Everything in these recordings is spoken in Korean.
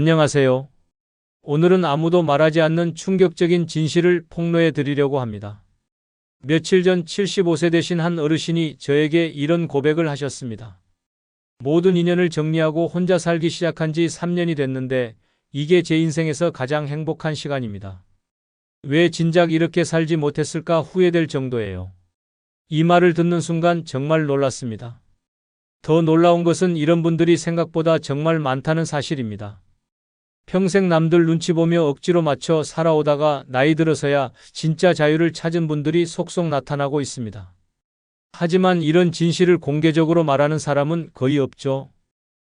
안녕하세요. 오늘은 아무도 말하지 않는 충격적인 진실을 폭로해 드리려고 합니다. 며칠 전 75세 되신 한 어르신이 저에게 이런 고백을 하셨습니다. 모든 인연을 정리하고 혼자 살기 시작한 지 3년이 됐는데 이게 제 인생에서 가장 행복한 시간입니다. 왜 진작 이렇게 살지 못했을까 후회될 정도예요. 이 말을 듣는 순간 정말 놀랐습니다. 더 놀라운 것은 이런 분들이 생각보다 정말 많다는 사실입니다. 평생 남들 눈치 보며 억지로 맞춰 살아오다가 나이 들어서야 진짜 자유를 찾은 분들이 속속 나타나고 있습니다. 하지만 이런 진실을 공개적으로 말하는 사람은 거의 없죠.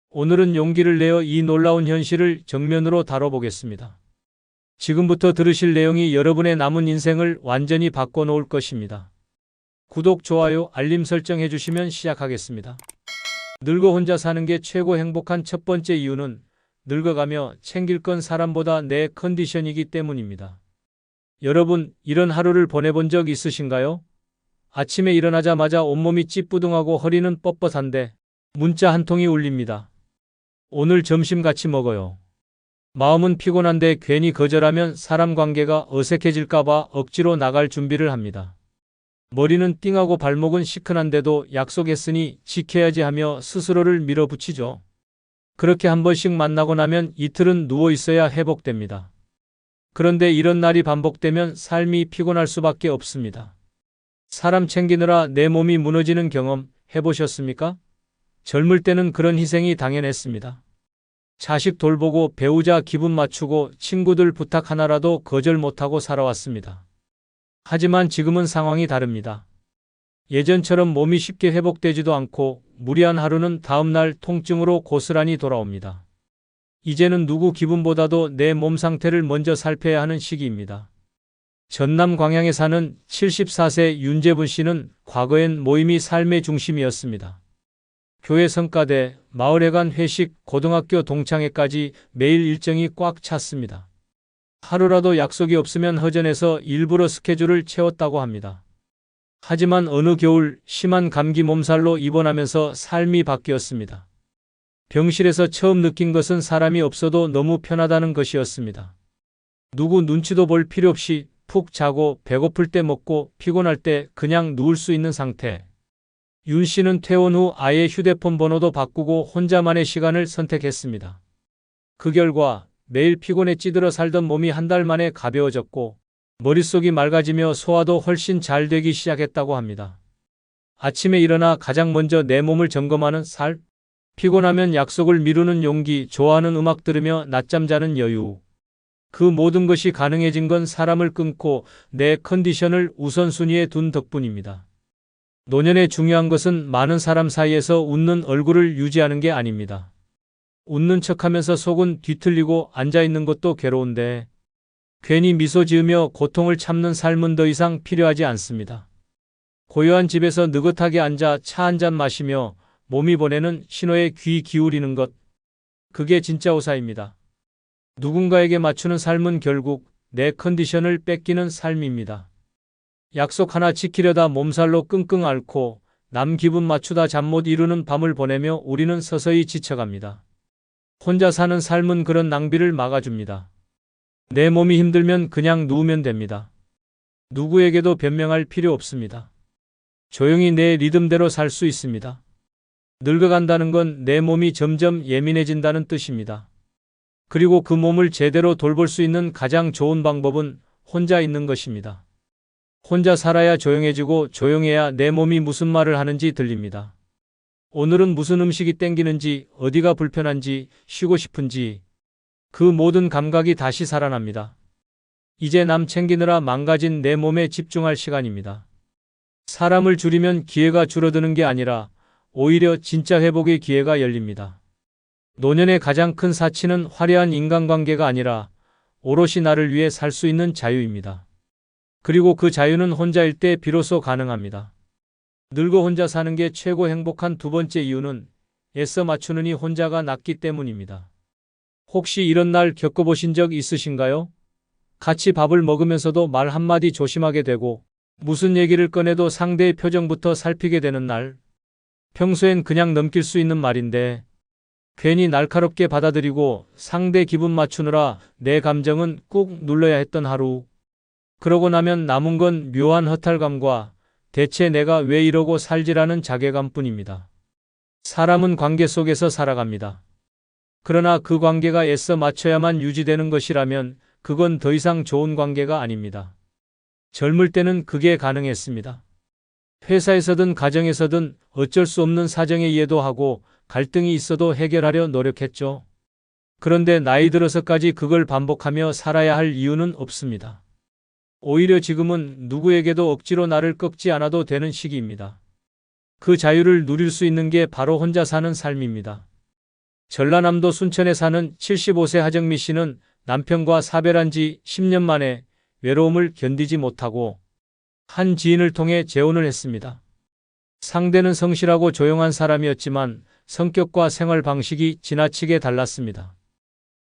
오늘은 용기를 내어 이 놀라운 현실을 정면으로 다뤄보겠습니다. 지금부터 들으실 내용이 여러분의 남은 인생을 완전히 바꿔놓을 것입니다. 구독, 좋아요, 알림 설정 해주시면 시작하겠습니다. 늙어 혼자 사는 게 최고 행복한 첫 번째 이유는 늙어가며 챙길 건 사람보다 내 컨디션이기 때문입니다. 여러분, 이런 하루를 보내본 적 있으신가요? 아침에 일어나자마자 온몸이 찌뿌둥하고 허리는 뻣뻣한데 문자 한 통이 울립니다. 오늘 점심 같이 먹어요. 마음은 피곤한데 괜히 거절하면 사람 관계가 어색해질까봐 억지로 나갈 준비를 합니다. 머리는 띵하고 발목은 시큰한데도 약속했으니 지켜야지 하며 스스로를 밀어붙이죠. 그렇게 한 번씩 만나고 나면 이틀은 누워 있어야 회복됩니다. 그런데 이런 날이 반복되면 삶이 피곤할 수밖에 없습니다. 사람 챙기느라 내 몸이 무너지는 경험 해보셨습니까? 젊을 때는 그런 희생이 당연했습니다. 자식 돌보고 배우자 기분 맞추고 친구들 부탁 하나라도 거절 못하고 살아왔습니다. 하지만 지금은 상황이 다릅니다. 예전처럼 몸이 쉽게 회복되지도 않고 무리한 하루는 다음날 통증으로 고스란히 돌아옵니다. 이제는 누구 기분보다도 내 몸 상태를 먼저 살펴야 하는 시기입니다. 전남 광양에 사는 74세 윤재분 씨는 과거엔 모임이 삶의 중심이었습니다. 교회 성가대, 마을회관 회식, 고등학교 동창회까지 매일 일정이 꽉 찼습니다. 하루라도 약속이 없으면 허전해서 일부러 스케줄을 채웠다고 합니다. 하지만 어느 겨울 심한 감기 몸살로 입원하면서 삶이 바뀌었습니다. 병실에서 처음 느낀 것은 사람이 없어도 너무 편하다는 것이었습니다. 누구 눈치도 볼 필요 없이 푹 자고 배고플 때 먹고 피곤할 때 그냥 누울 수 있는 상태. 윤 씨는 퇴원 후 아예 휴대폰 번호도 바꾸고 혼자만의 시간을 선택했습니다. 그 결과 매일 피곤에 찌들어 살던 몸이 한 달 만에 가벼워졌고 머릿속이 맑아지며 소화도 훨씬 잘 되기 시작했다고 합니다. 아침에 일어나 가장 먼저 내 몸을 점검하는 살, 피곤하면 약속을 미루는 용기, 좋아하는 음악 들으며 낮잠 자는 여유. 그 모든 것이 가능해진 건 사람을 끊고 내 컨디션을 우선순위에 둔 덕분입니다. 노년에 중요한 것은 많은 사람 사이에서 웃는 얼굴을 유지하는 게 아닙니다. 웃는 척하면서 속은 뒤틀리고 앉아있는 것도 괴로운데 괜히 미소 지으며 고통을 참는 삶은 더 이상 필요하지 않습니다. 고요한 집에서 느긋하게 앉아 차 한 잔 마시며 몸이 보내는 신호에 귀 기울이는 것. 그게 진짜 우사입니다. 누군가에게 맞추는 삶은 결국 내 컨디션을 뺏기는 삶입니다. 약속 하나 지키려다 몸살로 끙끙 앓고 남 기분 맞추다 잠 못 이루는 밤을 보내며 우리는 서서히 지쳐갑니다. 혼자 사는 삶은 그런 낭비를 막아줍니다. 내 몸이 힘들면 그냥 누우면 됩니다. 누구에게도 변명할 필요 없습니다. 조용히 내 리듬대로 살 수 있습니다. 늙어간다는 건 내 몸이 점점 예민해진다는 뜻입니다. 그리고 그 몸을 제대로 돌볼 수 있는 가장 좋은 방법은 혼자 있는 것입니다. 혼자 살아야 조용해지고 조용해야 내 몸이 무슨 말을 하는지 들립니다. 오늘은 무슨 음식이 땡기는지, 어디가 불편한지, 쉬고 싶은지 그 모든 감각이 다시 살아납니다. 이제 남 챙기느라 망가진 내 몸에 집중할 시간입니다. 사람을 줄이면 기회가 줄어드는 게 아니라 오히려 진짜 회복의 기회가 열립니다. 노년의 가장 큰 사치는 화려한 인간관계가 아니라 오롯이 나를 위해 살 수 있는 자유입니다. 그리고 그 자유는 혼자일 때 비로소 가능합니다. 늙어 혼자 사는 게 최고 행복한 두 번째 이유는 애써 맞추느니 혼자가 낫기 때문입니다. 혹시 이런 날 겪어보신 적 있으신가요? 같이 밥을 먹으면서도 말 한마디 조심하게 되고 무슨 얘기를 꺼내도 상대의 표정부터 살피게 되는 날. 평소엔 그냥 넘길 수 있는 말인데 괜히 날카롭게 받아들이고 상대 기분 맞추느라 내 감정은 꾹 눌러야 했던 하루. 그러고 나면 남은 건 묘한 허탈감과 대체 내가 왜 이러고 살지라는 자괴감뿐입니다. 사람은 관계 속에서 살아갑니다. 그러나 그 관계가 애써 맞춰야만 유지되는 것이라면 그건 더 이상 좋은 관계가 아닙니다. 젊을 때는 그게 가능했습니다. 회사에서든 가정에서든 어쩔 수 없는 사정에 이해도 하고 갈등이 있어도 해결하려 노력했죠. 그런데 나이 들어서까지 그걸 반복하며 살아야 할 이유는 없습니다. 오히려 지금은 누구에게도 억지로 나를 꺾지 않아도 되는 시기입니다. 그 자유를 누릴 수 있는 게 바로 혼자 사는 삶입니다. 전라남도 순천에 사는 75세 하정미 씨는 남편과 사별한 지 10년 만에 외로움을 견디지 못하고 한 지인을 통해 재혼을 했습니다. 상대는 성실하고 조용한 사람이었지만 성격과 생활 방식이 지나치게 달랐습니다.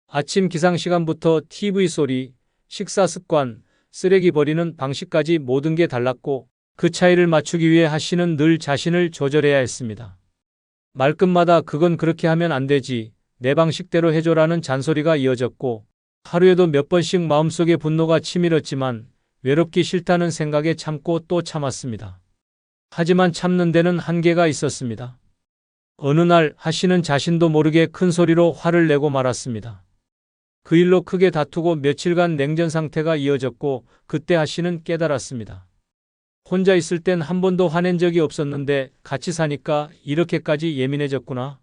아침 기상 시간부터 TV 소리, 식사 습관, 쓰레기 버리는 방식까지 모든 게 달랐고 그 차이를 맞추기 위해 하 씨는 늘 자신을 조절해야 했습니다. 말끝마다 그건 그렇게 하면 안 되지, 내 방식대로 해줘라는 잔소리가 이어졌고 하루에도 몇 번씩 마음속에 분노가 치밀었지만 외롭기 싫다는 생각에 참고 또 참았습니다. 하지만 참는 데는 한계가 있었습니다. 어느 날 하 씨는 자신도 모르게 큰 소리로 화를 내고 말았습니다. 그 일로 크게 다투고 며칠간 냉전 상태가 이어졌고 그때 하 씨는 깨달았습니다. 혼자 있을 땐 한 번도 화낸 적이 없었는데 같이 사니까 이렇게까지 예민해졌구나.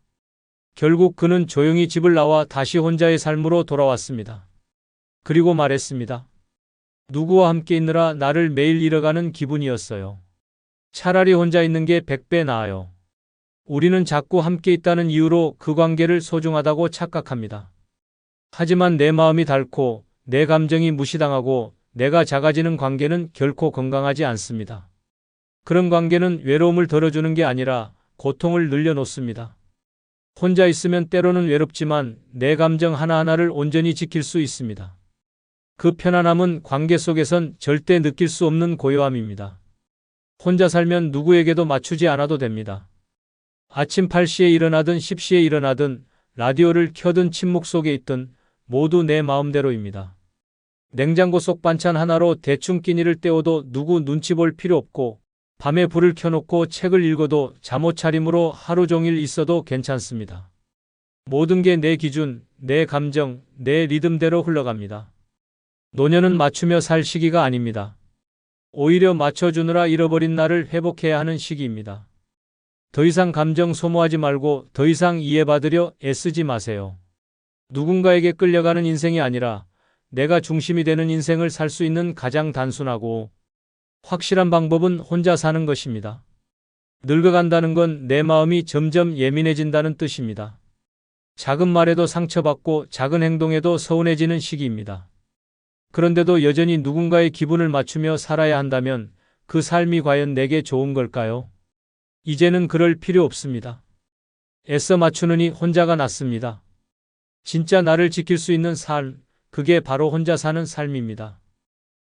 결국 그는 조용히 집을 나와 다시 혼자의 삶으로 돌아왔습니다. 그리고 말했습니다. 누구와 함께 있느라 나를 매일 잃어가는 기분이었어요. 차라리 혼자 있는 게 100배 나아요. 우리는 자꾸 함께 있다는 이유로 그 관계를 소중하다고 착각합니다. 하지만 내 마음이 닳고 내 감정이 무시당하고 내가 작아지는 관계는 결코 건강하지 않습니다. 그런 관계는 외로움을 덜어주는 게 아니라 고통을 늘려놓습니다. 혼자 있으면 때로는 외롭지만 내 감정 하나하나를 온전히 지킬 수 있습니다. 그 편안함은 관계 속에선 절대 느낄 수 없는 고요함입니다. 혼자 살면 누구에게도 맞추지 않아도 됩니다. 아침 8시에 일어나든 10시에 일어나든 라디오를 켜든 침묵 속에 있든 모두 내 마음대로입니다. 냉장고 속 반찬 하나로 대충 끼니를 때워도 누구 눈치 볼 필요 없고 밤에 불을 켜놓고 책을 읽어도 잠옷 차림으로 하루 종일 있어도 괜찮습니다. 모든 게 내 기준, 내 감정, 내 리듬대로 흘러갑니다. 노년은 맞추며 살 시기가 아닙니다. 오히려 맞춰주느라 잃어버린 나를 회복해야 하는 시기입니다. 더 이상 감정 소모하지 말고 더 이상 이해받으려 애쓰지 마세요. 누군가에게 끌려가는 인생이 아니라 내가 중심이 되는 인생을 살 수 있는 가장 단순하고 확실한 방법은 혼자 사는 것입니다. 늙어간다는 건 내 마음이 점점 예민해진다는 뜻입니다. 작은 말에도 상처받고 작은 행동에도 서운해지는 시기입니다. 그런데도 여전히 누군가의 기분을 맞추며 살아야 한다면 그 삶이 과연 내게 좋은 걸까요? 이제는 그럴 필요 없습니다. 애써 맞추느니 혼자가 낫습니다. 진짜 나를 지킬 수 있는 삶, 그게 바로 혼자 사는 삶입니다.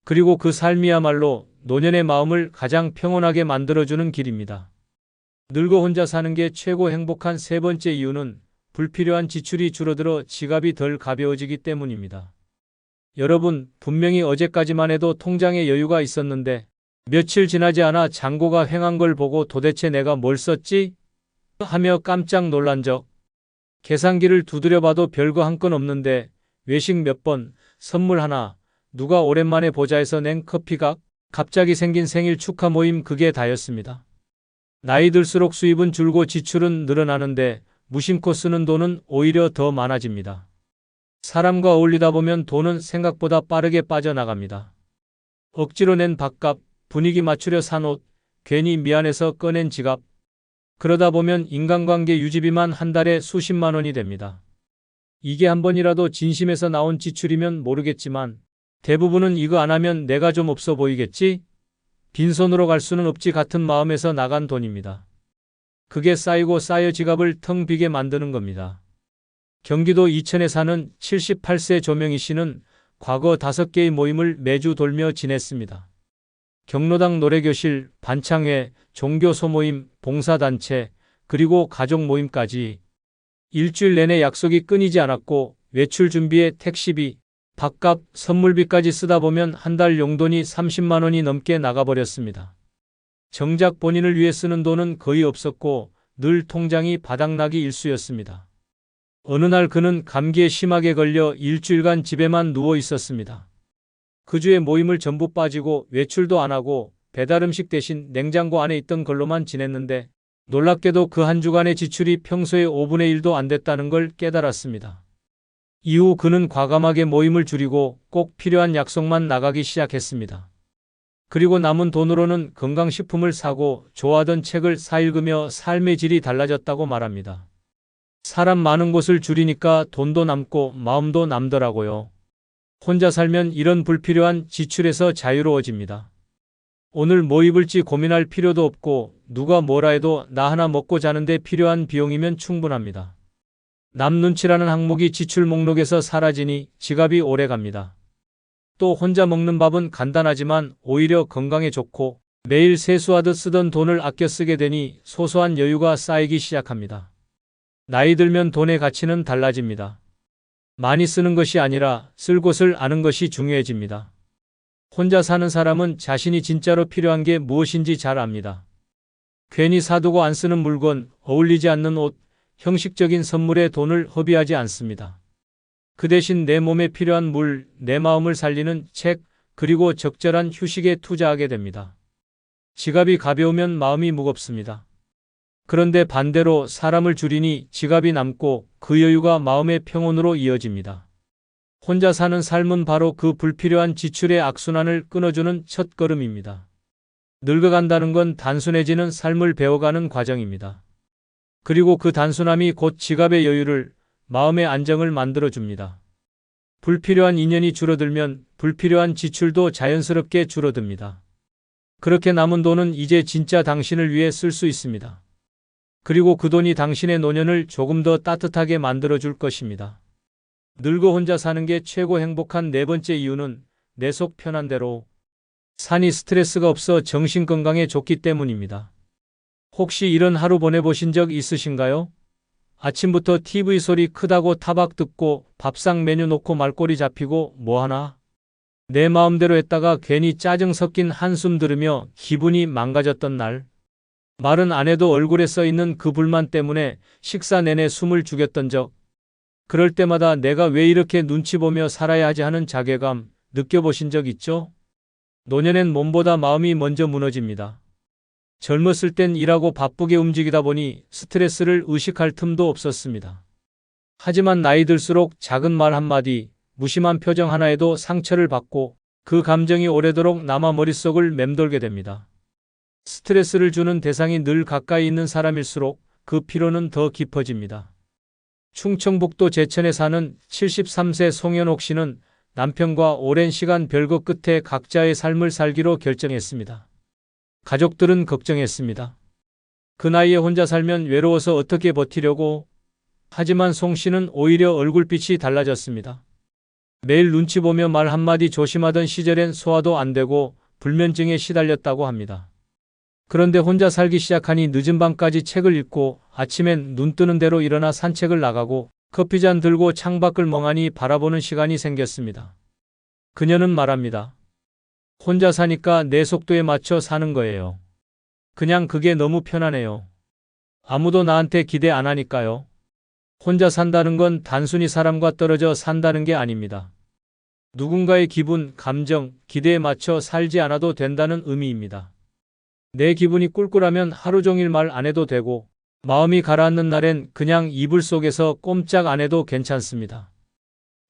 그리고 그 삶이야말로 노년의 마음을 가장 평온하게 만들어주는 길입니다. 늙어 혼자 사는 게 최고 행복한 세 번째 이유는 불필요한 지출이 줄어들어 지갑이 덜 가벼워지기 때문입니다. 여러분, 분명히 어제까지만 해도 통장에 여유가 있었는데 며칠 지나지 않아 잔고가 횡한 걸 보고 도대체 내가 뭘 썼지? 하며 깜짝 놀란 적. 계산기를 두드려봐도 별거 한 건 없는데 외식 몇 번, 선물 하나, 누가 오랜만에 보자 해서 낸 커피값, 갑자기 생긴 생일 축하 모임, 그게 다였습니다. 나이 들수록 수입은 줄고 지출은 늘어나는데 무심코 쓰는 돈은 오히려 더 많아집니다. 사람과 어울리다 보면 돈은 생각보다 빠르게 빠져나갑니다. 억지로 낸 밥값, 분위기 맞추려 산 옷, 괜히 미안해서 꺼낸 지갑. 그러다 보면 인간관계 유지비만 한 달에 수십만 원이 됩니다. 이게 한 번이라도 진심에서 나온 지출이면 모르겠지만 대부분은 이거 안 하면 내가 좀 없어 보이겠지? 빈손으로 갈 수는 없지 같은 마음에서 나간 돈입니다. 그게 쌓이고 쌓여 지갑을 텅 비게 만드는 겁니다. 경기도 이천에 사는 78세 조명희 씨는 과거 5개의 모임을 매주 돌며 지냈습니다. 경로당 노래교실, 반창회, 종교 소모임, 봉사단체, 그리고 가족 모임까지. 일주일 내내 약속이 끊이지 않았고 외출 준비에 택시비, 밥값, 선물비까지 쓰다 보면 한 달 용돈이 30만 원이 넘게 나가버렸습니다. 정작 본인을 위해 쓰는 돈은 거의 없었고 늘 통장이 바닥나기 일쑤였습니다. 어느 날 그는 감기에 심하게 걸려 일주일간 집에만 누워 있었습니다. 그 주에 모임을 전부 빠지고 외출도 안 하고 배달음식 대신 냉장고 안에 있던 걸로만 지냈는데 놀랍게도 그 한 주간의 지출이 평소의 5분의 1도 안 됐다는 걸 깨달았습니다. 이후 그는 과감하게 모임을 줄이고 꼭 필요한 약속만 나가기 시작했습니다. 그리고 남은 돈으로는 건강식품을 사고 좋아하던 책을 사읽으며 삶의 질이 달라졌다고 말합니다. 사람 많은 곳을 줄이니까 돈도 남고 마음도 남더라고요. 혼자 살면 이런 불필요한 지출에서 자유로워집니다. 오늘 뭐 입을지 고민할 필요도 없고 누가 뭐라 해도 나 하나 먹고 자는데 필요한 비용이면 충분합니다. 남 눈치라는 항목이 지출 목록에서 사라지니 지갑이 오래 갑니다. 또 혼자 먹는 밥은 간단하지만 오히려 건강에 좋고 매일 세수하듯 쓰던 돈을 아껴 쓰게 되니 소소한 여유가 쌓이기 시작합니다. 나이 들면 돈의 가치는 달라집니다. 많이 쓰는 것이 아니라 쓸 곳을 아는 것이 중요해집니다. 혼자 사는 사람은 자신이 진짜로 필요한 게 무엇인지 잘 압니다. 괜히 사두고 안 쓰는 물건, 어울리지 않는 옷, 형식적인 선물에 돈을 허비하지 않습니다. 그 대신 내 몸에 필요한 물, 내 마음을 살리는 책, 그리고 적절한 휴식에 투자하게 됩니다. 지갑이 가벼우면 마음이 무겁습니다. 그런데 반대로 사람을 줄이니 지갑이 남고 그 여유가 마음의 평온으로 이어집니다. 혼자 사는 삶은 바로 그 불필요한 지출의 악순환을 끊어주는 첫걸음입니다. 늙어간다는 건 단순해지는 삶을 배워가는 과정입니다. 그리고 그 단순함이 곧 지갑의 여유를, 마음의 안정을 만들어줍니다. 불필요한 인연이 줄어들면 불필요한 지출도 자연스럽게 줄어듭니다. 그렇게 남은 돈은 이제 진짜 당신을 위해 쓸 수 있습니다. 그리고 그 돈이 당신의 노년을 조금 더 따뜻하게 만들어줄 것입니다. 늙어 혼자 사는 게 최고 행복한 네 번째 이유는 내 속 편한 대로 사니 스트레스가 없어 정신건강에 좋기 때문입니다. 혹시 이런 하루 보내보신 적 있으신가요? 아침부터 TV 소리 크다고 타박 듣고 밥상 메뉴 놓고 말꼬리 잡히고 뭐하나? 내 마음대로 했다가 괜히 짜증 섞인 한숨 들으며 기분이 망가졌던 날. 말은 안 해도 얼굴에 써있는 그 불만 때문에 식사 내내 숨을 죽였던 적. 그럴 때마다 내가 왜 이렇게 눈치 보며 살아야 하지 하는 자괴감 느껴보신 적 있죠? 노년엔 몸보다 마음이 먼저 무너집니다. 젊었을 땐 일하고 바쁘게 움직이다 보니 스트레스를 의식할 틈도 없었습니다. 하지만 나이 들수록 작은 말 한마디, 무심한 표정 하나에도 상처를 받고 그 감정이 오래도록 남아 머릿속을 맴돌게 됩니다. 스트레스를 주는 대상이 늘 가까이 있는 사람일수록 그 피로는 더 깊어집니다. 충청북도 제천에 사는 73세 송현옥 씨는 남편과 오랜 시간 별거 끝에 각자의 삶을 살기로 결정했습니다. 가족들은 걱정했습니다. 그 나이에 혼자 살면 외로워서 어떻게 버티려고? 하지만 송 씨는 오히려 얼굴빛이 달라졌습니다. 매일 눈치 보며 말 한마디 조심하던 시절엔 소화도 안 되고 불면증에 시달렸다고 합니다. 그런데 혼자 살기 시작하니 늦은 밤까지 책을 읽고 아침엔 눈 뜨는 대로 일어나 산책을 나가고 커피잔 들고 창밖을 멍하니 바라보는 시간이 생겼습니다. 그녀는 말합니다. 혼자 사니까 내 속도에 맞춰 사는 거예요. 그냥 그게 너무 편하네요. 아무도 나한테 기대 안 하니까요. 혼자 산다는 건 단순히 사람과 떨어져 산다는 게 아닙니다. 누군가의 기분, 감정, 기대에 맞춰 살지 않아도 된다는 의미입니다. 내 기분이 꿀꿀하면 하루 종일 말 안 해도 되고 마음이 가라앉는 날엔 그냥 이불 속에서 꼼짝 안 해도 괜찮습니다.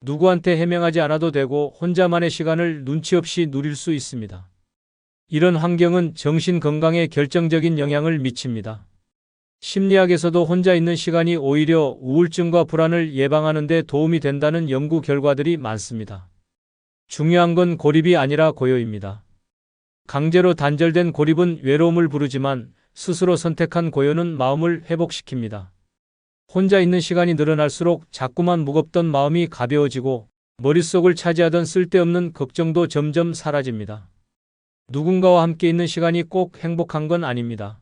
누구한테 해명하지 않아도 되고 혼자만의 시간을 눈치 없이 누릴 수 있습니다. 이런 환경은 정신 건강에 결정적인 영향을 미칩니다. 심리학에서도 혼자 있는 시간이 오히려 우울증과 불안을 예방하는 데 도움이 된다는 연구 결과들이 많습니다. 중요한 건 고립이 아니라 고요입니다. 강제로 단절된 고립은 외로움을 부르지만 스스로 선택한 고요는 마음을 회복시킵니다. 혼자 있는 시간이 늘어날수록 자꾸만 무겁던 마음이 가벼워지고 머릿속을 차지하던 쓸데없는 걱정도 점점 사라집니다. 누군가와 함께 있는 시간이 꼭 행복한 건 아닙니다.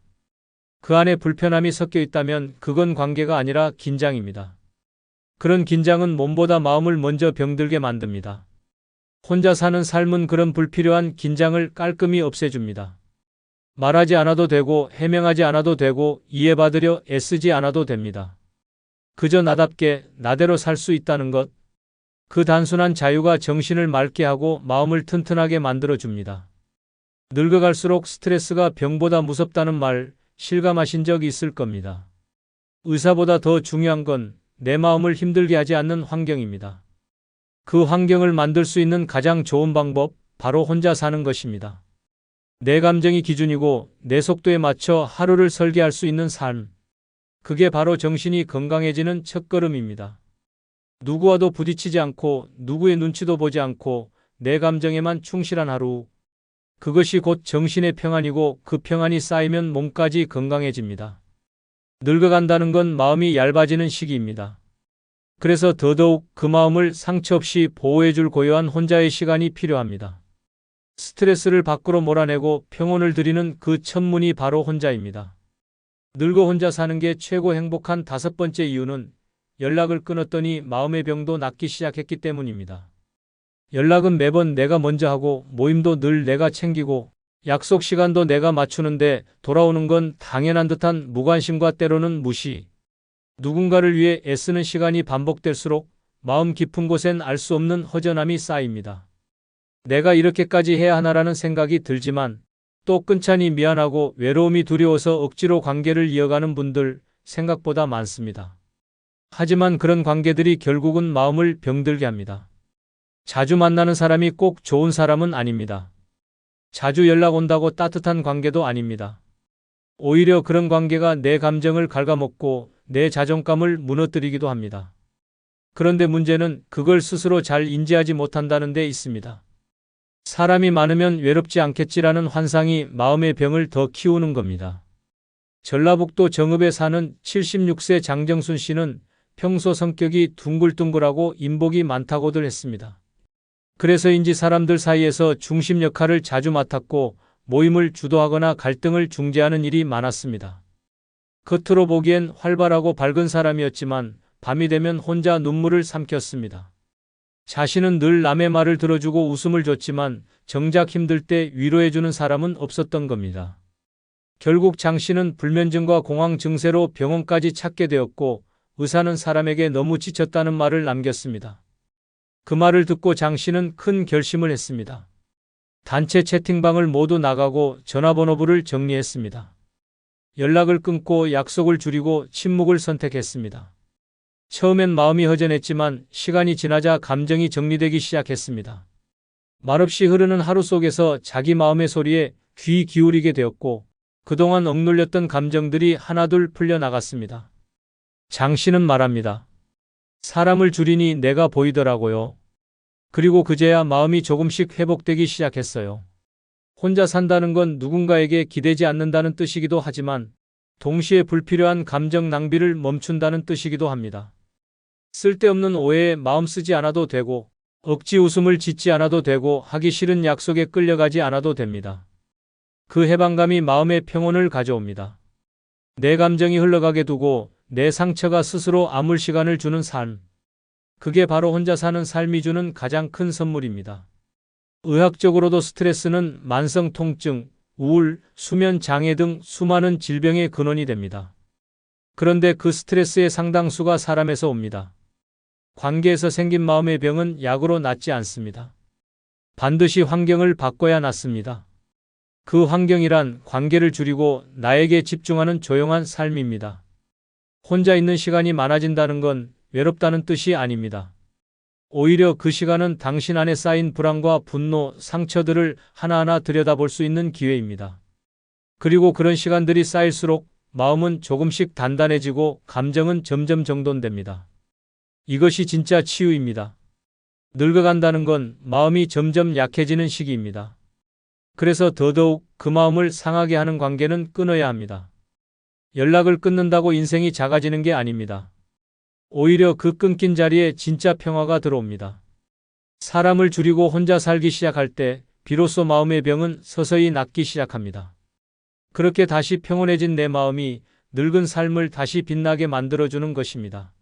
그 안에 불편함이 섞여 있다면 그건 관계가 아니라 긴장입니다. 그런 긴장은 몸보다 마음을 먼저 병들게 만듭니다. 혼자 사는 삶은 그런 불필요한 긴장을 깔끔히 없애줍니다. 말하지 않아도 되고 해명하지 않아도 되고 이해받으려 애쓰지 않아도 됩니다. 그저 나답게 나대로 살 수 있다는 것. 그 단순한 자유가 정신을 맑게 하고 마음을 튼튼하게 만들어줍니다. 늙어갈수록 스트레스가 병보다 무섭다는 말 실감하신 적 있을 겁니다. 의사보다 더 중요한 건 내 마음을 힘들게 하지 않는 환경입니다. 그 환경을 만들 수 있는 가장 좋은 방법, 바로 혼자 사는 것입니다. 내 감정이 기준이고 내 속도에 맞춰 하루를 설계할 수 있는 삶. 그게 바로 정신이 건강해지는 첫걸음입니다. 누구와도 부딪히지 않고 누구의 눈치도 보지 않고 내 감정에만 충실한 하루. 그것이 곧 정신의 평안이고 그 평안이 쌓이면 몸까지 건강해집니다. 늙어간다는 건 마음이 얇아지는 시기입니다. 그래서 더더욱 그 마음을 상처 없이 보호해줄 고요한 혼자의 시간이 필요합니다. 스트레스를 밖으로 몰아내고 평온을 드리는 그 천문이 바로 혼자입니다. 늙어 혼자 사는 게 최고 행복한 5번째 이유는 연락을 끊었더니 마음의 병도 낫기 시작했기 때문입니다. 연락은 매번 내가 먼저 하고 모임도 늘 내가 챙기고 약속 시간도 내가 맞추는데 돌아오는 건 당연한 듯한 무관심과 때로는 무시. 누군가를 위해 애쓰는 시간이 반복될수록 마음 깊은 곳엔 알 수 없는 허전함이 쌓입니다. 내가 이렇게까지 해야 하나라는 생각이 들지만 또 끈찬이 미안하고 외로움이 두려워서 억지로 관계를 이어가는 분들 생각보다 많습니다. 하지만 그런 관계들이 결국은 마음을 병들게 합니다. 자주 만나는 사람이 꼭 좋은 사람은 아닙니다. 자주 연락 온다고 따뜻한 관계도 아닙니다. 오히려 그런 관계가 내 감정을 갉아먹고 내 자존감을 무너뜨리기도 합니다. 그런데 문제는 그걸 스스로 잘 인지하지 못한다는 데 있습니다. 사람이 많으면 외롭지 않겠지라는 환상이 마음의 병을 더 키우는 겁니다. 전라북도 정읍에 사는 76세 장정순 씨는 평소 성격이 둥글둥글하고 인복이 많다고들 했습니다. 그래서인지 사람들 사이에서 중심 역할을 자주 맡았고 모임을 주도하거나 갈등을 중재하는 일이 많았습니다. 겉으로 보기엔 활발하고 밝은 사람이었지만 밤이 되면 혼자 눈물을 삼켰습니다. 자신은 늘 남의 말을 들어주고 웃음을 줬지만 정작 힘들 때 위로해주는 사람은 없었던 겁니다. 결국 장 씨는 불면증과 공황 증세로 병원까지 찾게 되었고 의사는 사람에게 너무 지쳤다는 말을 남겼습니다. 그 말을 듣고 장 씨는 큰 결심을 했습니다. 단체 채팅방을 모두 나가고 전화번호부를 정리했습니다. 연락을 끊고 약속을 줄이고 침묵을 선택했습니다. 처음엔 마음이 허전했지만 시간이 지나자 감정이 정리되기 시작했습니다. 말없이 흐르는 하루 속에서 자기 마음의 소리에 귀 기울이게 되었고 그동안 억눌렸던 감정들이 하나둘 풀려나갔습니다. 장 씨는 말합니다. 사람을 줄이니 내가 보이더라고요. 그리고 그제야 마음이 조금씩 회복되기 시작했어요. 혼자 산다는 건 누군가에게 기대지 않는다는 뜻이기도 하지만 동시에 불필요한 감정 낭비를 멈춘다는 뜻이기도 합니다. 쓸데없는 오해에 마음 쓰지 않아도 되고 억지 웃음을 짓지 않아도 되고 하기 싫은 약속에 끌려가지 않아도 됩니다. 그 해방감이 마음의 평온을 가져옵니다. 내 감정이 흘러가게 두고 내 상처가 스스로 아물 시간을 주는 삶. 그게 바로 혼자 사는 삶이 주는 가장 큰 선물입니다. 의학적으로도 스트레스는 만성 통증, 우울, 수면 장애 등 수많은 질병의 근원이 됩니다. 그런데 그 스트레스의 상당수가 사람에서 옵니다. 관계에서 생긴 마음의 병은 약으로 낫지 않습니다. 반드시 환경을 바꿔야 낫습니다. 그 환경이란 관계를 줄이고 나에게 집중하는 조용한 삶입니다. 혼자 있는 시간이 많아진다는 건 외롭다는 뜻이 아닙니다. 오히려 그 시간은 당신 안에 쌓인 불안과 분노, 상처들을 하나하나 들여다볼 수 있는 기회입니다. 그리고 그런 시간들이 쌓일수록 마음은 조금씩 단단해지고 감정은 점점 정돈됩니다. 이것이 진짜 치유입니다. 늙어간다는 건 마음이 점점 약해지는 시기입니다. 그래서 더더욱 그 마음을 상하게 하는 관계는 끊어야 합니다. 연락을 끊는다고 인생이 작아지는 게 아닙니다. 오히려 그 끊긴 자리에 진짜 평화가 들어옵니다. 사람을 줄이고 혼자 살기 시작할 때 비로소 마음의 병은 서서히 낫기 시작합니다. 그렇게 다시 평온해진 내 마음이 늙은 삶을 다시 빛나게 만들어주는 것입니다.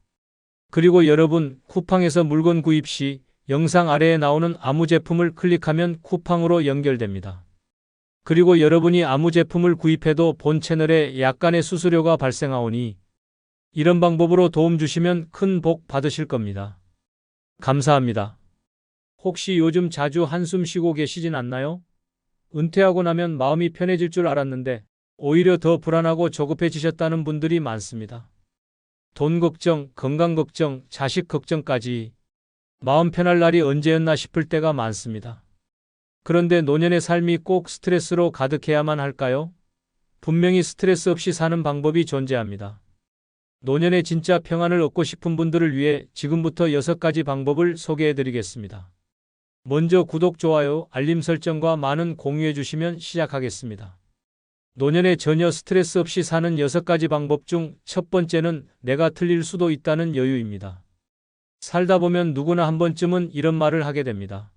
그리고 여러분, 쿠팡에서 물건 구입 시 영상 아래에 나오는 아무 제품을 클릭하면 쿠팡으로 연결됩니다. 그리고 여러분이 아무 제품을 구입해도 본 채널에 약간의 수수료가 발생하오니 이런 방법으로 도움 주시면 큰 복 받으실 겁니다. 감사합니다. 혹시 요즘 자주 한숨 쉬고 계시진 않나요? 은퇴하고 나면 마음이 편해질 줄 알았는데 오히려 더 불안하고 조급해지셨다는 분들이 많습니다. 돈 걱정, 건강 걱정, 자식 걱정까지 마음 편할 날이 언제였나 싶을 때가 많습니다. 그런데 노년의 삶이 꼭 스트레스로 가득해야만 할까요? 분명히 스트레스 없이 사는 방법이 존재합니다. 노년의 진짜 평안을 얻고 싶은 분들을 위해 지금부터 6가지 방법을 소개해 드리겠습니다. 먼저 구독, 좋아요, 알림 설정과 많은 공유해 주시면 시작하겠습니다. 노년에 전혀 스트레스 없이 사는 6가지 방법 중 첫 번째는 내가 틀릴 수도 있다는 여유입니다. 살다 보면 누구나 한 번쯤은 이런 말을 하게 됩니다.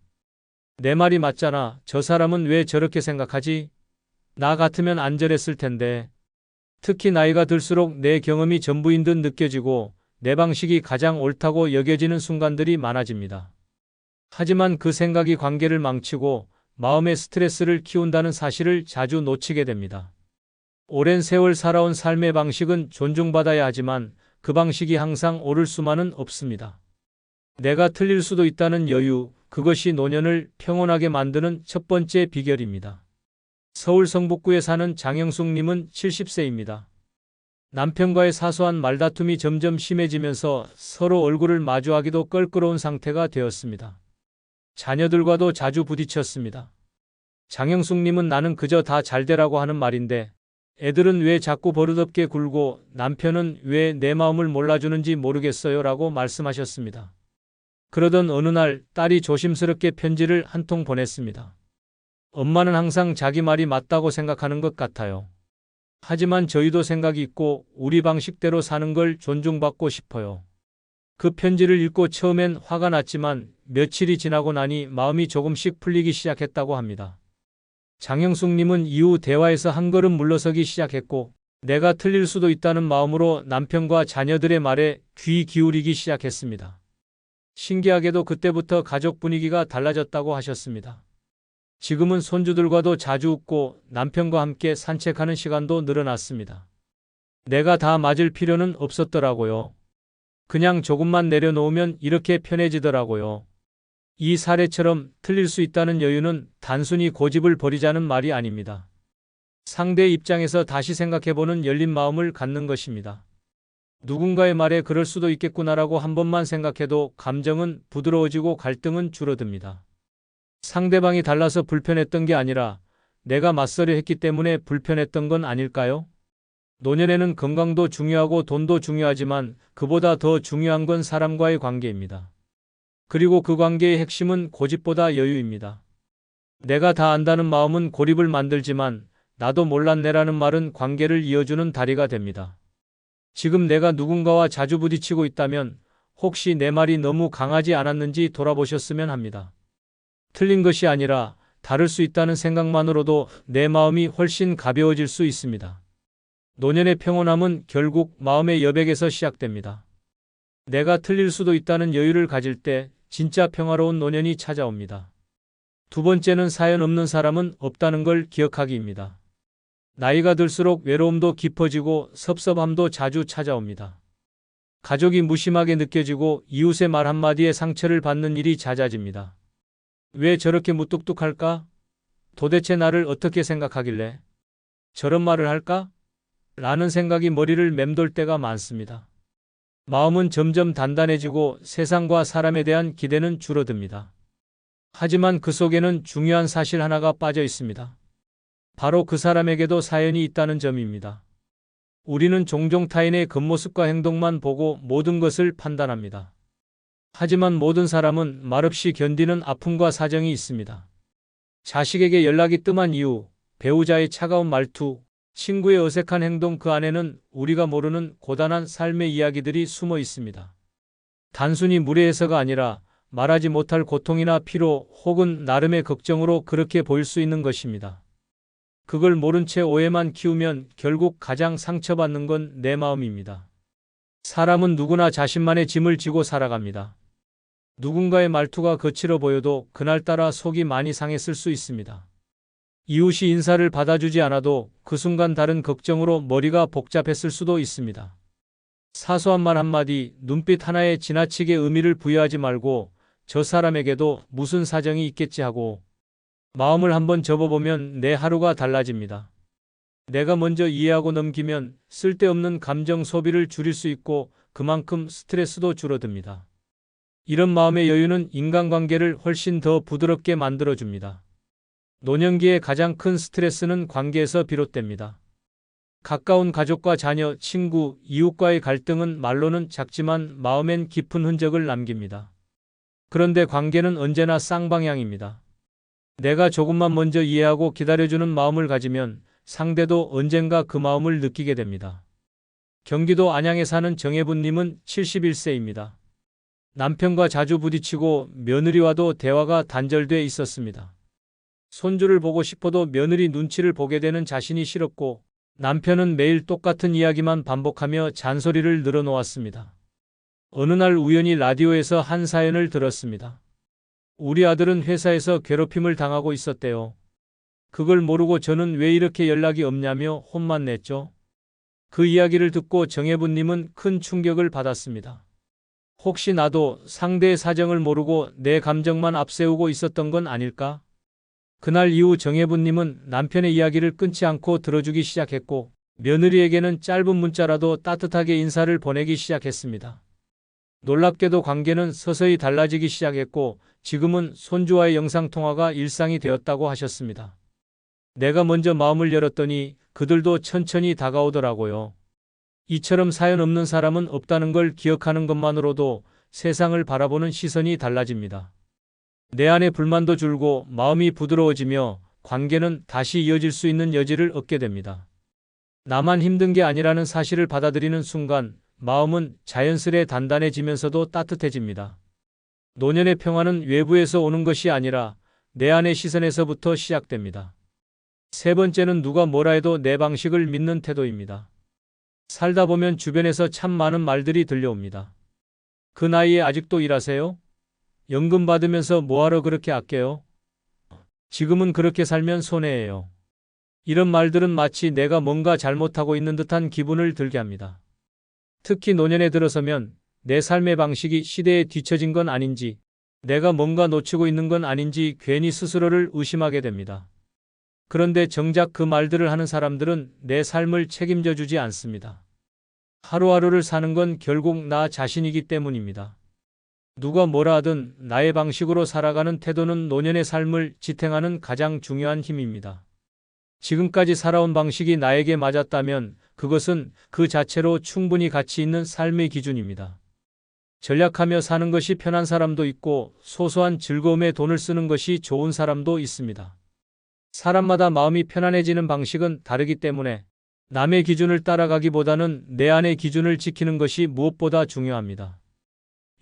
내 말이 맞잖아. 저 사람은 왜 저렇게 생각하지? 나 같으면 안 저랬을 텐데. 특히 나이가 들수록 내 경험이 전부인 듯 느껴지고 내 방식이 가장 옳다고 여겨지는 순간들이 많아집니다. 하지만 그 생각이 관계를 망치고 마음의 스트레스를 키운다는 사실을 자주 놓치게 됩니다. 오랜 세월 살아온 삶의 방식은 존중받아야 하지만 그 방식이 항상 옳을 수만은 없습니다. 내가 틀릴 수도 있다는 여유, 그것이 노년을 평온하게 만드는 첫 번째 비결입니다. 서울 성북구에 사는 장영숙님은 70세입니다. 남편과의 사소한 말다툼이 점점 심해지면서 서로 얼굴을 마주하기도 껄끄러운 상태가 되었습니다. 자녀들과도 자주 부딪혔습니다. 장영숙님은 나는 그저 다 잘되라고 하는 말인데 애들은 왜 자꾸 버릇없게 굴고 남편은 왜 내 마음을 몰라주는지 모르겠어요 라고 말씀하셨습니다. 그러던 어느 날 딸이 조심스럽게 편지를 한 통 보냈습니다. 엄마는 항상 자기 말이 맞다고 생각하는 것 같아요. 하지만 저희도 생각이 있고 우리 방식대로 사는 걸 존중받고 싶어요. 그 편지를 읽고 처음엔 화가 났지만 며칠이 지나고 나니 마음이 조금씩 풀리기 시작했다고 합니다. 장영숙님은 이후 대화에서 한 걸음 물러서기 시작했고 내가 틀릴 수도 있다는 마음으로 남편과 자녀들의 말에 귀 기울이기 시작했습니다. 신기하게도 그때부터 가족 분위기가 달라졌다고 하셨습니다. 지금은 손주들과도 자주 웃고 남편과 함께 산책하는 시간도 늘어났습니다. 내가 다 맞을 필요는 없었더라고요. 그냥 조금만 내려놓으면 이렇게 편해지더라고요. 이 사례처럼 틀릴 수 있다는 여유는 단순히 고집을 버리자는 말이 아닙니다. 상대의 입장에서 다시 생각해보는 열린 마음을 갖는 것입니다. 누군가의 말에 그럴 수도 있겠구나라고 한 번만 생각해도 감정은 부드러워지고 갈등은 줄어듭니다. 상대방이 달라서 불편했던 게 아니라 내가 맞서려 했기 때문에 불편했던 건 아닐까요? 노년에는 건강도 중요하고 돈도 중요하지만 그보다 더 중요한 건 사람과의 관계입니다. 그리고 그 관계의 핵심은 고집보다 여유입니다. 내가 다 안다는 마음은 고립을 만들지만 나도 몰랐네라는 말은 관계를 이어주는 다리가 됩니다. 지금 내가 누군가와 자주 부딪히고 있다면 혹시 내 말이 너무 강하지 않았는지 돌아보셨으면 합니다. 틀린 것이 아니라 다를 수 있다는 생각만으로도 내 마음이 훨씬 가벼워질 수 있습니다. 노년의 평온함은 결국 마음의 여백에서 시작됩니다. 내가 틀릴 수도 있다는 여유를 가질 때 진짜 평화로운 노년이 찾아옵니다. 두 번째는 사연 없는 사람은 없다는 걸 기억하기입니다. 나이가 들수록 외로움도 깊어지고 섭섭함도 자주 찾아옵니다. 가족이 무심하게 느껴지고 이웃의 말 한마디에 상처를 받는 일이 잦아집니다. 왜 저렇게 무뚝뚝할까? 도대체 나를 어떻게 생각하길래 저런 말을 할까? 라는 생각이 머리를 맴돌 때가 많습니다. 마음은 점점 단단해지고 세상과 사람에 대한 기대는 줄어듭니다. 하지만 그 속에는 중요한 사실 하나가 빠져 있습니다. 바로 그 사람에게도 사연이 있다는 점입니다. 우리는 종종 타인의 겉모습과 행동만 보고 모든 것을 판단합니다. 하지만 모든 사람은 말없이 견디는 아픔과 사정이 있습니다. 자식에게 연락이 뜸한 이유, 배우자의 차가운 말투, 친구의 어색한 행동, 그 안에는 우리가 모르는 고단한 삶의 이야기들이 숨어 있습니다. 단순히 무례해서가 아니라 말하지 못할 고통이나 피로 혹은 나름의 걱정으로 그렇게 보일 수 있는 것입니다. 그걸 모른 채 오해만 키우면 결국 가장 상처받는 건 내 마음입니다. 사람은 누구나 자신만의 짐을 지고 살아갑니다. 누군가의 말투가 거칠어 보여도 그날따라 속이 많이 상했을 수 있습니다. 이웃이 인사를 받아주지 않아도 그 순간 다른 걱정으로 머리가 복잡했을 수도 있습니다. 사소한 말 한마디, 눈빛 하나에 지나치게 의미를 부여하지 말고 저 사람에게도 무슨 사정이 있겠지 하고 마음을 한번 접어보면 내 하루가 달라집니다. 내가 먼저 이해하고 넘기면 쓸데없는 감정 소비를 줄일 수 있고 그만큼 스트레스도 줄어듭니다. 이런 마음의 여유는 인간관계를 훨씬 더 부드럽게 만들어줍니다. 노년기의 가장 큰 스트레스는 관계에서 비롯됩니다. 가까운 가족과 자녀, 친구, 이웃과의 갈등은 말로는 작지만 마음엔 깊은 흔적을 남깁니다. 그런데 관계는 언제나 쌍방향입니다. 내가 조금만 먼저 이해하고 기다려주는 마음을 가지면 상대도 언젠가 그 마음을 느끼게 됩니다. 경기도 안양에 사는 정혜분님은 71세입니다. 남편과 자주 부딪히고 며느리와도 대화가 단절돼 있었습니다. 손주를 보고 싶어도 며느리 눈치를 보게 되는 자신이 싫었고 남편은 매일 똑같은 이야기만 반복하며 잔소리를 늘어놓았습니다. 어느 날 우연히 라디오에서 한 사연을 들었습니다. 우리 아들은 회사에서 괴롭힘을 당하고 있었대요. 그걸 모르고 저는 왜 이렇게 연락이 없냐며 혼만 냈죠. 그 이야기를 듣고 정혜분님은 큰 충격을 받았습니다. 혹시 나도 상대의 사정을 모르고 내 감정만 앞세우고 있었던 건 아닐까? 그날 이후 정혜분님은 남편의 이야기를 끊지 않고 들어주기 시작했고 며느리에게는 짧은 문자라도 따뜻하게 인사를 보내기 시작했습니다. 놀랍게도 관계는 서서히 달라지기 시작했고 지금은 손주와의 영상통화가 일상이 되었다고 하셨습니다. 내가 먼저 마음을 열었더니 그들도 천천히 다가오더라고요. 이처럼 사연 없는 사람은 없다는 걸 기억하는 것만으로도 세상을 바라보는 시선이 달라집니다. 내 안의 불만도 줄고 마음이 부드러워지며 관계는 다시 이어질 수 있는 여지를 얻게 됩니다. 나만 힘든 게 아니라는 사실을 받아들이는 순간 마음은 자연스레 단단해지면서도 따뜻해집니다. 노년의 평화는 외부에서 오는 것이 아니라 내 안의 시선에서부터 시작됩니다. 세 번째는 누가 뭐라 해도 내 방식을 믿는 태도입니다. 살다 보면 주변에서 참 많은 말들이 들려옵니다. 그 나이에 아직도 일하세요? 연금 받으면서 뭐하러 그렇게 아껴요? 지금은 그렇게 살면 손해예요. 이런 말들은 마치 내가 뭔가 잘못하고 있는 듯한 기분을 들게 합니다. 특히 노년에 들어서면 내 삶의 방식이 시대에 뒤처진 건 아닌지, 내가 뭔가 놓치고 있는 건 아닌지 괜히 스스로를 의심하게 됩니다. 그런데 정작 그 말들을 하는 사람들은 내 삶을 책임져 주지 않습니다. 하루하루를 사는 건 결국 나 자신이기 때문입니다. 누가 뭐라 하든 나의 방식으로 살아가는 태도는 노년의 삶을 지탱하는 가장 중요한 힘입니다. 지금까지 살아온 방식이 나에게 맞았다면 그것은 그 자체로 충분히 가치 있는 삶의 기준입니다. 전략하며 사는 것이 편한 사람도 있고 소소한 즐거움에 돈을 쓰는 것이 좋은 사람도 있습니다. 사람마다 마음이 편안해지는 방식은 다르기 때문에 남의 기준을 따라가기보다는 내 안의 기준을 지키는 것이 무엇보다 중요합니다.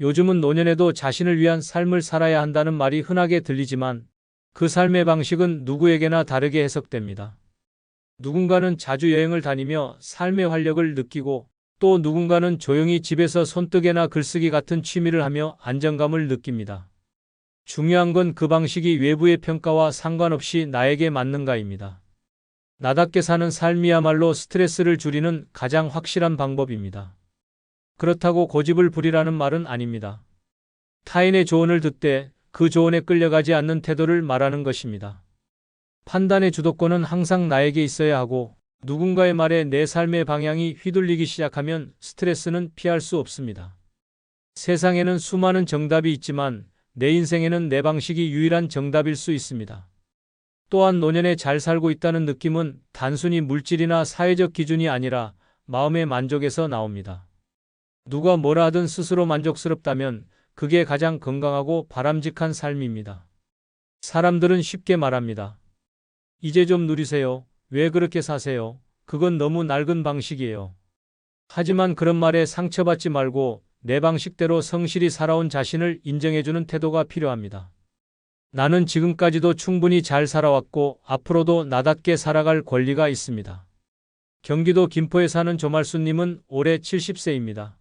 요즘은 노년에도 자신을 위한 삶을 살아야 한다는 말이 흔하게 들리지만 그 삶의 방식은 누구에게나 다르게 해석됩니다. 누군가는 자주 여행을 다니며 삶의 활력을 느끼고 또 누군가는 조용히 집에서 손뜨개나 글쓰기 같은 취미를 하며 안정감을 느낍니다. 중요한 건 그 방식이 외부의 평가와 상관없이 나에게 맞는가입니다. 나답게 사는 삶이야말로 스트레스를 줄이는 가장 확실한 방법입니다. 그렇다고 고집을 부리라는 말은 아닙니다. 타인의 조언을 듣되 그 조언에 끌려가지 않는 태도를 말하는 것입니다. 판단의 주도권은 항상 나에게 있어야 하고 누군가의 말에 내 삶의 방향이 휘둘리기 시작하면 스트레스는 피할 수 없습니다. 세상에는 수많은 정답이 있지만 내 인생에는 내 방식이 유일한 정답일 수 있습니다. 또한 노년에 잘 살고 있다는 느낌은 단순히 물질이나 사회적 기준이 아니라 마음의 만족에서 나옵니다. 누가 뭐라 하든 스스로 만족스럽다면 그게 가장 건강하고 바람직한 삶입니다. 사람들은 쉽게 말합니다. 이제 좀 누리세요. 왜 그렇게 사세요? 그건 너무 낡은 방식이에요. 하지만 그런 말에 상처받지 말고 내 방식대로 성실히 살아온 자신을 인정해주는 태도가 필요합니다. 나는 지금까지도 충분히 잘 살아왔고 앞으로도 나답게 살아갈 권리가 있습니다. 경기도 김포에 사는 조말수님은 올해 70세입니다.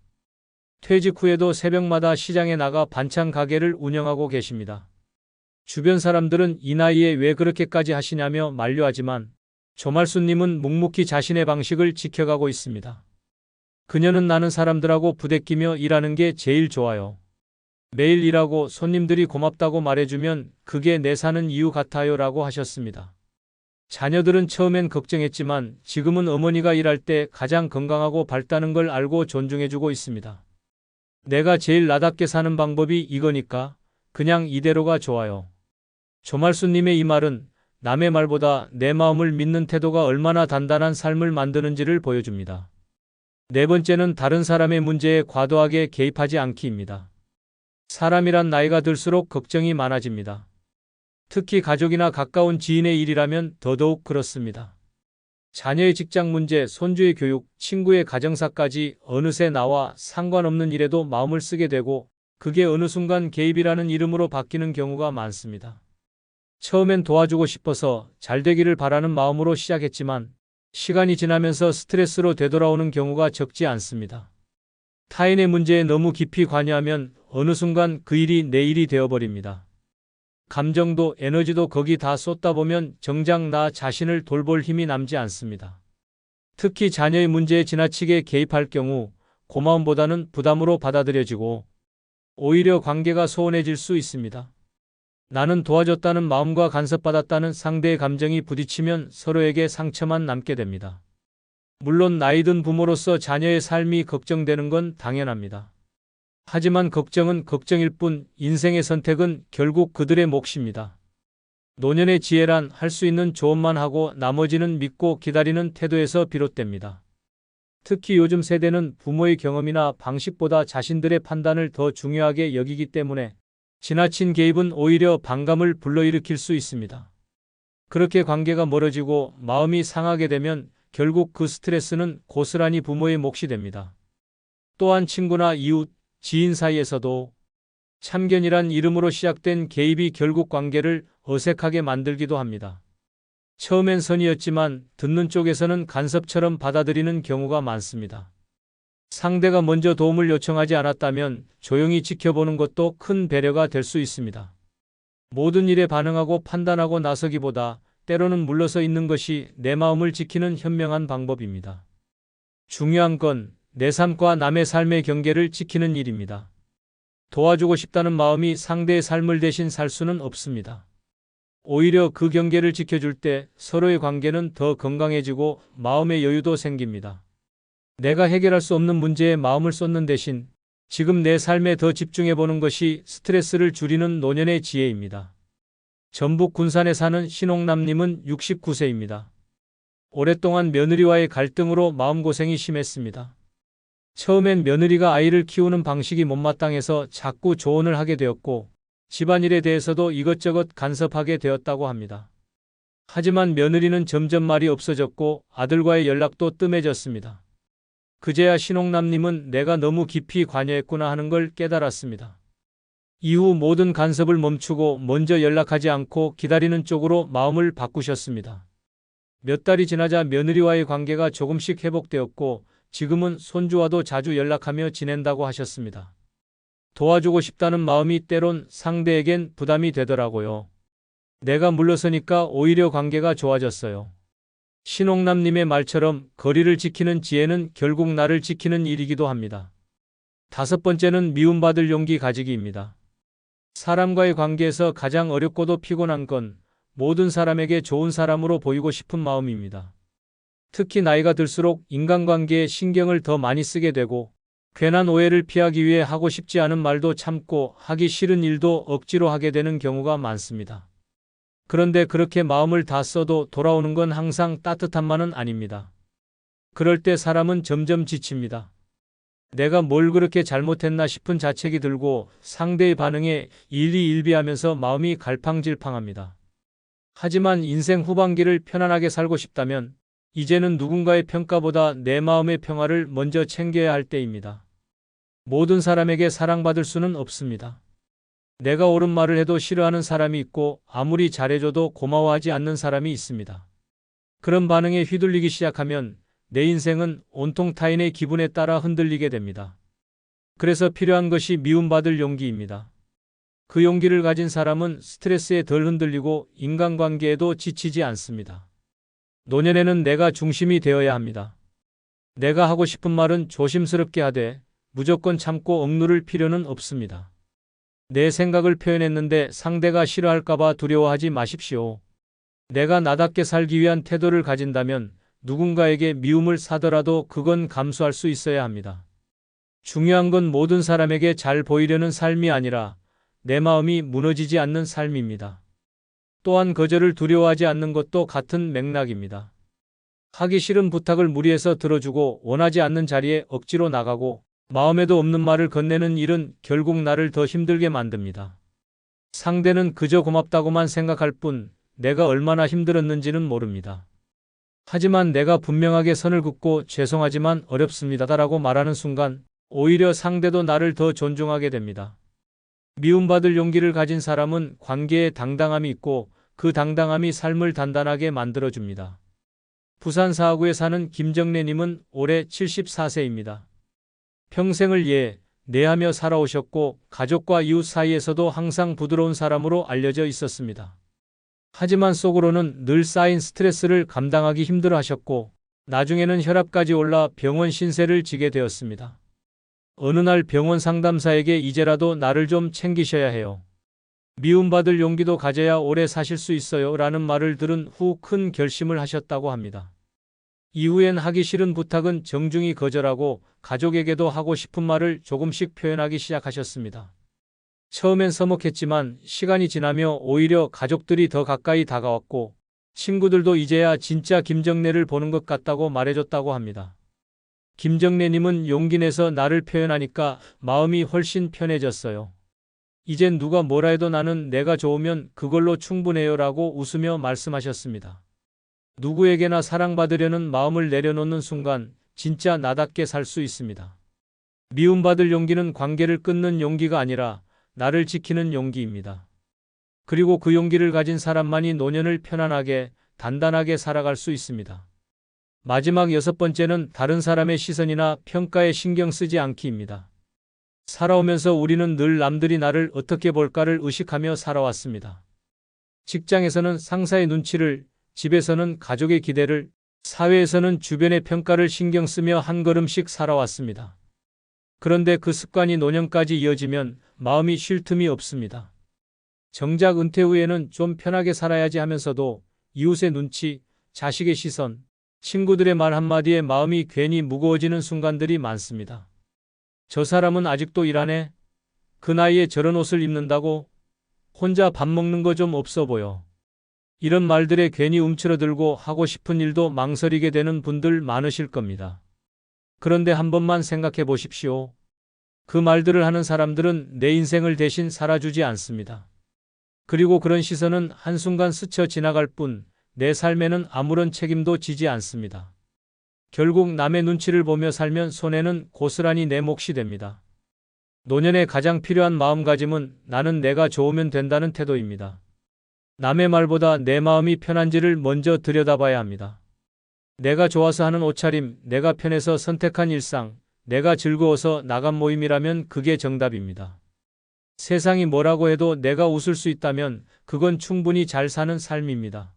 퇴직 후에도 새벽마다 시장에 나가 반찬 가게를 운영하고 계십니다. 주변 사람들은 이 나이에 왜 그렇게까지 하시냐며 만류하지만 조말수님은 묵묵히 자신의 방식을 지켜가고 있습니다. 그녀는 나는 사람들하고 부대끼며 일하는 게 제일 좋아요. 매일 일하고 손님들이 고맙다고 말해주면 그게 내 사는 이유 같아요 라고 하셨습니다. 자녀들은 처음엔 걱정했지만 지금은 어머니가 일할 때 가장 건강하고 밝다는 걸 알고 존중해주고 있습니다. 내가 제일 나답게 사는 방법이 이거니까 그냥 이대로가 좋아요. 조말수님의 이 말은 남의 말보다 내 마음을 믿는 태도가 얼마나 단단한 삶을 만드는지를 보여줍니다. 네 번째는 다른 사람의 문제에 과도하게 개입하지 않기입니다. 사람이란 나이가 들수록 걱정이 많아집니다. 특히 가족이나 가까운 지인의 일이라면 더더욱 그렇습니다. 자녀의 직장 문제, 손주의 교육, 친구의 가정사까지 어느새 나와 상관없는 일에도 마음을 쓰게 되고 그게 어느 순간 개입이라는 이름으로 바뀌는 경우가 많습니다. 처음엔 도와주고 싶어서 잘 되기를 바라는 마음으로 시작했지만 시간이 지나면서 스트레스로 되돌아오는 경우가 적지 않습니다. 타인의 문제에 너무 깊이 관여하면 어느 순간 그 일이 내 일이 되어버립니다. 감정도 에너지도 거기 다 쏟다 보면 정작 나 자신을 돌볼 힘이 남지 않습니다. 특히 자녀의 문제에 지나치게 개입할 경우 고마움보다는 부담으로 받아들여지고 오히려 관계가 소원해질 수 있습니다. 나는 도와줬다는 마음과 간섭받았다는 상대의 감정이 부딪히면 서로에게 상처만 남게 됩니다. 물론 나이 든 부모로서 자녀의 삶이 걱정되는 건 당연합니다. 하지만 걱정은 걱정일 뿐 인생의 선택은 결국 그들의 몫입니다. 노년의 지혜란 할 수 있는 조언만 하고 나머지는 믿고 기다리는 태도에서 비롯됩니다. 특히 요즘 세대는 부모의 경험이나 방식보다 자신들의 판단을 더 중요하게 여기기 때문에 지나친 개입은 오히려 반감을 불러일으킬 수 있습니다. 그렇게 관계가 멀어지고 마음이 상하게 되면 결국 그 스트레스는 고스란히 부모의 몫이 됩니다. 또한 친구나 이웃, 지인 사이에서도 참견이란 이름으로 시작된 개입이 결국 관계를 어색하게 만들기도 합니다. 처음엔 선의였지만 듣는 쪽에서는 간섭처럼 받아들이는 경우가 많습니다. 상대가 먼저 도움을 요청하지 않았다면 조용히 지켜보는 것도 큰 배려가 될 수 있습니다. 모든 일에 반응하고 판단하고 나서기보다 때로는 물러서 있는 것이 내 마음을 지키는 현명한 방법입니다. 중요한 건 내 삶과 남의 삶의 경계를 지키는 일입니다. 도와주고 싶다는 마음이 상대의 삶을 대신 살 수는 없습니다. 오히려 그 경계를 지켜줄 때 서로의 관계는 더 건강해지고 마음의 여유도 생깁니다. 내가 해결할 수 없는 문제에 마음을 쏟는 대신 지금 내 삶에 더 집중해보는 것이 스트레스를 줄이는 노년의 지혜입니다. 전북 군산에 사는 신옥남님은 69세입니다. 오랫동안 며느리와의 갈등으로 마음고생이 심했습니다. 처음엔 며느리가 아이를 키우는 방식이 못마땅해서 자꾸 조언을 하게 되었고 집안일에 대해서도 이것저것 간섭하게 되었다고 합니다. 하지만 며느리는 점점 말이 없어졌고 아들과의 연락도 뜸해졌습니다. 그제야 신옥남님은 내가 너무 깊이 관여했구나 하는 걸 깨달았습니다. 이후 모든 간섭을 멈추고 먼저 연락하지 않고 기다리는 쪽으로 마음을 바꾸셨습니다. 몇 달이 지나자 며느리와의 관계가 조금씩 회복되었고 지금은 손주와도 자주 연락하며 지낸다고 하셨습니다. 도와주고 싶다는 마음이 때론 상대에겐 부담이 되더라고요. 내가 물러서니까 오히려 관계가 좋아졌어요. 신옥남님의 말처럼 거리를 지키는 지혜는 결국 나를 지키는 일이기도 합니다. 다섯 번째는 미움받을 용기 가지기입니다. 사람과의 관계에서 가장 어렵고도 피곤한 건 모든 사람에게 좋은 사람으로 보이고 싶은 마음입니다. 특히 나이가 들수록 인간관계에 신경을 더 많이 쓰게 되고 괜한 오해를 피하기 위해 하고 싶지 않은 말도 참고 하기 싫은 일도 억지로 하게 되는 경우가 많습니다. 그런데 그렇게 마음을 다 써도 돌아오는 건 항상 따뜻함만은 아닙니다. 그럴 때 사람은 점점 지칩니다. 내가 뭘 그렇게 잘못했나 싶은 자책이 들고 상대의 반응에 일희일비하면서 마음이 갈팡질팡합니다. 하지만 인생 후반기를 편안하게 살고 싶다면 이제는 누군가의 평가보다 내 마음의 평화를 먼저 챙겨야 할 때입니다. 모든 사람에게 사랑받을 수는 없습니다. 내가 옳은 말을 해도 싫어하는 사람이 있고 아무리 잘해줘도 고마워하지 않는 사람이 있습니다. 그런 반응에 휘둘리기 시작하면 내 인생은 온통 타인의 기분에 따라 흔들리게 됩니다. 그래서 필요한 것이 미움받을 용기입니다. 그 용기를 가진 사람은 스트레스에 덜 흔들리고 인간관계에도 지치지 않습니다. 노년에는 내가 중심이 되어야 합니다. 내가 하고 싶은 말은 조심스럽게 하되 무조건 참고 억누를 필요는 없습니다. 내 생각을 표현했는데 상대가 싫어할까봐 두려워하지 마십시오. 내가 나답게 살기 위한 태도를 가진다면 누군가에게 미움을 사더라도 그건 감수할 수 있어야 합니다. 중요한 건 모든 사람에게 잘 보이려는 삶이 아니라 내 마음이 무너지지 않는 삶입니다. 또한 거절을 두려워하지 않는 것도 같은 맥락입니다. 하기 싫은 부탁을 무리해서 들어주고 원하지 않는 자리에 억지로 나가고 마음에도 없는 말을 건네는 일은 결국 나를 더 힘들게 만듭니다. 상대는 그저 고맙다고만 생각할 뿐 내가 얼마나 힘들었는지는 모릅니다. 하지만 내가 분명하게 선을 긋고 죄송하지만 어렵습니다라고 말하는 순간 오히려 상대도 나를 더 존중하게 됩니다. 미움받을 용기를 가진 사람은 관계에 당당함이 있고 그 당당함이 삶을 단단하게 만들어줍니다. 부산 사하구에 사는 김정래님은 올해 74세입니다. 평생을 내하며 살아오셨고 가족과 이웃 사이에서도 항상 부드러운 사람으로 알려져 있었습니다. 하지만 속으로는 늘 쌓인 스트레스를 감당하기 힘들어 하셨고 나중에는 혈압까지 올라 병원 신세를 지게 되었습니다. 어느 날 병원 상담사에게 이제라도 나를 좀 챙기셔야 해요. 미움받을 용기도 가져야 오래 사실 수 있어요. 라는 말을 들은 후 큰 결심을 하셨다고 합니다. 이후엔 하기 싫은 부탁은 정중히 거절하고 가족에게도 하고 싶은 말을 조금씩 표현하기 시작하셨습니다. 처음엔 서먹했지만 시간이 지나며 오히려 가족들이 더 가까이 다가왔고 친구들도 이제야 진짜 김정래를 보는 것 같다고 말해줬다고 합니다. 김정래님은 용기 내서 나를 표현하니까 마음이 훨씬 편해졌어요. 이젠 누가 뭐라 해도 나는 내가 좋으면 그걸로 충분해요 라고 웃으며 말씀하셨습니다. 누구에게나 사랑받으려는 마음을 내려놓는 순간 진짜 나답게 살 수 있습니다. 미움받을 용기는 관계를 끊는 용기가 아니라 나를 지키는 용기입니다. 그리고 그 용기를 가진 사람만이 노년을 편안하게, 단단하게 살아갈 수 있습니다. 마지막 6번째는 다른 사람의 시선이나 평가에 신경 쓰지 않기입니다. 살아오면서 우리는 늘 남들이 나를 어떻게 볼까를 의식하며 살아왔습니다. 직장에서는 상사의 눈치를, 집에서는 가족의 기대를, 사회에서는 주변의 평가를 신경 쓰며 한 걸음씩 살아왔습니다. 그런데 그 습관이 노년까지 이어지면 마음이 쉴 틈이 없습니다. 정작 은퇴 후에는 좀 편하게 살아야지 하면서도 이웃의 눈치, 자식의 시선, 친구들의 말 한마디에 마음이 괜히 무거워지는 순간들이 많습니다. 저 사람은 아직도 일하네? 그 나이에 저런 옷을 입는다고? 혼자 밥 먹는 거 좀 없어 보여. 이런 말들에 괜히 움츠러들고 하고 싶은 일도 망설이게 되는 분들 많으실 겁니다. 그런데 한 번만 생각해 보십시오. 그 말들을 하는 사람들은 내 인생을 대신 살아주지 않습니다. 그리고 그런 시선은 한순간 스쳐 지나갈 뿐 내 삶에는 아무런 책임도 지지 않습니다. 결국 남의 눈치를 보며 살면 손해는 고스란히 내 몫이 됩니다. 노년에 가장 필요한 마음가짐은 나는 내가 좋으면 된다는 태도입니다. 남의 말보다 내 마음이 편한지를 먼저 들여다봐야 합니다. 내가 좋아서 하는 옷차림, 내가 편해서 선택한 일상, 내가 즐거워서 나간 모임이라면 그게 정답입니다. 세상이 뭐라고 해도 내가 웃을 수 있다면 그건 충분히 잘 사는 삶입니다.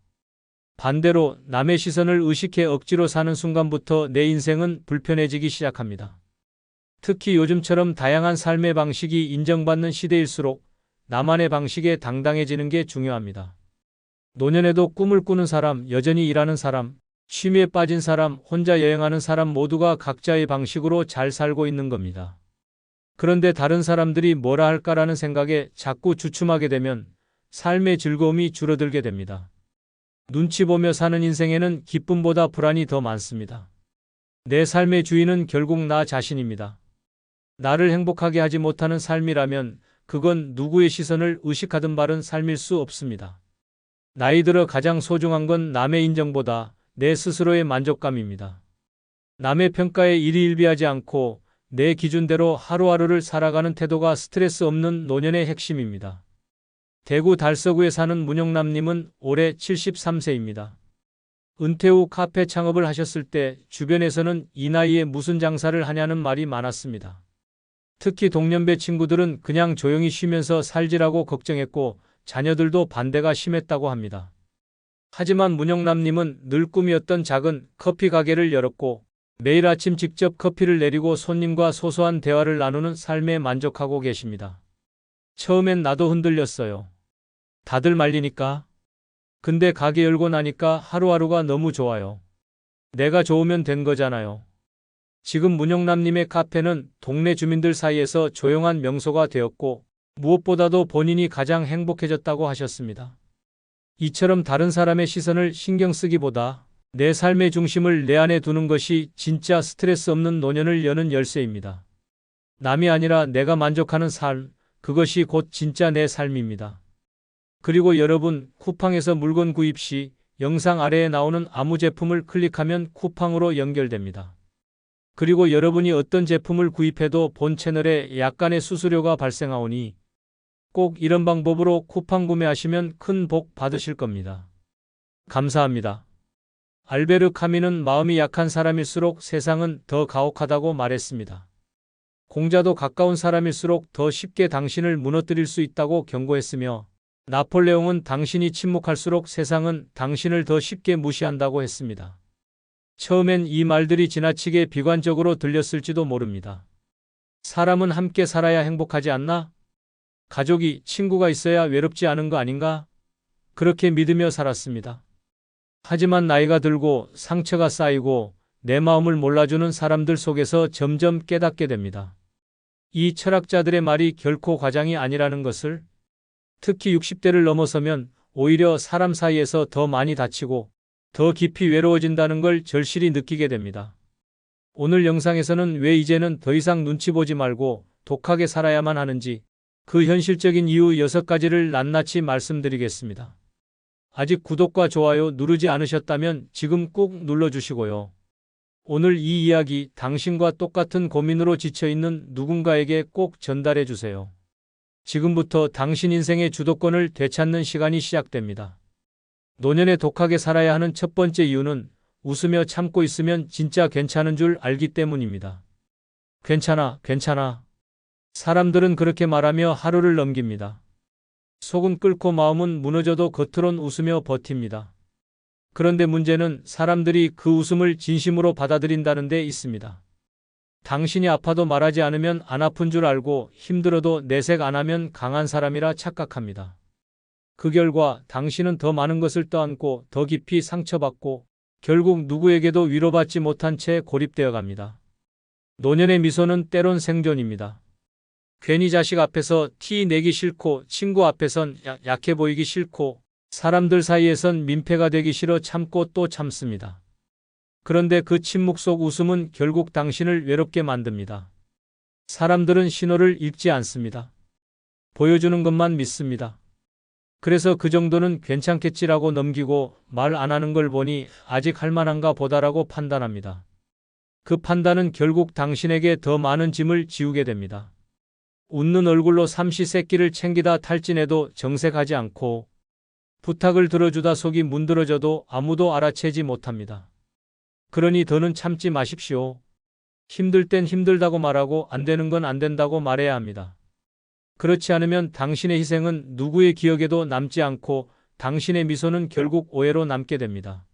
반대로 남의 시선을 의식해 억지로 사는 순간부터 내 인생은 불편해지기 시작합니다. 특히 요즘처럼 다양한 삶의 방식이 인정받는 시대일수록 나만의 방식에 당당해지는 게 중요합니다. 노년에도 꿈을 꾸는 사람, 여전히 일하는 사람, 취미에 빠진 사람, 혼자 여행하는 사람 모두가 각자의 방식으로 잘 살고 있는 겁니다. 그런데 다른 사람들이 뭐라 할까라는 생각에 자꾸 주춤하게 되면 삶의 즐거움이 줄어들게 됩니다. 눈치 보며 사는 인생에는 기쁨보다 불안이 더 많습니다. 내 삶의 주인은 결국 나 자신입니다. 나를 행복하게 하지 못하는 삶이라면 그건 누구의 시선을 의식하든 바른 삶일 수 없습니다. 나이 들어 가장 소중한 건 남의 인정보다 내 스스로의 만족감입니다. 남의 평가에 일희일비하지 않고 내 기준대로 하루하루를 살아가는 태도가 스트레스 없는 노년의 핵심입니다. 대구 달서구에 사는 문영남님은 올해 73세입니다. 은퇴 후 카페 창업을 하셨을 때 주변에서는 이 나이에 무슨 장사를 하냐는 말이 많았습니다. 특히 동년배 친구들은 그냥 조용히 쉬면서 살지라고 걱정했고 자녀들도 반대가 심했다고 합니다. 하지만 문영남님은 늘 꿈이었던 작은 커피 가게를 열었고 매일 아침 직접 커피를 내리고 손님과 소소한 대화를 나누는 삶에 만족하고 계십니다. 처음엔 나도 흔들렸어요. 다들 말리니까. 근데 가게 열고 나니까 하루하루가 너무 좋아요. 내가 좋으면 된 거잖아요. 지금 문영남님의 카페는 동네 주민들 사이에서 조용한 명소가 되었고 무엇보다도 본인이 가장 행복해졌다고 하셨습니다. 이처럼 다른 사람의 시선을 신경 쓰기보다 내 삶의 중심을 내 안에 두는 것이 진짜 스트레스 없는 노년을 여는 열쇠입니다. 남이 아니라 내가 만족하는 삶, 그것이 곧 진짜 내 삶입니다. 그리고 여러분, 쿠팡에서 물건 구입 시 영상 아래에 나오는 아무 제품을 클릭하면 쿠팡으로 연결됩니다. 그리고 여러분이 어떤 제품을 구입해도 본 채널에 약간의 수수료가 발생하오니 꼭 이런 방법으로 쿠팡 구매하시면 큰 복 받으실 겁니다. 감사합니다. 알베르 카뮈는 마음이 약한 사람일수록 세상은 더 가혹하다고 말했습니다. 공자도 가까운 사람일수록 더 쉽게 당신을 무너뜨릴 수 있다고 경고했으며 나폴레옹은 당신이 침묵할수록 세상은 당신을 더 쉽게 무시한다고 했습니다. 처음엔 이 말들이 지나치게 비관적으로 들렸을지도 모릅니다. 사람은 함께 살아야 행복하지 않나? 가족이, 친구가 있어야 외롭지 않은 거 아닌가? 그렇게 믿으며 살았습니다. 하지만 나이가 들고 상처가 쌓이고 내 마음을 몰라주는 사람들 속에서 점점 깨닫게 됩니다. 이 철학자들의 말이 결코 과장이 아니라는 것을, 특히 60대를 넘어서면 오히려 사람 사이에서 더 많이 다치고 더 깊이 외로워진다는 걸 절실히 느끼게 됩니다. 오늘 영상에서는 왜 이제는 더 이상 눈치 보지 말고 독하게 살아야만 하는지 그 현실적인 이유 6가지를 낱낱이 말씀드리겠습니다. 아직 구독과 좋아요 누르지 않으셨다면 지금 꾹 눌러주시고요. 오늘 이 이야기 당신과 똑같은 고민으로 지쳐있는 누군가에게 꼭 전달해 주세요. 지금부터 당신 인생의 주도권을 되찾는 시간이 시작됩니다. 노년에 독하게 살아야 하는 첫 번째 이유는 웃으며 참고 있으면 진짜 괜찮은 줄 알기 때문입니다. 괜찮아, 괜찮아. 사람들은 그렇게 말하며 하루를 넘깁니다. 속은 끓고 마음은 무너져도 겉으론 웃으며 버팁니다. 그런데 문제는 사람들이 그 웃음을 진심으로 받아들인다는 데 있습니다. 당신이 아파도 말하지 않으면 안 아픈 줄 알고 힘들어도 내색 안 하면 강한 사람이라 착각합니다. 그 결과 당신은 더 많은 것을 떠안고 더 깊이 상처받고 결국 누구에게도 위로받지 못한 채 고립되어 갑니다. 노년의 미소는 때론 생존입니다. 괜히 자식 앞에서 티 내기 싫고 친구 앞에선 약해 보이기 싫고 사람들 사이에선 민폐가 되기 싫어 참고 또 참습니다. 그런데 그 침묵 속 웃음은 결국 당신을 외롭게 만듭니다. 사람들은 신호를 읽지 않습니다. 보여주는 것만 믿습니다. 그래서 그 정도는 괜찮겠지라고 넘기고 말 안 하는 걸 보니 아직 할만한가 보다라고 판단합니다. 그 판단은 결국 당신에게 더 많은 짐을 지우게 됩니다. 웃는 얼굴로 삼시세끼를 챙기다 탈진해도 정색하지 않고 부탁을 들어주다 속이 문드러져도 아무도 알아채지 못합니다. 그러니 더는 참지 마십시오. 힘들 땐 힘들다고 말하고 안 되는 건 안 된다고 말해야 합니다. 그렇지 않으면 당신의 희생은 누구의 기억에도 남지 않고 당신의 미소는 결국 오해로 남게 됩니다.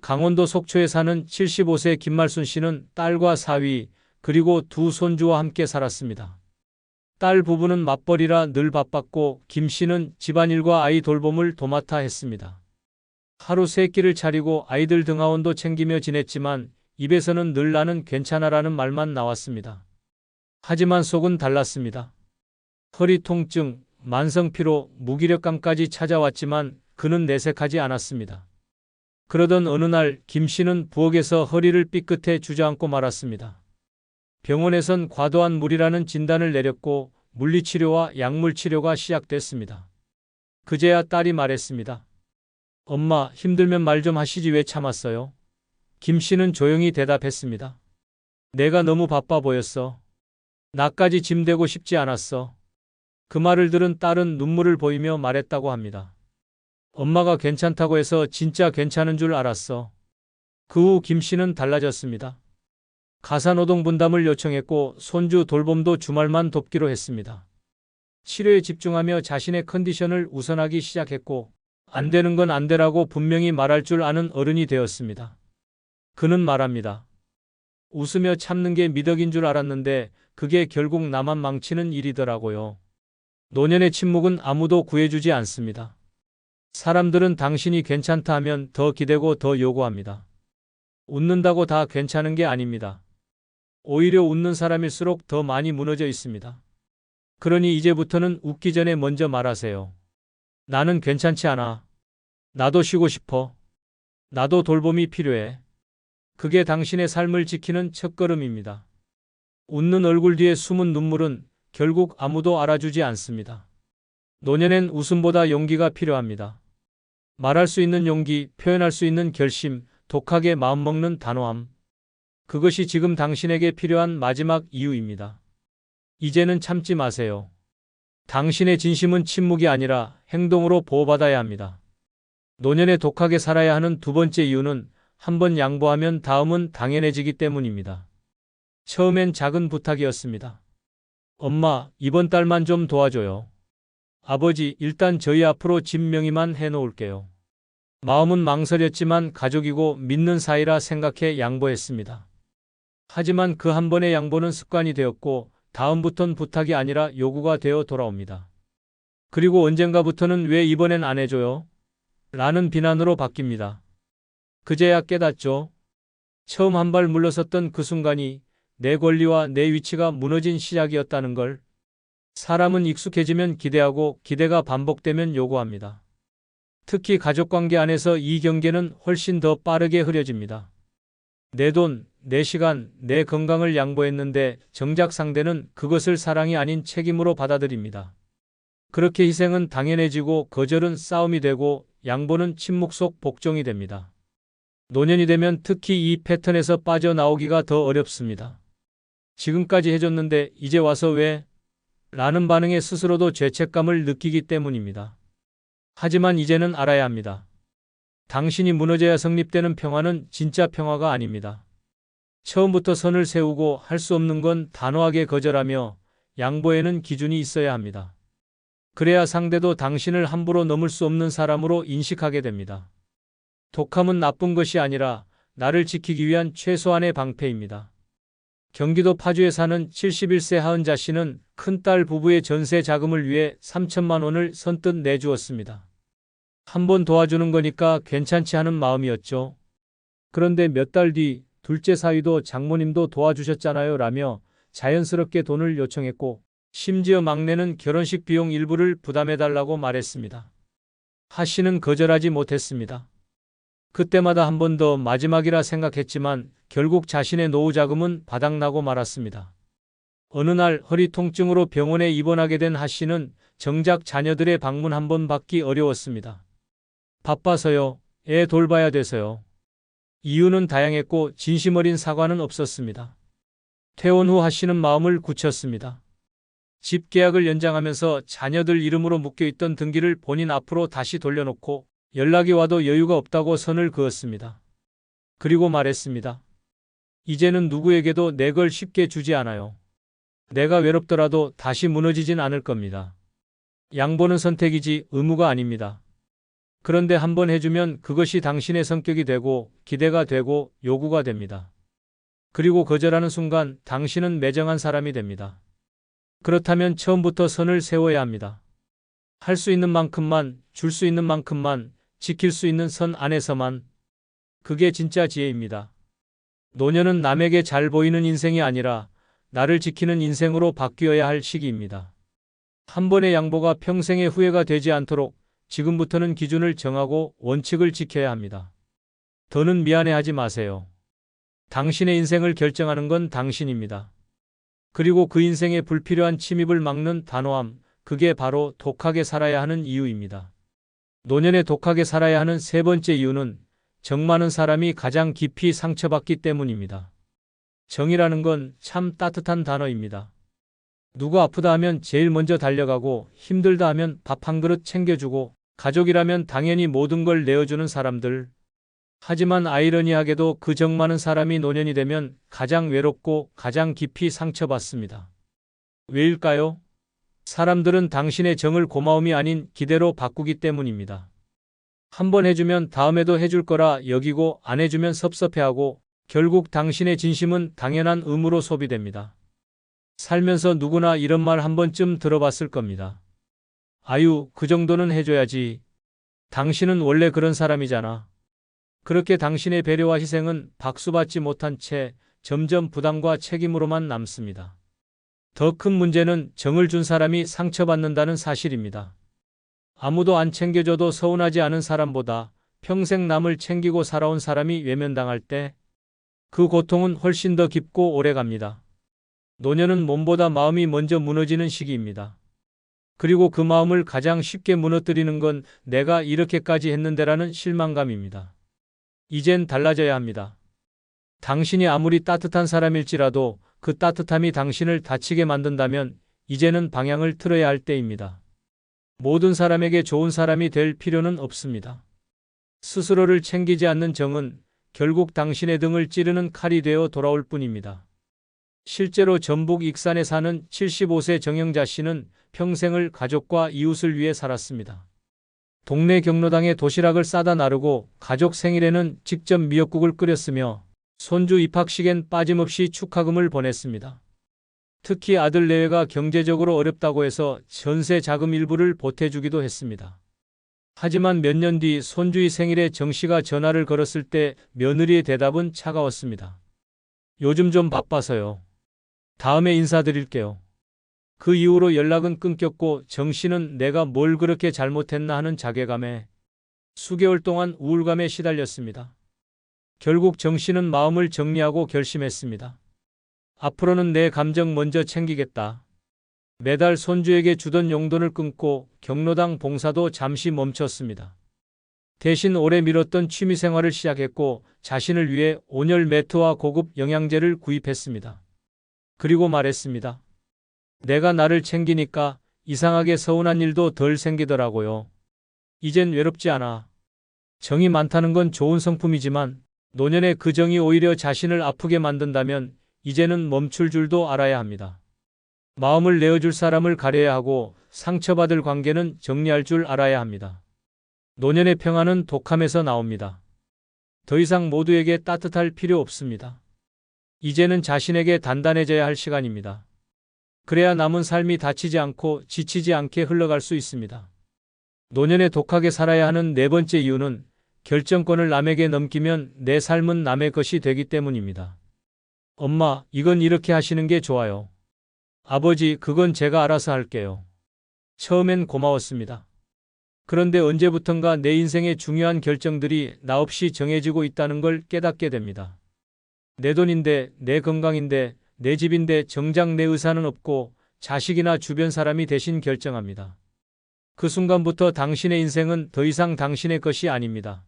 강원도 속초에 사는 75세 김말순 씨는 딸과 사위 그리고 두 손주와 함께 살았습니다. 딸 부부는 맞벌이라 늘 바빴고 김 씨는 집안일과 아이 돌봄을 도맡아 했습니다. 하루 세 끼를 차리고 아이들 등하원도 챙기며 지냈지만 입에서는 늘 나는 괜찮아라는 말만 나왔습니다. 하지만 속은 달랐습니다. 허리 통증, 만성 피로, 무기력감까지 찾아왔지만 그는 내색하지 않았습니다. 그러던 어느 날 김 씨는 부엌에서 허리를 삐끗해 주저앉고 말았습니다. 병원에선 과도한 무리라는 진단을 내렸고 물리치료와 약물치료가 시작됐습니다. 그제야 딸이 말했습니다. 엄마, 힘들면 말 좀 하시지 왜 참았어요? 김 씨는 조용히 대답했습니다. 내가 너무 바빠 보였어. 나까지 짐 되고 싶지 않았어. 그 말을 들은 딸은 눈물을 보이며 말했다고 합니다. 엄마가 괜찮다고 해서 진짜 괜찮은 줄 알았어. 그 후 김 씨는 달라졌습니다. 가사노동 분담을 요청했고 손주 돌봄도 주말만 돕기로 했습니다. 치료에 집중하며 자신의 컨디션을 우선하기 시작했고 안 되는 건 안 되라고 분명히 말할 줄 아는 어른이 되었습니다. 그는 말합니다. 웃으며 참는 게 미덕인 줄 알았는데 그게 결국 나만 망치는 일이더라고요. 노년의 침묵은 아무도 구해주지 않습니다. 사람들은 당신이 괜찮다 하면 더 기대고 더 요구합니다. 웃는다고 다 괜찮은 게 아닙니다. 오히려 웃는 사람일수록 더 많이 무너져 있습니다. 그러니 이제부터는 웃기 전에 먼저 말하세요. 나는 괜찮지 않아. 나도 쉬고 싶어. 나도 돌봄이 필요해. 그게 당신의 삶을 지키는 첫걸음입니다. 웃는 얼굴 뒤에 숨은 눈물은 결국 아무도 알아주지 않습니다. 노년엔 웃음보다 용기가 필요합니다. 말할 수 있는 용기, 표현할 수 있는 결심, 독하게 마음먹는 단호함. 그것이 지금 당신에게 필요한 마지막 이유입니다. 이제는 참지 마세요. 당신의 진심은 침묵이 아니라 행동으로 보호받아야 합니다. 노년에 독하게 살아야 하는 두 번째 이유는 한 번 양보하면 다음은 당연해지기 때문입니다. 처음엔 작은 부탁이었습니다. 엄마, 이번 달만 좀 도와줘요. 아버지, 일단 저희 앞으로 집 명의만 해놓을게요. 마음은 망설였지만 가족이고 믿는 사이라 생각해 양보했습니다. 하지만 그 한 번의 양보는 습관이 되었고 다음부턴 부탁이 아니라 요구가 되어 돌아옵니다. 그리고 언젠가부터는 왜 이번엔 안 해줘요? 라는 비난으로 바뀝니다. 그제야 깨닫죠. 처음 한 발 물러섰던 그 순간이 내 권리와 내 위치가 무너진 시작이었다는 걸. 사람은 익숙해지면 기대하고 기대가 반복되면 요구합니다. 특히 가족관계 안에서 이 경계는 훨씬 더 빠르게 흐려집니다. 내 돈, 내 시간, 내 건강을 양보했는데 정작 상대는 그것을 사랑이 아닌 책임으로 받아들입니다. 그렇게 희생은 당연해지고 거절은 싸움이 되고 양보는 침묵 속 복종이 됩니다. 노년이 되면 특히 이 패턴에서 빠져나오기가 더 어렵습니다. 지금까지 해줬는데 이제 와서 왜? 라는 반응에 스스로도 죄책감을 느끼기 때문입니다. 하지만 이제는 알아야 합니다. 당신이 무너져야 성립되는 평화는 진짜 평화가 아닙니다. 처음부터 선을 세우고 할 수 없는 건 단호하게 거절하며 양보에는 기준이 있어야 합니다. 그래야 상대도 당신을 함부로 넘을 수 없는 사람으로 인식하게 됩니다. 독함은 나쁜 것이 아니라 나를 지키기 위한 최소한의 방패입니다. 경기도 파주에 사는 71세 하은자 씨는 큰딸 부부의 전세 자금을 위해 3천만 원을 선뜻 내주었습니다. 한 번 도와주는 거니까 괜찮지 하는 마음이었죠. 그런데 몇 달 뒤 둘째 사위도 장모님도 도와주셨잖아요 라며 자연스럽게 돈을 요청했고 심지어 막내는 결혼식 비용 일부를 부담해달라고 말했습니다. 하 씨는 거절하지 못했습니다. 그때마다 한 번 더 마지막이라 생각했지만 결국 자신의 노후 자금은 바닥나고 말았습니다. 어느 날 허리 통증으로 병원에 입원하게 된 하 씨는 정작 자녀들의 방문 한 번 받기 어려웠습니다. 바빠서요. 애 돌봐야 돼서요. 이유는 다양했고 진심 어린 사과는 없었습니다. 퇴원 후 하 씨는 마음을 굳혔습니다. 집 계약을 연장하면서 자녀들 이름으로 묶여있던 등기를 본인 앞으로 다시 돌려놓고 연락이 와도 여유가 없다고 선을 그었습니다. 그리고 말했습니다. 이제는 누구에게도 내 걸 쉽게 주지 않아요. 내가 외롭더라도 다시 무너지진 않을 겁니다. 양보는 선택이지 의무가 아닙니다. 그런데 한 번 해주면 그것이 당신의 성격이 되고 기대가 되고 요구가 됩니다. 그리고 거절하는 순간 당신은 매정한 사람이 됩니다. 그렇다면 처음부터 선을 세워야 합니다. 할 수 있는 만큼만, 줄 수 있는 만큼만, 지킬 수 있는 선 안에서만. 그게 진짜 지혜입니다. 노년은 남에게 잘 보이는 인생이 아니라 나를 지키는 인생으로 바뀌어야 할 시기입니다. 한 번의 양보가 평생의 후회가 되지 않도록 지금부터는 기준을 정하고 원칙을 지켜야 합니다. 더는 미안해하지 마세요. 당신의 인생을 결정하는 건 당신입니다. 그리고 그 인생의 불필요한 침입을 막는 단호함, 그게 바로 독하게 살아야 하는 이유입니다. 노년에 독하게 살아야 하는 세 번째 이유는 정 많은 사람이 가장 깊이 상처받기 때문입니다. 정이라는 건 참 따뜻한 단어입니다. 누구 아프다 하면 제일 먼저 달려가고 힘들다 하면 밥 한 그릇 챙겨주고 가족이라면 당연히 모든 걸 내어주는 사람들. 하지만 아이러니하게도 그 정 많은 사람이 노년이 되면 가장 외롭고 가장 깊이 상처받습니다. 왜일까요? 사람들은 당신의 정을 고마움이 아닌 기대로 바꾸기 때문입니다. 한 번 해주면 다음에도 해줄 거라 여기고 안 해주면 섭섭해하고 결국 당신의 진심은 당연한 의무로 소비됩니다. 살면서 누구나 이런 말 한 번쯤 들어봤을 겁니다. 아유, 그 정도는 해줘야지. 당신은 원래 그런 사람이잖아. 그렇게 당신의 배려와 희생은 박수받지 못한 채 점점 부담과 책임으로만 남습니다. 더 큰 문제는 정을 준 사람이 상처받는다는 사실입니다. 아무도 안 챙겨줘도 서운하지 않은 사람보다 평생 남을 챙기고 살아온 사람이 외면당할 때 그 고통은 훨씬 더 깊고 오래갑니다. 노년은 몸보다 마음이 먼저 무너지는 시기입니다. 그리고 그 마음을 가장 쉽게 무너뜨리는 건 내가 이렇게까지 했는데라는 실망감입니다. 이젠 달라져야 합니다. 당신이 아무리 따뜻한 사람일지라도 그 따뜻함이 당신을 다치게 만든다면 이제는 방향을 틀어야 할 때입니다. 모든 사람에게 좋은 사람이 될 필요는 없습니다. 스스로를 챙기지 않는 정은 결국 당신의 등을 찌르는 칼이 되어 돌아올 뿐입니다. 실제로 전북 익산에 사는 75세 정영자 씨는 평생을 가족과 이웃을 위해 살았습니다. 동네 경로당에 도시락을 싸다 나르고 가족 생일에는 직접 미역국을 끓였으며 손주 입학식엔 빠짐없이 축하금을 보냈습니다. 특히 아들 내외가 경제적으로 어렵다고 해서 전세 자금 일부를 보태주기도 했습니다. 하지만 몇 년 뒤 손주의 생일에 정 씨가 전화를 걸었을 때 며느리의 대답은 차가웠습니다. 요즘 좀 바빠서요. 다음에 인사드릴게요. 그 이후로 연락은 끊겼고 정 씨는 내가 뭘 그렇게 잘못했나 하는 자괴감에 수개월 동안 우울감에 시달렸습니다. 결국 정 씨는 마음을 정리하고 결심했습니다. 앞으로는 내 감정 먼저 챙기겠다. 매달 손주에게 주던 용돈을 끊고 경로당 봉사도 잠시 멈췄습니다. 대신 오래 미뤘던 취미생활을 시작했고 자신을 위해 온열 매트와 고급 영양제를 구입했습니다. 그리고 말했습니다. 내가 나를 챙기니까 이상하게 서운한 일도 덜 생기더라고요. 이젠 외롭지 않아. 정이 많다는 건 좋은 성품이지만 노년에 그 정이 오히려 자신을 아프게 만든다면 이제는 멈출 줄도 알아야 합니다. 마음을 내어줄 사람을 가려야 하고 상처받을 관계는 정리할 줄 알아야 합니다. 노년의 평화는 독함에서 나옵니다. 더 이상 모두에게 따뜻할 필요 없습니다. 이제는 자신에게 단단해져야 할 시간입니다. 그래야 남은 삶이 다치지 않고 지치지 않게 흘러갈 수 있습니다. 노년에 독하게 살아야 하는 네 번째 이유는 결정권을 남에게 넘기면 내 삶은 남의 것이 되기 때문입니다. 엄마, 이건 이렇게 하시는 게 좋아요. 아버지, 그건 제가 알아서 할게요. 처음엔 고마웠습니다. 그런데 언제부턴가 내 인생의 중요한 결정들이 나 없이 정해지고 있다는 걸 깨닫게 됩니다. 내 돈인데, 내 건강인데, 내 집인데 정작 내 의사는 없고 자식이나 주변 사람이 대신 결정합니다. 그 순간부터 당신의 인생은 더 이상 당신의 것이 아닙니다.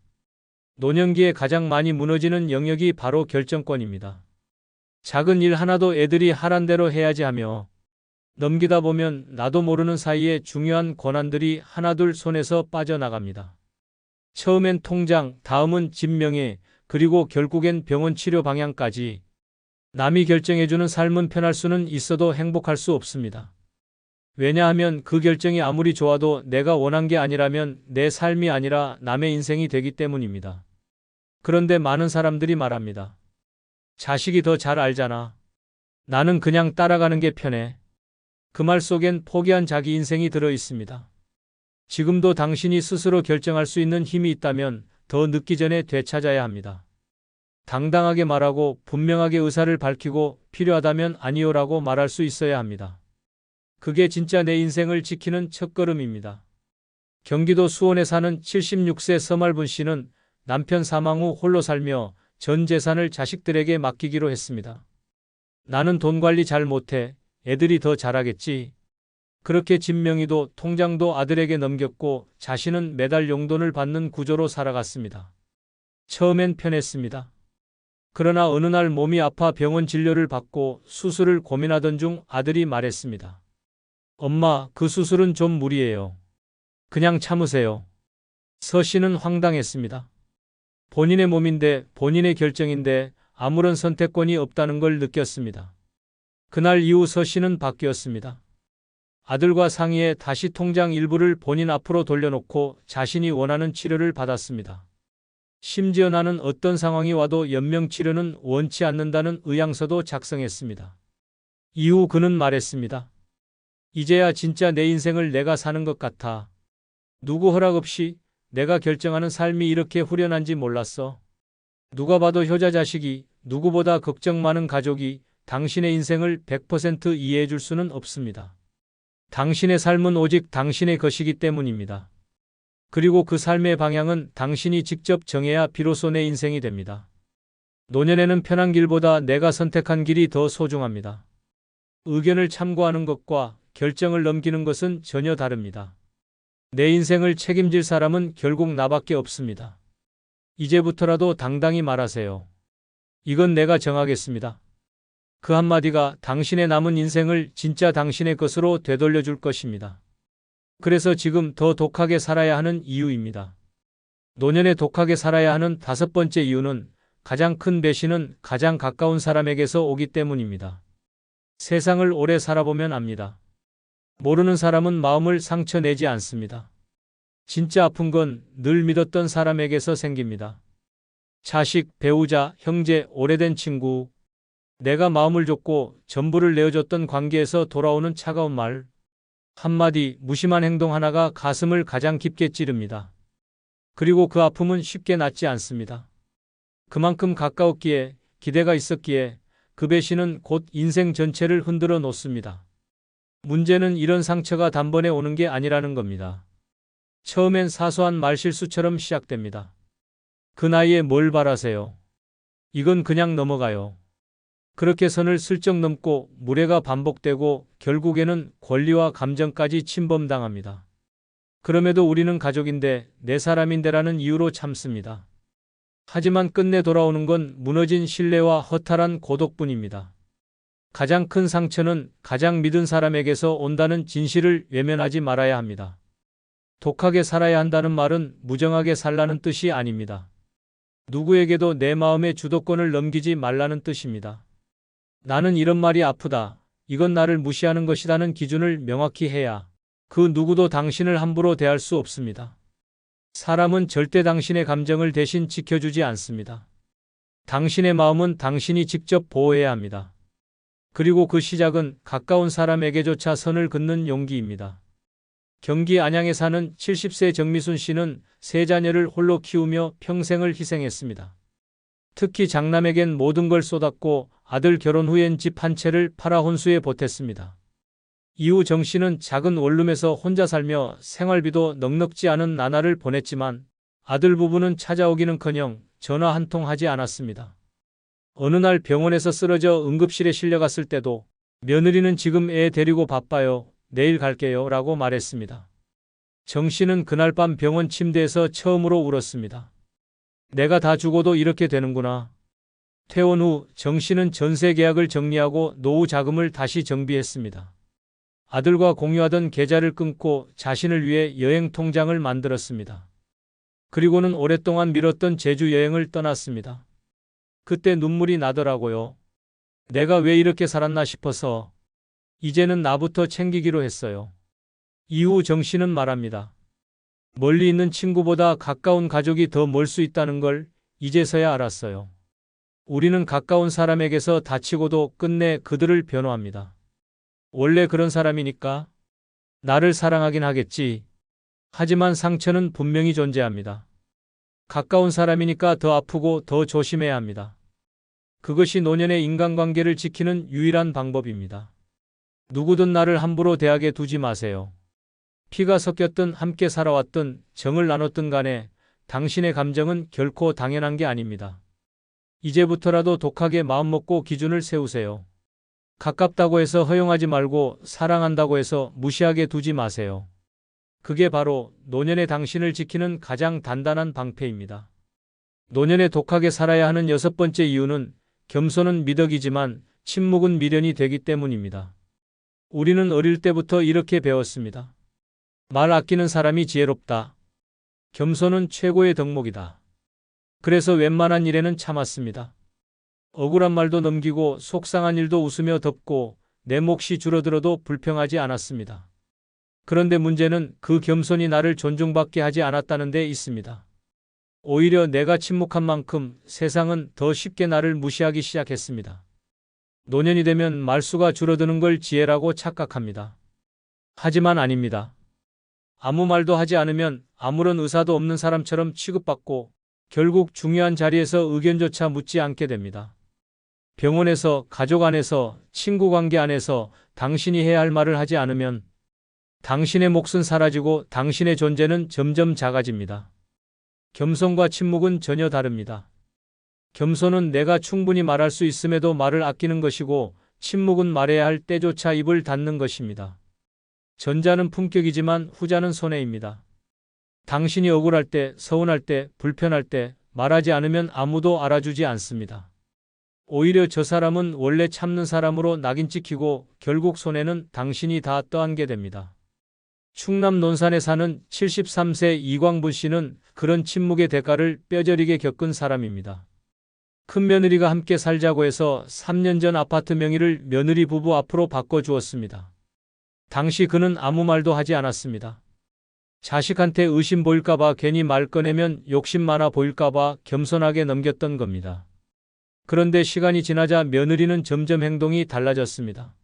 노년기에 가장 많이 무너지는 영역이 바로 결정권입니다. 작은 일 하나도 애들이 하란 대로 해야지 하며 넘기다 보면 나도 모르는 사이에 중요한 권한들이 하나둘 손에서 빠져나갑니다. 처음엔 통장, 다음은 집 명예, 그리고 결국엔 병원 치료 방향까지. 남이 결정해주는 삶은 편할 수는 있어도 행복할 수 없습니다. 왜냐하면 그 결정이 아무리 좋아도 내가 원한 게 아니라면 내 삶이 아니라 남의 인생이 되기 때문입니다. 그런데 많은 사람들이 말합니다. 자식이 더 잘 알잖아. 나는 그냥 따라가는 게 편해. 그 말 속엔 포기한 자기 인생이 들어 있습니다. 지금도 당신이 스스로 결정할 수 있는 힘이 있다면 더 늦기 전에 되찾아야 합니다. 당당하게 말하고 분명하게 의사를 밝히고 필요하다면 아니요라고 말할 수 있어야 합니다. 그게 진짜 내 인생을 지키는 첫걸음입니다. 경기도 수원에 사는 76세 서말분 씨는 남편 사망 후 홀로 살며 전 재산을 자식들에게 맡기기로 했습니다. 나는 돈 관리 잘 못해. 애들이 더 잘하겠지. 그렇게 집 명의도 통장도 아들에게 넘겼고 자신은 매달 용돈을 받는 구조로 살아갔습니다. 처음엔 편했습니다. 그러나 어느 날 몸이 아파 병원 진료를 받고 수술을 고민하던 중 아들이 말했습니다. 엄마, 그 수술은 좀 무리예요. 그냥 참으세요. 서 씨는 황당했습니다. 본인의 몸인데, 본인의 결정인데 아무런 선택권이 없다는 걸 느꼈습니다. 그날 이후 서 씨는 바뀌었습니다. 아들과 상의해 다시 통장 일부를 본인 앞으로 돌려놓고 자신이 원하는 치료를 받았습니다. 심지어 나는 어떤 상황이 와도 연명치료는 원치 않는다는 의향서도 작성했습니다. 이후 그는 말했습니다. 이제야 진짜 내 인생을 내가 사는 것 같아. 누구 허락 없이 내가 결정하는 삶이 이렇게 후련한지 몰랐어. 누가 봐도 효자 자식이, 누구보다 걱정 많은 가족이 당신의 인생을 100% 이해해 줄 수는 없습니다. 당신의 삶은 오직 당신의 것이기 때문입니다. 그리고 그 삶의 방향은 당신이 직접 정해야 비로소 내 인생이 됩니다. 노년에는 편한 길보다 내가 선택한 길이 더 소중합니다. 의견을 참고하는 것과 결정을 넘기는 것은 전혀 다릅니다. 내 인생을 책임질 사람은 결국 나밖에 없습니다. 이제부터라도 당당히 말하세요. 이건 내가 정하겠습니다. 그 한마디가 당신의 남은 인생을 진짜 당신의 것으로 되돌려 줄 것입니다. 그래서 지금 더 독하게 살아야 하는 이유입니다. 노년에 독하게 살아야 하는 5번째 이유는 가장 큰 배신은 가장 가까운 사람에게서 오기 때문입니다. 세상을 오래 살아보면 압니다. 모르는 사람은 마음을 상처내지 않습니다. 진짜 아픈 건 늘 믿었던 사람에게서 생깁니다. 자식, 배우자, 형제, 오래된 친구, 내가 마음을 줬고 전부를 내어줬던 관계에서 돌아오는 차가운 말, 한마디, 무심한 행동 하나가 가슴을 가장 깊게 찌릅니다. 그리고 그 아픔은 쉽게 낫지 않습니다. 그만큼 가까웠기에, 기대가 있었기에 그 배신은 곧 인생 전체를 흔들어 놓습니다. 문제는 이런 상처가 단번에 오는 게 아니라는 겁니다. 처음엔 사소한 말실수처럼 시작됩니다. 그 나이에 뭘 바라세요? 이건 그냥 넘어가요. 그렇게 선을 슬쩍 넘고 무례가 반복되고 결국에는 권리와 감정까지 침범당합니다. 그럼에도 우리는 가족인데 내 사람인데라는 이유로 참습니다. 하지만 끝내 돌아오는 건 무너진 신뢰와 허탈한 고독뿐입니다. 가장 큰 상처는 가장 믿은 사람에게서 온다는 진실을 외면하지 말아야 합니다. 독하게 살아야 한다는 말은 무정하게 살라는 뜻이 아닙니다. 누구에게도 내 마음의 주도권을 넘기지 말라는 뜻입니다. 나는 이런 말이 아프다. 이건 나를 무시하는 것이라는 기준을 명확히 해야 그 누구도 당신을 함부로 대할 수 없습니다. 사람은 절대 당신의 감정을 대신 지켜주지 않습니다. 당신의 마음은 당신이 직접 보호해야 합니다. 그리고 그 시작은 가까운 사람에게조차 선을 긋는 용기입니다. 경기 안양에 사는 70세 정미순 씨는 3자녀를 홀로 키우며 평생을 희생했습니다. 특히 장남에겐 모든 걸 쏟았고 아들 결혼 후엔 집 한 채를 팔아 혼수에 보탰습니다. 이후 정 씨는 작은 원룸에서 혼자 살며 생활비도 넉넉지 않은 나날을 보냈지만 아들 부부는 찾아오기는커녕 전화 한 통 하지 않았습니다. 어느 날 병원에서 쓰러져 응급실에 실려갔을 때도 며느리는 지금 애 데리고 바빠요. 내일 갈게요. 라고 말했습니다. 정 씨는 그날 밤 병원 침대에서 처음으로 울었습니다. 내가 다 죽어도 이렇게 되는구나. 퇴원 후 정 씨는 전세 계약을 정리하고 노후 자금을 다시 정비했습니다. 아들과 공유하던 계좌를 끊고 자신을 위해 여행 통장을 만들었습니다. 그리고는 오랫동안 미뤘던 제주 여행을 떠났습니다. 그때 눈물이 나더라고요. 내가 왜 이렇게 살았나 싶어서 이제는 나부터 챙기기로 했어요. 이후 정 씨는 말합니다. 멀리 있는 친구보다 가까운 가족이 더 멀 수 있다는 걸 이제서야 알았어요. 우리는 가까운 사람에게서 다치고도 끝내 그들을 변호합니다. 원래 그런 사람이니까 나를 사랑하긴 하겠지. 하지만 상처는 분명히 존재합니다. 가까운 사람이니까 더 아프고 더 조심해야 합니다. 그것이 노년의 인간관계를 지키는 유일한 방법입니다. 누구든 나를 함부로 대하게 두지 마세요. 피가 섞였든 함께 살아왔든 정을 나눴든 간에 당신의 감정은 결코 당연한 게 아닙니다. 이제부터라도 독하게 마음먹고 기준을 세우세요. 가깝다고 해서 허용하지 말고 사랑한다고 해서 무시하게 두지 마세요. 그게 바로 노년의 당신을 지키는 가장 단단한 방패입니다. 노년에 독하게 살아야 하는 여섯 번째 이유는 겸손은 미덕이지만 침묵은 미련이 되기 때문입니다. 우리는 어릴 때부터 이렇게 배웠습니다. 말 아끼는 사람이 지혜롭다. 겸손은 최고의 덕목이다. 그래서 웬만한 일에는 참았습니다. 억울한 말도 넘기고 속상한 일도 웃으며 덮고 내 몫이 줄어들어도 불평하지 않았습니다. 그런데 문제는 그 겸손이 나를 존중받게 하지 않았다는 데 있습니다. 오히려 내가 침묵한 만큼 세상은 더 쉽게 나를 무시하기 시작했습니다. 노년이 되면 말수가 줄어드는 걸 지혜라고 착각합니다. 하지만 아닙니다. 아무 말도 하지 않으면 아무런 의사도 없는 사람처럼 취급받고 결국 중요한 자리에서 의견조차 묻지 않게 됩니다. 병원에서, 가족 안에서, 친구 관계 안에서 당신이 해야 할 말을 하지 않으면 당신의 몫은 사라지고 당신의 존재는 점점 작아집니다. 겸손과 침묵은 전혀 다릅니다. 겸손은 내가 충분히 말할 수 있음에도 말을 아끼는 것이고 침묵은 말해야 할 때조차 입을 닫는 것입니다. 전자는 품격이지만 후자는 손해입니다. 당신이 억울할 때, 서운할 때, 불편할 때 말하지 않으면 아무도 알아주지 않습니다. 오히려 저 사람은 원래 참는 사람으로 낙인 찍히고 결국 손해는 당신이 다 떠안게 됩니다. 충남 논산에 사는 73세 이광분 씨는 그런 침묵의 대가를 뼈저리게 겪은 사람입니다. 큰며느리가 함께 살자고 해서 3년 전 아파트 명의를 며느리 부부 앞으로 바꿔주었습니다. 당시 그는 아무 말도 하지 않았습니다. 자식한테 의심 보일까봐 괜히 말 꺼내면 욕심 많아 보일까봐 겸손하게 넘겼던 겁니다. 그런데 시간이 지나자 며느리는 점점 행동이 달라졌습니다.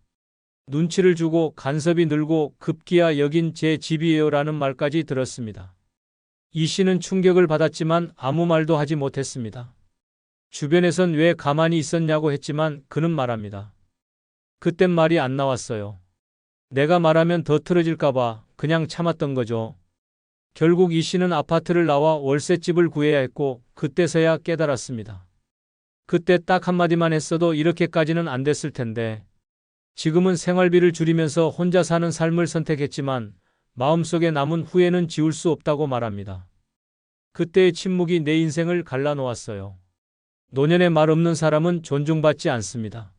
눈치를 주고 간섭이 늘고 급기야 여긴 제 집이에요라는 말까지 들었습니다. 이 씨는 충격을 받았지만 아무 말도 하지 못했습니다. 주변에선 왜 가만히 있었냐고 했지만 그는 말합니다. 그땐 말이 안 나왔어요. 내가 말하면 더 틀어질까봐 그냥 참았던 거죠. 결국 이 씨는 아파트를 나와 월세집을 구해야 했고 그때서야 깨달았습니다. 그때 딱 한마디만 했어도 이렇게까지는 안 됐을 텐데 지금은 생활비를 줄이면서 혼자 사는 삶을 선택했지만 마음속에 남은 후회는 지울 수 없다고 말합니다. 그때의 침묵이 내 인생을 갈라놓았어요. 노년에 말 없는 사람은 존중받지 않습니다.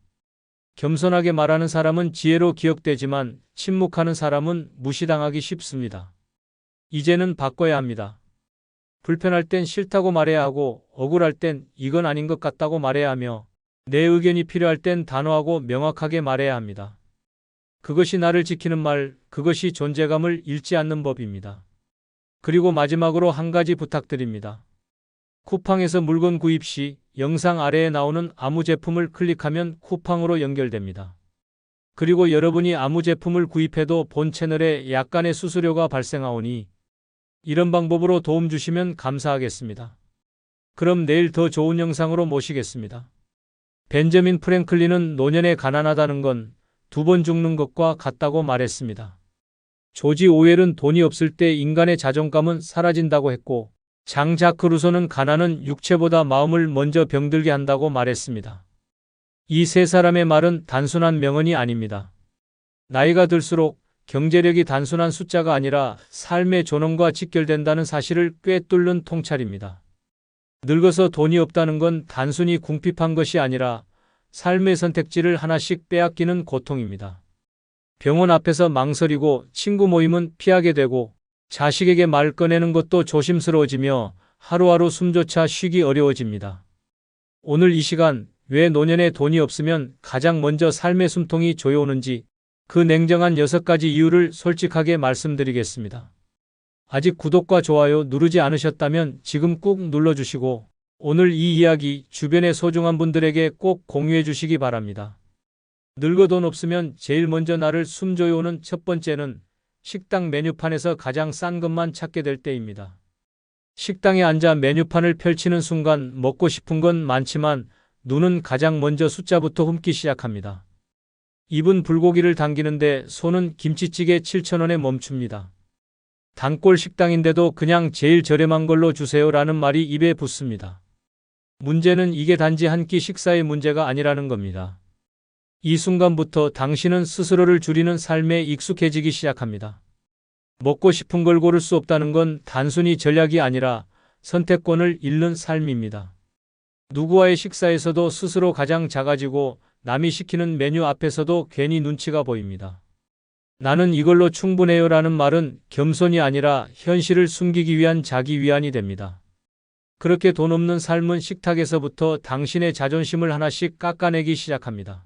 겸손하게 말하는 사람은 지혜로 기억되지만 침묵하는 사람은 무시당하기 쉽습니다. 이제는 바꿔야 합니다. 불편할 땐 싫다고 말해야 하고 억울할 땐 이건 아닌 것 같다고 말해야 하며 내 의견이 필요할 땐 단호하고 명확하게 말해야 합니다. 그것이 나를 지키는 말, 그것이 존재감을 잃지 않는 법입니다. 그리고 마지막으로 한 가지 부탁드립니다. 쿠팡에서 물건 구입 시 영상 아래에 나오는 아무 제품을 클릭하면 쿠팡으로 연결됩니다. 그리고 여러분이 아무 제품을 구입해도 본 채널에 약간의 수수료가 발생하오니 이런 방법으로 도움 주시면 감사하겠습니다. 그럼 내일 더 좋은 영상으로 모시겠습니다. 벤저민 프랭클린은 노년에 가난하다는 건 2번 죽는 것과 같다고 말했습니다. 조지 오웰은 돈이 없을 때 인간의 자존감은 사라진다고 했고 장 자크 루소는 가난은 육체보다 마음을 먼저 병들게 한다고 말했습니다. 이 세 사람의 말은 단순한 명언이 아닙니다. 나이가 들수록 경제력이 단순한 숫자가 아니라 삶의 존엄과 직결된다는 사실을 꿰뚫는 통찰입니다. 늙어서 돈이 없다는 건 단순히 궁핍한 것이 아니라 삶의 선택지를 하나씩 빼앗기는 고통입니다. 병원 앞에서 망설이고 친구 모임은 피하게 되고 자식에게 말 꺼내는 것도 조심스러워지며 하루하루 숨조차 쉬기 어려워집니다. 오늘 이 시간 왜 노년에 돈이 없으면 가장 먼저 삶의 숨통이 조여오는지 그 냉정한 6가지 이유를 솔직하게 말씀드리겠습니다. 아직 구독과 좋아요 누르지 않으셨다면 지금 꾹 눌러주시고 오늘 이 이야기 주변의 소중한 분들에게 꼭 공유해 주시기 바랍니다. 늙어 돈 없으면 제일 먼저 나를 숨조여오는 첫 번째는 식당 메뉴판에서 가장 싼 것만 찾게 될 때입니다. 식당에 앉아 메뉴판을 펼치는 순간 먹고 싶은 건 많지만 눈은 가장 먼저 숫자부터 훑기 시작합니다. 입은 불고기를 당기는데 손은 김치찌개 7,000원에 멈춥니다. 단골 식당인데도 그냥 제일 저렴한 걸로 주세요라는 말이 입에 붙습니다. 문제는 이게 단지 한 끼 식사의 문제가 아니라는 겁니다. 이 순간부터 당신은 스스로를 줄이는 삶에 익숙해지기 시작합니다. 먹고 싶은 걸 고를 수 없다는 건 단순히 전략이 아니라 선택권을 잃는 삶입니다. 누구와의 식사에서도 스스로 가장 작아지고 남이 시키는 메뉴 앞에서도 괜히 눈치가 보입니다. 나는 이걸로 충분해요라는 말은 겸손이 아니라 현실을 숨기기 위한 자기 위안이 됩니다. 그렇게 돈 없는 삶은 식탁에서부터 당신의 자존심을 하나씩 깎아내기 시작합니다.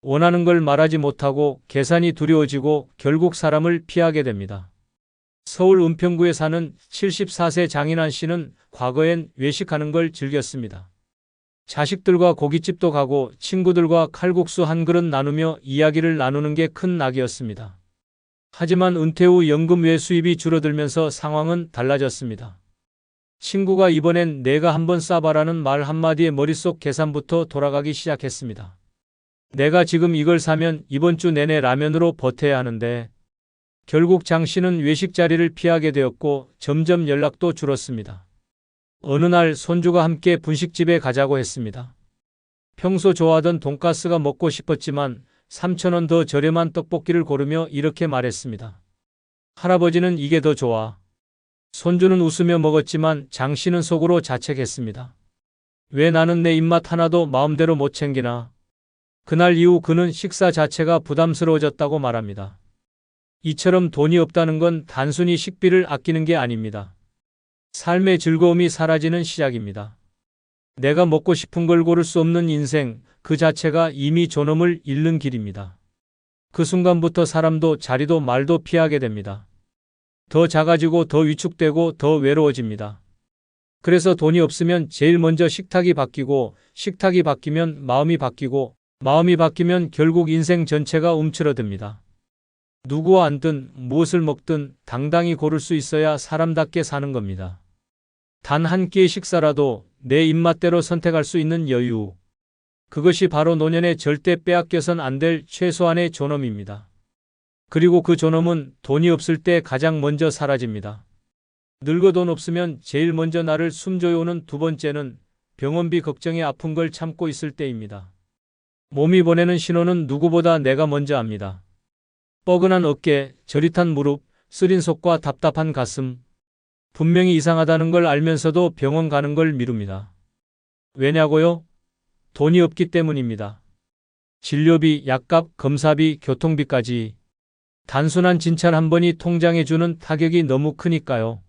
원하는 걸 말하지 못하고 계산이 두려워지고 결국 사람을 피하게 됩니다. 서울 은평구에 사는 74세 장인환 씨는 과거엔 외식하는 걸 즐겼습니다. 자식들과 고깃집도 가고 친구들과 칼국수 한 그릇 나누며 이야기를 나누는 게 큰 낙이었습니다. 하지만 은퇴 후 연금 외 수입이 줄어들면서 상황은 달라졌습니다. 친구가 이번엔 내가 한번 싸봐라는 말 한마디에 머릿속 계산부터 돌아가기 시작했습니다. 내가 지금 이걸 사면 이번 주 내내 라면으로 버텨야 하는데. 결국 장 씨는 외식 자리를 피하게 되었고 점점 연락도 줄었습니다. 어느 날 손주가 함께 분식집에 가자고 했습니다. 평소 좋아하던 돈가스가 먹고 싶었지만 3,000원 더 저렴한 떡볶이를 고르며 이렇게 말했습니다. 할아버지는 이게 더 좋아. 손주는 웃으며 먹었지만 장 씨는 속으로 자책했습니다. 왜 나는 내 입맛 하나도 마음대로 못 챙기나. 그날 이후 그는 식사 자체가 부담스러워졌다고 말합니다. 이처럼 돈이 없다는 건 단순히 식비를 아끼는 게 아닙니다. 삶의 즐거움이 사라지는 시작입니다. 내가 먹고 싶은 걸 고를 수 없는 인생, 그 자체가 이미 존엄을 잃는 길입니다. 그 순간부터 사람도 자리도 말도 피하게 됩니다. 더 작아지고 더 위축되고 더 외로워집니다. 그래서 돈이 없으면 제일 먼저 식탁이 바뀌고 식탁이 바뀌면 마음이 바뀌고 마음이 바뀌면 결국 인생 전체가 움츠러듭니다. 누구와 앉든 무엇을 먹든 당당히 고를 수 있어야 사람답게 사는 겁니다. 단 한 끼의 식사라도 내 입맛대로 선택할 수 있는 여유. 그것이 바로 노년에 절대 빼앗겨선 안 될 최소한의 존엄입니다. 그리고 그 존엄은 돈이 없을 때 가장 먼저 사라집니다. 늙어 돈 없으면 제일 먼저 나를 숨조여오는 두 번째는 병원비 걱정에 아픈 걸 참고 있을 때입니다. 몸이 보내는 신호는 누구보다 내가 먼저 압니다. 뻐근한 어깨, 저릿한 무릎, 쓰린 속과 답답한 가슴. 분명히 이상하다는 걸 알면서도 병원 가는 걸 미룹니다. 왜냐고요? 돈이 없기 때문입니다. 진료비, 약값, 검사비, 교통비까지. 단순한 진찰 한 번이 통장에 주는 타격이 너무 크니까요.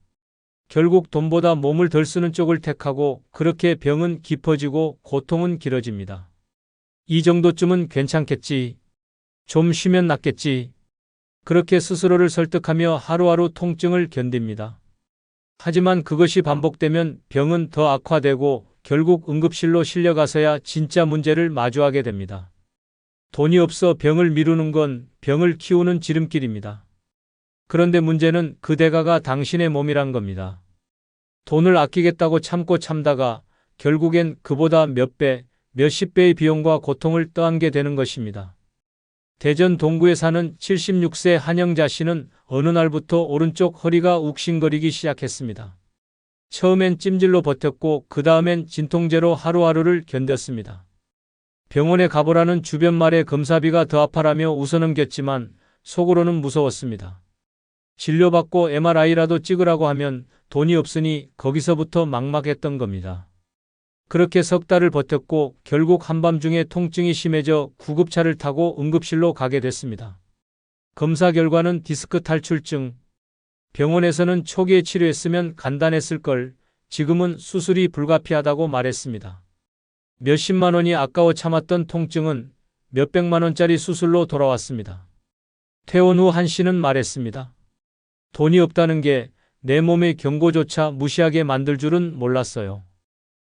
결국 돈보다 몸을 덜 쓰는 쪽을 택하고 그렇게 병은 깊어지고 고통은 길어집니다. 이 정도쯤은 괜찮겠지. 좀 쉬면 낫겠지. 그렇게 스스로를 설득하며 하루하루 통증을 견딥니다. 하지만 그것이 반복되면 병은 더 악화되고 결국 응급실로 실려가서야 진짜 문제를 마주하게 됩니다. 돈이 없어 병을 미루는 건 병을 키우는 지름길입니다. 그런데 문제는 그 대가가 당신의 몸이란 겁니다. 돈을 아끼겠다고 참고 참다가 결국엔 그보다 몇 배, 몇십 배의 비용과 고통을 떠안게 되는 것입니다. 대전 동구에 사는 76세 한영자 씨는 어느 날부터 오른쪽 허리가 욱신거리기 시작했습니다. 처음엔 찜질로 버텼고 그 다음엔 진통제로 하루하루를 견뎠습니다. 병원에 가보라는 주변 말에 검사비가 더 아파라며 웃어넘겼지만 속으로는 무서웠습니다. 진료받고 MRI라도 찍으라고 하면 돈이 없으니 거기서부터 막막했던 겁니다. 그렇게 석 달을 버텼고 결국 한밤중에 통증이 심해져 구급차를 타고 응급실로 가게 됐습니다. 검사 결과는 디스크 탈출증. 병원에서는 초기에 치료했으면 간단했을 걸, 지금은 수술이 불가피하다고 말했습니다. 몇십만 원이 아까워 참았던 통증은 몇백만 원짜리 수술로 돌아왔습니다. 퇴원 후 한 씨는 말했습니다. 돈이 없다는 게 내 몸의 경고조차 무시하게 만들 줄은 몰랐어요.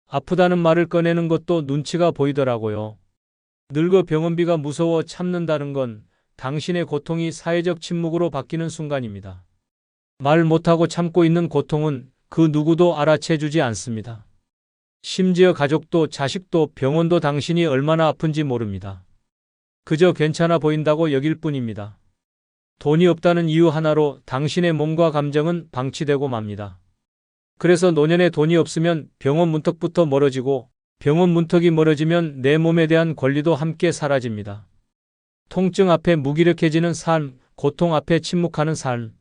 아프다는 말을 꺼내는 것도 눈치가 보이더라고요. 늙어 병원비가 무서워 참는다는 건 당신의 고통이 사회적 침묵으로 바뀌는 순간입니다. 말 못하고 참고 있는 고통은 그 누구도 알아채주지 않습니다. 심지어 가족도 자식도 병원도 당신이 얼마나 아픈지 모릅니다. 그저 괜찮아 보인다고 여길 뿐입니다. 돈이 없다는 이유 하나로 당신의 몸과 감정은 방치되고 맙니다. 그래서 노년에 돈이 없으면 병원 문턱부터 멀어지고 병원 문턱이 멀어지면 내 몸에 대한 권리도 함께 사라집니다. 통증 앞에 무기력해지는 삶, 고통 앞에 침묵하는 삶.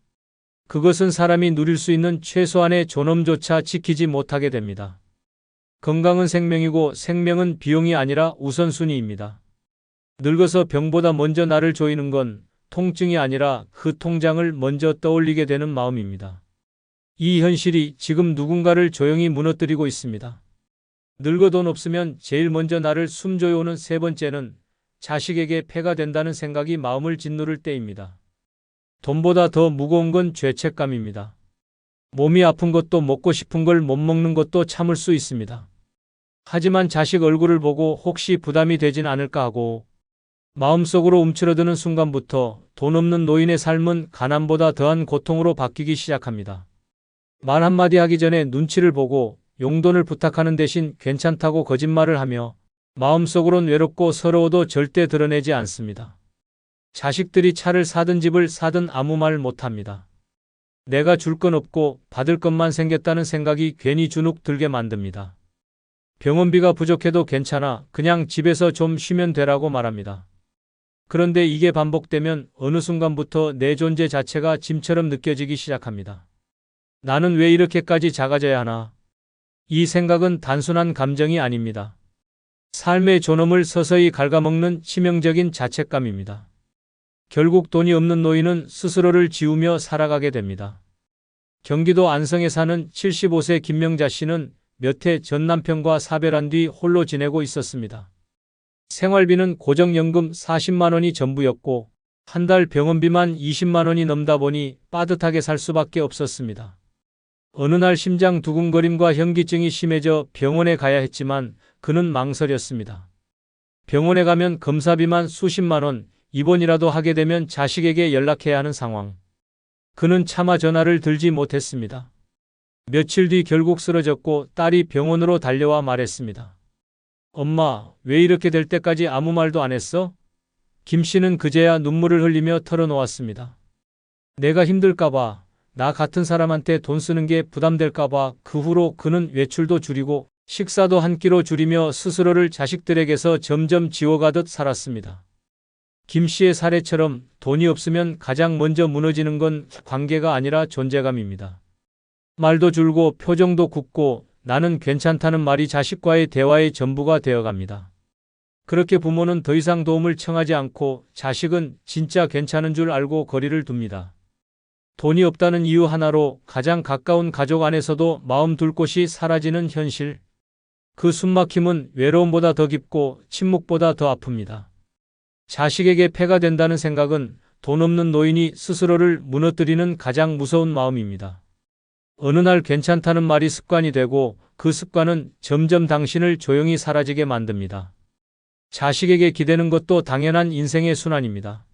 그것은 사람이 누릴 수 있는 최소한의 존엄조차 지키지 못하게 됩니다. 건강은 생명이고 생명은 비용이 아니라 우선순위입니다. 늙어서 병보다 먼저 나를 조이는 건 통증이 아니라 그 통장을 먼저 떠올리게 되는 마음입니다. 이 현실이 지금 누군가를 조용히 무너뜨리고 있습니다. 늙어 돈 없으면 제일 먼저 나를 숨조여오는 세 번째는 자식에게 폐가 된다는 생각이 마음을 짓누를 때입니다. 돈보다 더 무거운 건 죄책감입니다. 몸이 아픈 것도 먹고 싶은 걸 못 먹는 것도 참을 수 있습니다. 하지만 자식 얼굴을 보고 혹시 부담이 되진 않을까 하고 마음속으로 움츠러드는 순간부터 돈 없는 노인의 삶은 가난보다 더한 고통으로 바뀌기 시작합니다. 말 한마디 하기 전에 눈치를 보고 용돈을 부탁하는 대신 괜찮다고 거짓말을 하며 마음속으론 외롭고 서러워도 절대 드러내지 않습니다. 자식들이 차를 사든 집을 사든 아무 말 못합니다. 내가 줄 건 없고 받을 것만 생겼다는 생각이 괜히 주눅 들게 만듭니다. 병원비가 부족해도 괜찮아. 그냥 집에서 좀 쉬면 되라고 말합니다. 그런데 이게 반복되면 어느 순간부터 내 존재 자체가 짐처럼 느껴지기 시작합니다. 나는 왜 이렇게까지 작아져야 하나? 이 생각은 단순한 감정이 아닙니다. 삶의 존엄을 서서히 갉아먹는 치명적인 자책감입니다. 결국 돈이 없는 노인은 스스로를 지우며 살아가게 됩니다. 경기도 안성에 사는 75세 김명자 씨는 몇 해 전 남편과 사별한 뒤 홀로 지내고 있었습니다. 생활비는 고정연금 40만 원이 전부였고 한 달 병원비만 20만 원이 넘다 보니 빠듯하게 살 수밖에 없었습니다. 어느 날 심장 두근거림과 현기증이 심해져 병원에 가야 했지만 그는 망설였습니다. 병원에 가면 검사비만 수십만 원, 입원이라도 하게 되면 자식에게 연락해야 하는 상황. 그는 차마 전화를 들지 못했습니다. 며칠 뒤 결국 쓰러졌고 딸이 병원으로 달려와 말했습니다. 엄마, 왜 이렇게 될 때까지 아무 말도 안 했어? 김 씨는 그제야 눈물을 흘리며 털어놓았습니다. 내가 힘들까봐, 나 같은 사람한테 돈 쓰는 게 부담될까봐 그 후로 그는 외출도 줄이고 식사도 한 끼로 줄이며 스스로를 자식들에게서 점점 지워가듯 살았습니다. 김 씨의 사례처럼 돈이 없으면 가장 먼저 무너지는 건 관계가 아니라 존재감입니다. 말도 줄고 표정도 굳고 나는 괜찮다는 말이 자식과의 대화의 전부가 되어갑니다. 그렇게 부모는 더 이상 도움을 청하지 않고 자식은 진짜 괜찮은 줄 알고 거리를 둡니다. 돈이 없다는 이유 하나로 가장 가까운 가족 안에서도 마음 둘 곳이 사라지는 현실. 그 숨막힘은 외로움보다 더 깊고 침묵보다 더 아픕니다. 자식에게 폐가 된다는 생각은 돈 없는 노인이 스스로를 무너뜨리는 가장 무서운 마음입니다. 어느 날 괜찮다는 말이 습관이 되고 그 습관은 점점 당신을 조용히 사라지게 만듭니다. 자식에게 기대는 것도 당연한 인생의 순환입니다.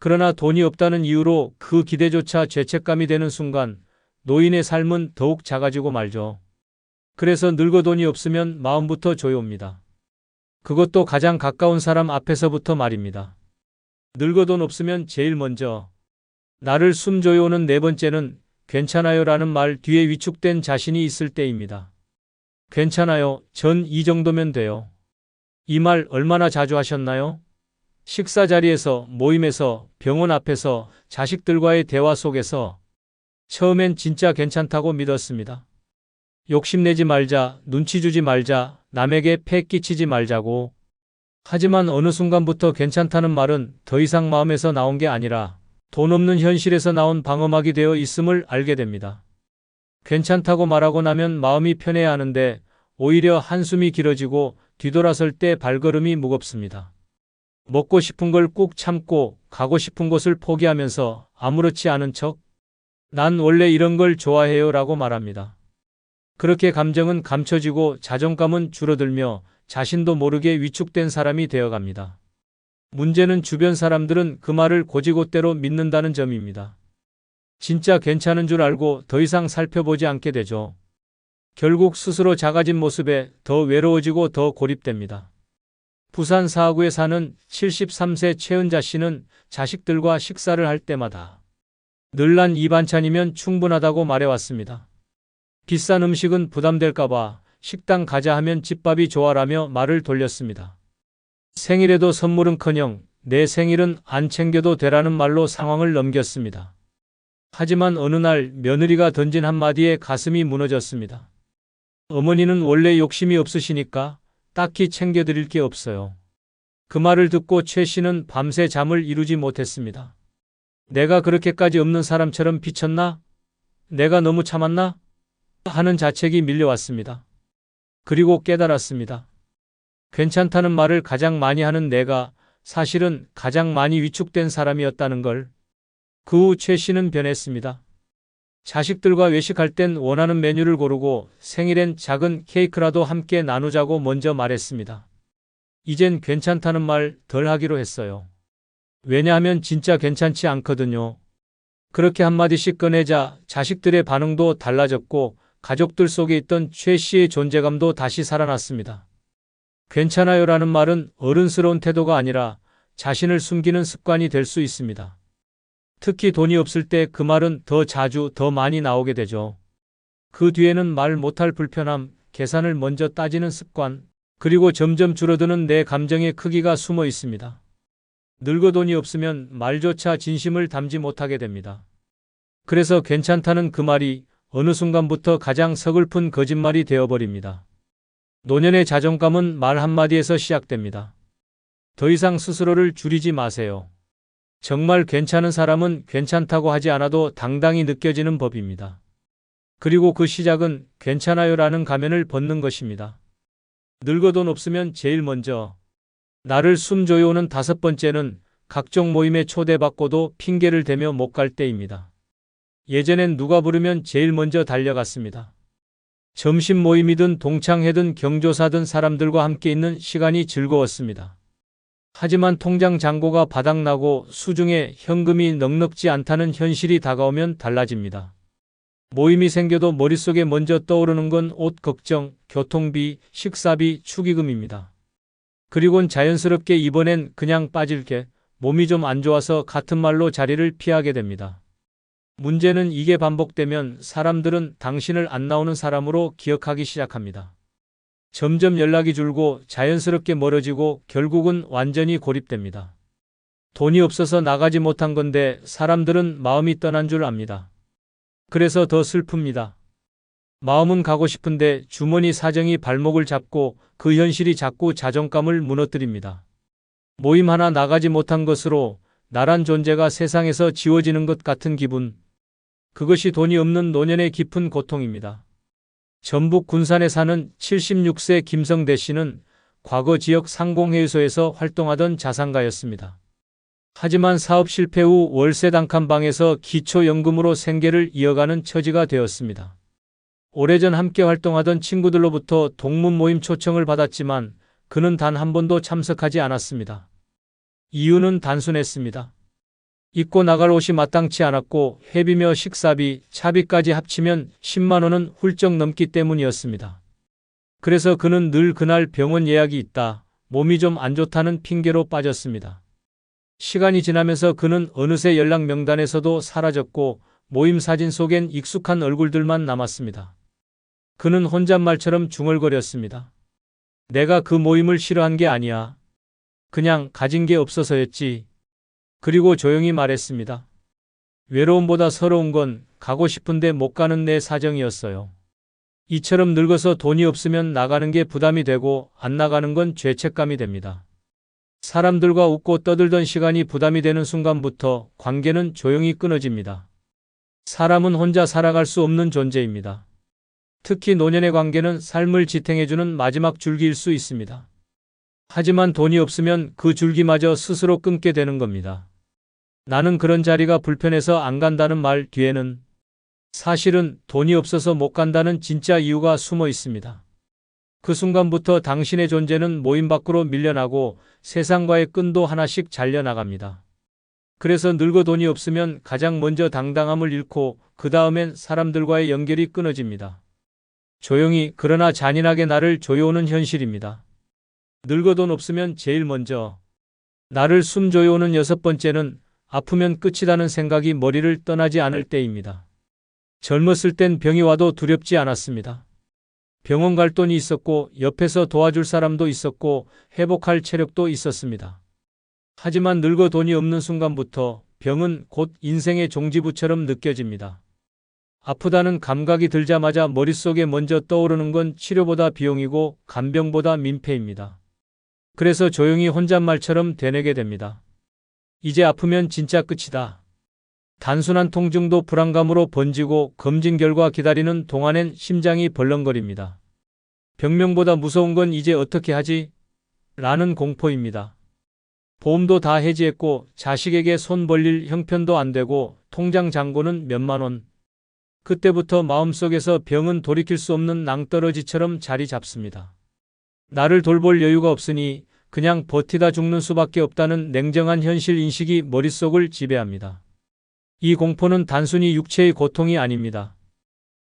그러나 돈이 없다는 이유로 그 기대조차 죄책감이 되는 순간 노인의 삶은 더욱 작아지고 말죠. 그래서 늙어 돈이 없으면 마음부터 조여옵니다. 그것도 가장 가까운 사람 앞에서부터 말입니다. 늙어 돈 없으면 제일 먼저 나를 숨조여오는 네 번째는 괜찮아요 라는 말 뒤에 위축된 자신이 있을 때입니다. 괜찮아요. 전 이 정도면 돼요. 이 말 얼마나 자주 하셨나요? 식사 자리에서, 모임에서, 병원 앞에서, 자식들과의 대화 속에서. 처음엔 진짜 괜찮다고 믿었습니다. 욕심내지 말자, 눈치 주지 말자, 남에게 폐 끼치지 말자고. 하지만 어느 순간부터 괜찮다는 말은 더 이상 마음에서 나온 게 아니라 돈 없는 현실에서 나온 방어막이 되어 있음을 알게 됩니다. 괜찮다고 말하고 나면 마음이 편해야 하는데 오히려 한숨이 길어지고 뒤돌아설 때 발걸음이 무겁습니다. 먹고 싶은 걸 꾹 참고 가고 싶은 곳을 포기하면서 아무렇지 않은 척 난 원래 이런 걸 좋아해요 라고 말합니다. 그렇게 감정은 감춰지고 자존감은 줄어들며 자신도 모르게 위축된 사람이 되어갑니다. 문제는 주변 사람들은 그 말을 곧이곧대로 믿는다는 점입니다. 진짜 괜찮은 줄 알고 더 이상 살펴보지 않게 되죠. 결국 스스로 작아진 모습에 더 외로워지고 더 고립됩니다. 부산 사하구에 사는 73세 최은자 씨는 자식들과 식사를 할 때마다 늘 난 이 반찬이면 충분하다고 말해왔습니다. 비싼 음식은 부담될까봐 식당 가자 하면 집밥이 좋아라며 말을 돌렸습니다. 생일에도 선물은커녕 내 생일은 안 챙겨도 되라는 말로 상황을 넘겼습니다. 하지만 어느 날 며느리가 던진 한마디에 가슴이 무너졌습니다. 어머니는 원래 욕심이 없으시니까 딱히 챙겨드릴 게 없어요. 그 말을 듣고 최 씨는 밤새 잠을 이루지 못했습니다. 내가 그렇게까지 없는 사람처럼 비쳤나? 내가 너무 참았나? 하는 자책이 밀려왔습니다. 그리고 깨달았습니다. 괜찮다는 말을 가장 많이 하는 내가 사실은 가장 많이 위축된 사람이었다는 걸. 그 후 최 씨는 변했습니다. 자식들과 외식할 땐 원하는 메뉴를 고르고 생일엔 작은 케이크라도 함께 나누자고 먼저 말했습니다. 이젠 괜찮다는 말 덜 하기로 했어요. 왜냐하면 진짜 괜찮지 않거든요. 그렇게 한마디씩 꺼내자 자식들의 반응도 달라졌고 가족들 속에 있던 최 씨의 존재감도 다시 살아났습니다. 괜찮아요라는 말은 어른스러운 태도가 아니라 자신을 숨기는 습관이 될 수 있습니다. 특히 돈이 없을 때 그 말은 더 자주 더 많이 나오게 되죠. 그 뒤에는 말 못할 불편함, 계산을 먼저 따지는 습관, 그리고 점점 줄어드는 내 감정의 크기가 숨어 있습니다. 늙어 돈이 없으면 말조차 진심을 담지 못하게 됩니다. 그래서 괜찮다는 그 말이 어느 순간부터 가장 서글픈 거짓말이 되어버립니다. 노년의 자존감은 말 한마디에서 시작됩니다. 더 이상 스스로를 줄이지 마세요. 정말 괜찮은 사람은 괜찮다고 하지 않아도 당당히 느껴지는 법입니다. 그리고 그 시작은 괜찮아요라는 가면을 벗는 것입니다. 늙어 돈 없으면 제일 먼저 나를 숨 조여오는 5번째는 각종 모임에 초대받고도 핑계를 대며 못 갈 때입니다. 예전엔 누가 부르면 제일 먼저 달려갔습니다. 점심 모임이든 동창회든 경조사든 사람들과 함께 있는 시간이 즐거웠습니다. 하지만 통장 잔고가 바닥나고 수중에 현금이 넉넉지 않다는 현실이 다가오면 달라집니다. 모임이 생겨도 머릿속에 먼저 떠오르는 건 옷 걱정, 교통비, 식사비, 축의금입니다. 그리곤 자연스럽게 이번엔 그냥 빠질게, 몸이 좀 안 좋아서 같은 말로 자리를 피하게 됩니다. 문제는 이게 반복되면 사람들은 당신을 안 나오는 사람으로 기억하기 시작합니다. 점점 연락이 줄고 자연스럽게 멀어지고 결국은 완전히 고립됩니다. 돈이 없어서 나가지 못한 건데 사람들은 마음이 떠난 줄 압니다. 그래서 더 슬픕니다. 마음은 가고 싶은데 주머니 사정이 발목을 잡고 그 현실이 자꾸 자존감을 무너뜨립니다. 모임 하나 나가지 못한 것으로 나란 존재가 세상에서 지워지는 것 같은 기분. 그것이 돈이 없는 노년의 깊은 고통입니다. 전북 군산에 사는 76세 김성대 씨는 과거 지역 상공회의소에서 활동하던 자산가였습니다. 하지만 사업 실패 후 월세 단칸 방에서 기초연금으로 생계를 이어가는 처지가 되었습니다. 오래전 함께 활동하던 친구들로부터 동문 모임 초청을 받았지만 그는 단 한 번도 참석하지 않았습니다. 이유는 단순했습니다. 입고 나갈 옷이 마땅치 않았고 회비며 식사비, 차비까지 합치면 10만 원은 훌쩍 넘기 때문이었습니다. 그래서 그는 늘 그날 병원 예약이 있다, 몸이 좀 안 좋다는 핑계로 빠졌습니다. 시간이 지나면서 그는 어느새 연락 명단에서도 사라졌고 모임 사진 속엔 익숙한 얼굴들만 남았습니다. 그는 혼잣말처럼 중얼거렸습니다. 내가 그 모임을 싫어한 게 아니야. 그냥 가진 게 없어서였지. 그리고 조용히 말했습니다. 외로움보다 서러운 건 가고 싶은데 못 가는 내 사정이었어요. 이처럼 늙어서 돈이 없으면 나가는 게 부담이 되고 안 나가는 건 죄책감이 됩니다. 사람들과 웃고 떠들던 시간이 부담이 되는 순간부터 관계는 조용히 끊어집니다. 사람은 혼자 살아갈 수 없는 존재입니다. 특히 노년의 관계는 삶을 지탱해주는 마지막 줄기일 수 있습니다. 하지만 돈이 없으면 그 줄기마저 스스로 끊게 되는 겁니다. 나는 그런 자리가 불편해서 안 간다는 말 뒤에는 사실은 돈이 없어서 못 간다는 진짜 이유가 숨어 있습니다. 그 순간부터 당신의 존재는 모임 밖으로 밀려나고 세상과의 끈도 하나씩 잘려나갑니다. 그래서 늙어 돈이 없으면 가장 먼저 당당함을 잃고 그 다음엔 사람들과의 연결이 끊어집니다. 조용히 그러나 잔인하게 나를 조여오는 현실입니다. 늙어 돈 없으면 제일 먼저 나를 숨 조여오는 6번째는 아프면 끝이라는 생각이 머리를 떠나지 않을 때입니다. 젊었을 땐 병이 와도 두렵지 않았습니다. 병원 갈 돈이 있었고 옆에서 도와줄 사람도 있었고 회복할 체력도 있었습니다. 하지만 늙어 돈이 없는 순간부터 병은 곧 인생의 종지부처럼 느껴집니다. 아프다는 감각이 들자마자 머릿속에 먼저 떠오르는 건 치료보다 비용이고 간병보다 민폐입니다. 그래서 조용히 혼잣말처럼 되뇌게 됩니다. 이제 아프면 진짜 끝이다. 단순한 통증도 불안감으로 번지고 검진 결과 기다리는 동안엔 심장이 벌렁거립니다. 병명보다 무서운 건 이제 어떻게 하지? 라는 공포입니다. 보험도 다 해지했고 자식에게 손 벌릴 형편도 안 되고 통장 잔고는 몇만 원. 그때부터 마음속에서 병은 돌이킬 수 없는 낭떠러지처럼 자리 잡습니다. 나를 돌볼 여유가 없으니 그냥 버티다 죽는 수밖에 없다는 냉정한 현실 인식이 머릿속을 지배합니다. 이 공포는 단순히 육체의 고통이 아닙니다.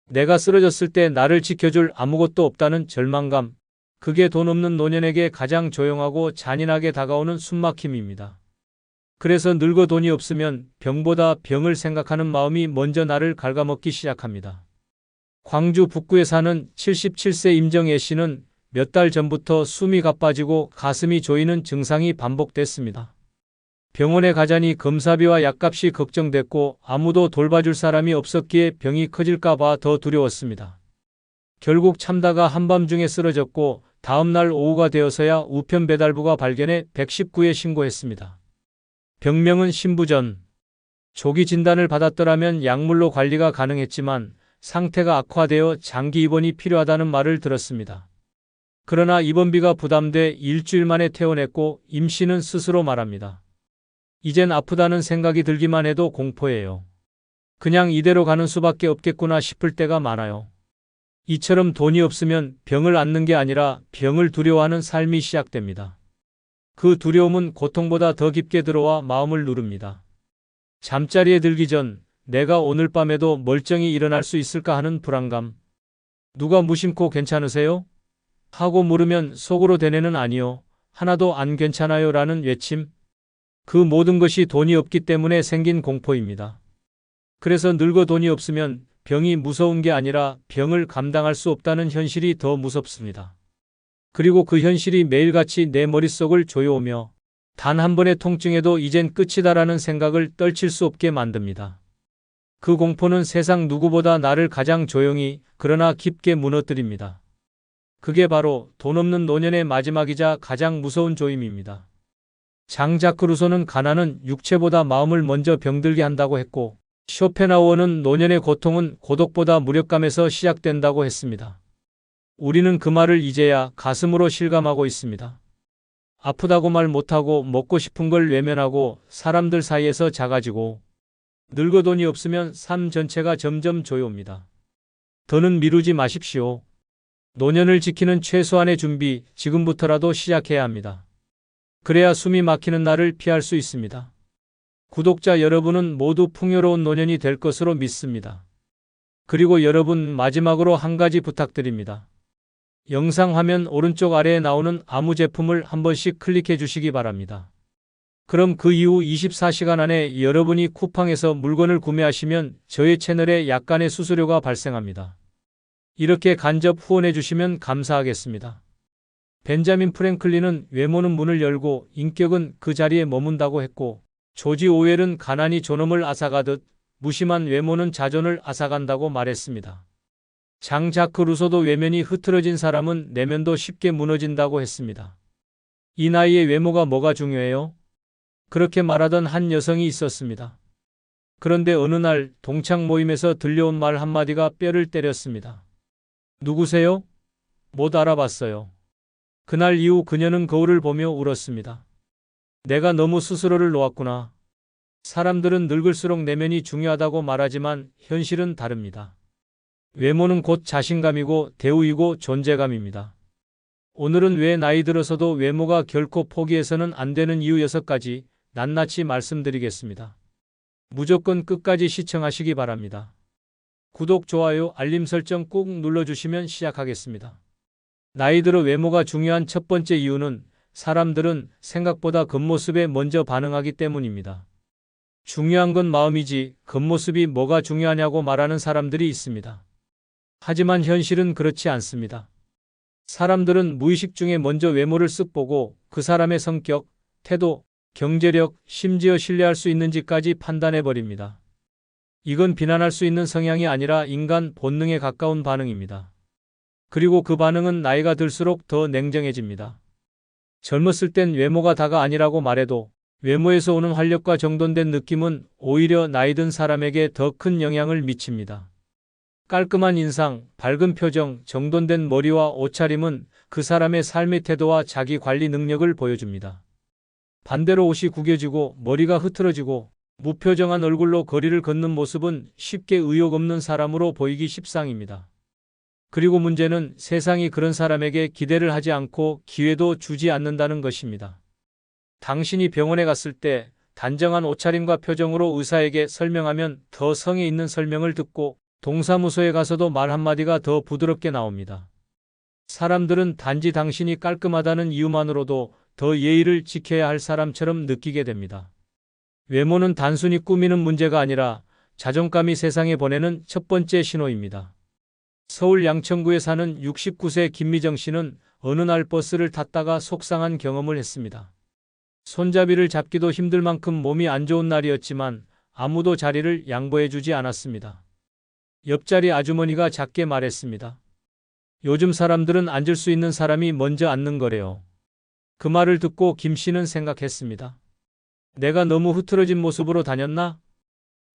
내가 쓰러졌을 때 나를 지켜줄 아무것도 없다는 절망감, 그게 돈 없는 노년에게 가장 조용하고 잔인하게 다가오는 숨막힘입니다. 그래서 늙어 돈이 없으면 병보다 병을 생각하는 마음이 먼저 나를 갉아먹기 시작합니다. 광주 북구에 사는 77세 임정애 씨는 몇 달 전부터 숨이 가빠지고 가슴이 조이는 증상이 반복됐습니다. 병원에 가자니 검사비와 약값이 걱정됐고 아무도 돌봐줄 사람이 없었기에 병이 커질까 봐 더 두려웠습니다. 결국 참다가 한밤중에 쓰러졌고 다음날 오후가 되어서야 우편 배달부가 발견해 119에 신고했습니다. 병명은 신부전. 조기 진단을 받았더라면 약물로 관리가 가능했지만 상태가 악화되어 장기 입원이 필요하다는 말을 들었습니다. 그러나 입원비가 부담돼 일주일 만에 퇴원했고 임 씨는 스스로 말합니다. 이젠 아프다는 생각이 들기만 해도 공포예요. 그냥 이대로 가는 수밖에 없겠구나 싶을 때가 많아요. 이처럼 돈이 없으면 병을 앓는 게 아니라 병을 두려워하는 삶이 시작됩니다. 그 두려움은 고통보다 더 깊게 들어와 마음을 누릅니다. 잠자리에 들기 전 내가 오늘 밤에도 멀쩡히 일어날 수 있을까 하는 불안감. 누가 무심코 괜찮으세요? 하고 물으면 속으로 대뇌는 아니요. 하나도 안 괜찮아요 라는 외침. 그 모든 것이 돈이 없기 때문에 생긴 공포입니다. 그래서 늙어 돈이 없으면 병이 무서운 게 아니라 병을 감당할 수 없다는 현실이 더 무섭습니다. 그리고 그 현실이 매일같이 내 머릿속을 조여오며 단 한 번의 통증에도 이젠 끝이다라는 생각을 떨칠 수 없게 만듭니다. 그 공포는 세상 누구보다 나를 가장 조용히 그러나 깊게 무너뜨립니다. 그게 바로 돈 없는 노년의 마지막이자 가장 무서운 조임입니다. 장자크 루소는 가난은 육체보다 마음을 먼저 병들게 한다고 했고 쇼펜하우어는 노년의 고통은 고독보다 무력감에서 시작된다고 했습니다. 우리는 그 말을 이제야 가슴으로 실감하고 있습니다. 아프다고 말 못하고 먹고 싶은 걸 외면하고 사람들 사이에서 작아지고 늙어 돈이 없으면 삶 전체가 점점 조여옵니다. 더는 미루지 마십시오. 노년을 지키는 최소한의 준비 지금부터라도 시작해야 합니다. 그래야 숨이 막히는 날을 피할 수 있습니다. 구독자 여러분은 모두 풍요로운 노년이 될 것으로 믿습니다. 그리고 여러분 마지막으로 한 가지 부탁드립니다. 영상 화면 오른쪽 아래에 나오는 아무 제품을 한 번씩 클릭해 주시기 바랍니다. 그럼 그 이후 24시간 안에 여러분이 쿠팡에서 물건을 구매하시면 저의 채널에 약간의 수수료가 발생합니다. 이렇게 간접 후원해 주시면 감사하겠습니다. 벤자민 프랭클린은 외모는 문을 열고 인격은 그 자리에 머문다고 했고 조지 오웰은 가난이 존엄을 앗아가듯 무심한 외모는 자존을 앗아간다고 말했습니다. 장자크 루소도 외면이 흐트러진 사람은 내면도 쉽게 무너진다고 했습니다. 이 나이에 외모가 뭐가 중요해요? 그렇게 말하던 한 여성이 있었습니다. 그런데 어느 날 동창 모임에서 들려온 말 한마디가 뼈를 때렸습니다. 누구세요? 못 알아봤어요. 그날 이후 그녀는 거울을 보며 울었습니다. 내가 너무 스스로를 놓았구나. 사람들은 늙을수록 내면이 중요하다고 말하지만 현실은 다릅니다. 외모는 곧 자신감이고 대우이고 존재감입니다. 오늘은 왜 나이 들어서도 외모가 결코 포기해서는 안 되는 이유 6가지 낱낱이 말씀드리겠습니다. 무조건 끝까지 시청하시기 바랍니다. 구독, 좋아요, 알림 설정 꾹 눌러주시면 시작하겠습니다. 나이 들어 외모가 중요한 첫 번째 이유는 사람들은 생각보다 겉모습에 먼저 반응하기 때문입니다. 중요한 건 마음이지 겉모습이 뭐가 중요하냐고 말하는 사람들이 있습니다. 하지만 현실은 그렇지 않습니다. 사람들은 무의식 중에 먼저 외모를 쓱 보고 그 사람의 성격, 태도, 경제력, 심지어 신뢰할 수 있는지까지 판단해버립니다. 이건 비난할 수 있는 성향이 아니라 인간 본능에 가까운 반응입니다. 그리고 그 반응은 나이가 들수록 더 냉정해집니다. 젊었을 땐 외모가 다가 아니라고 말해도 외모에서 오는 활력과 정돈된 느낌은 오히려 나이 든 사람에게 더 큰 영향을 미칩니다. 깔끔한 인상, 밝은 표정, 정돈된 머리와 옷차림은 그 사람의 삶의 태도와 자기 관리 능력을 보여줍니다. 반대로 옷이 구겨지고 머리가 흐트러지고 무표정한 얼굴로 거리를 걷는 모습은 쉽게 의욕 없는 사람으로 보이기 십상입니다. 그리고 문제는 세상이 그런 사람에게 기대를 하지 않고 기회도 주지 않는다는 것입니다. 당신이 병원에 갔을 때 단정한 옷차림과 표정으로 의사에게 설명하면 더 성의 있는 설명을 듣고 동사무소에 가서도 말 한마디가 더 부드럽게 나옵니다. 사람들은 단지 당신이 깔끔하다는 이유만으로도 더 예의를 지켜야 할 사람처럼 느끼게 됩니다. 외모는 단순히 꾸미는 문제가 아니라 자존감이 세상에 보내는 첫 번째 신호입니다. 서울 양천구에 사는 69세 김미정 씨는 어느 날 버스를 탔다가 속상한 경험을 했습니다. 손잡이를 잡기도 힘들 만큼 몸이 안 좋은 날이었지만 아무도 자리를 양보해주지 않았습니다. 옆자리 아주머니가 작게 말했습니다. 요즘 사람들은 앉을 수 있는 사람이 먼저 앉는 거래요. 그 말을 듣고 김 씨는 생각했습니다. 내가 너무 흐트러진 모습으로 다녔나?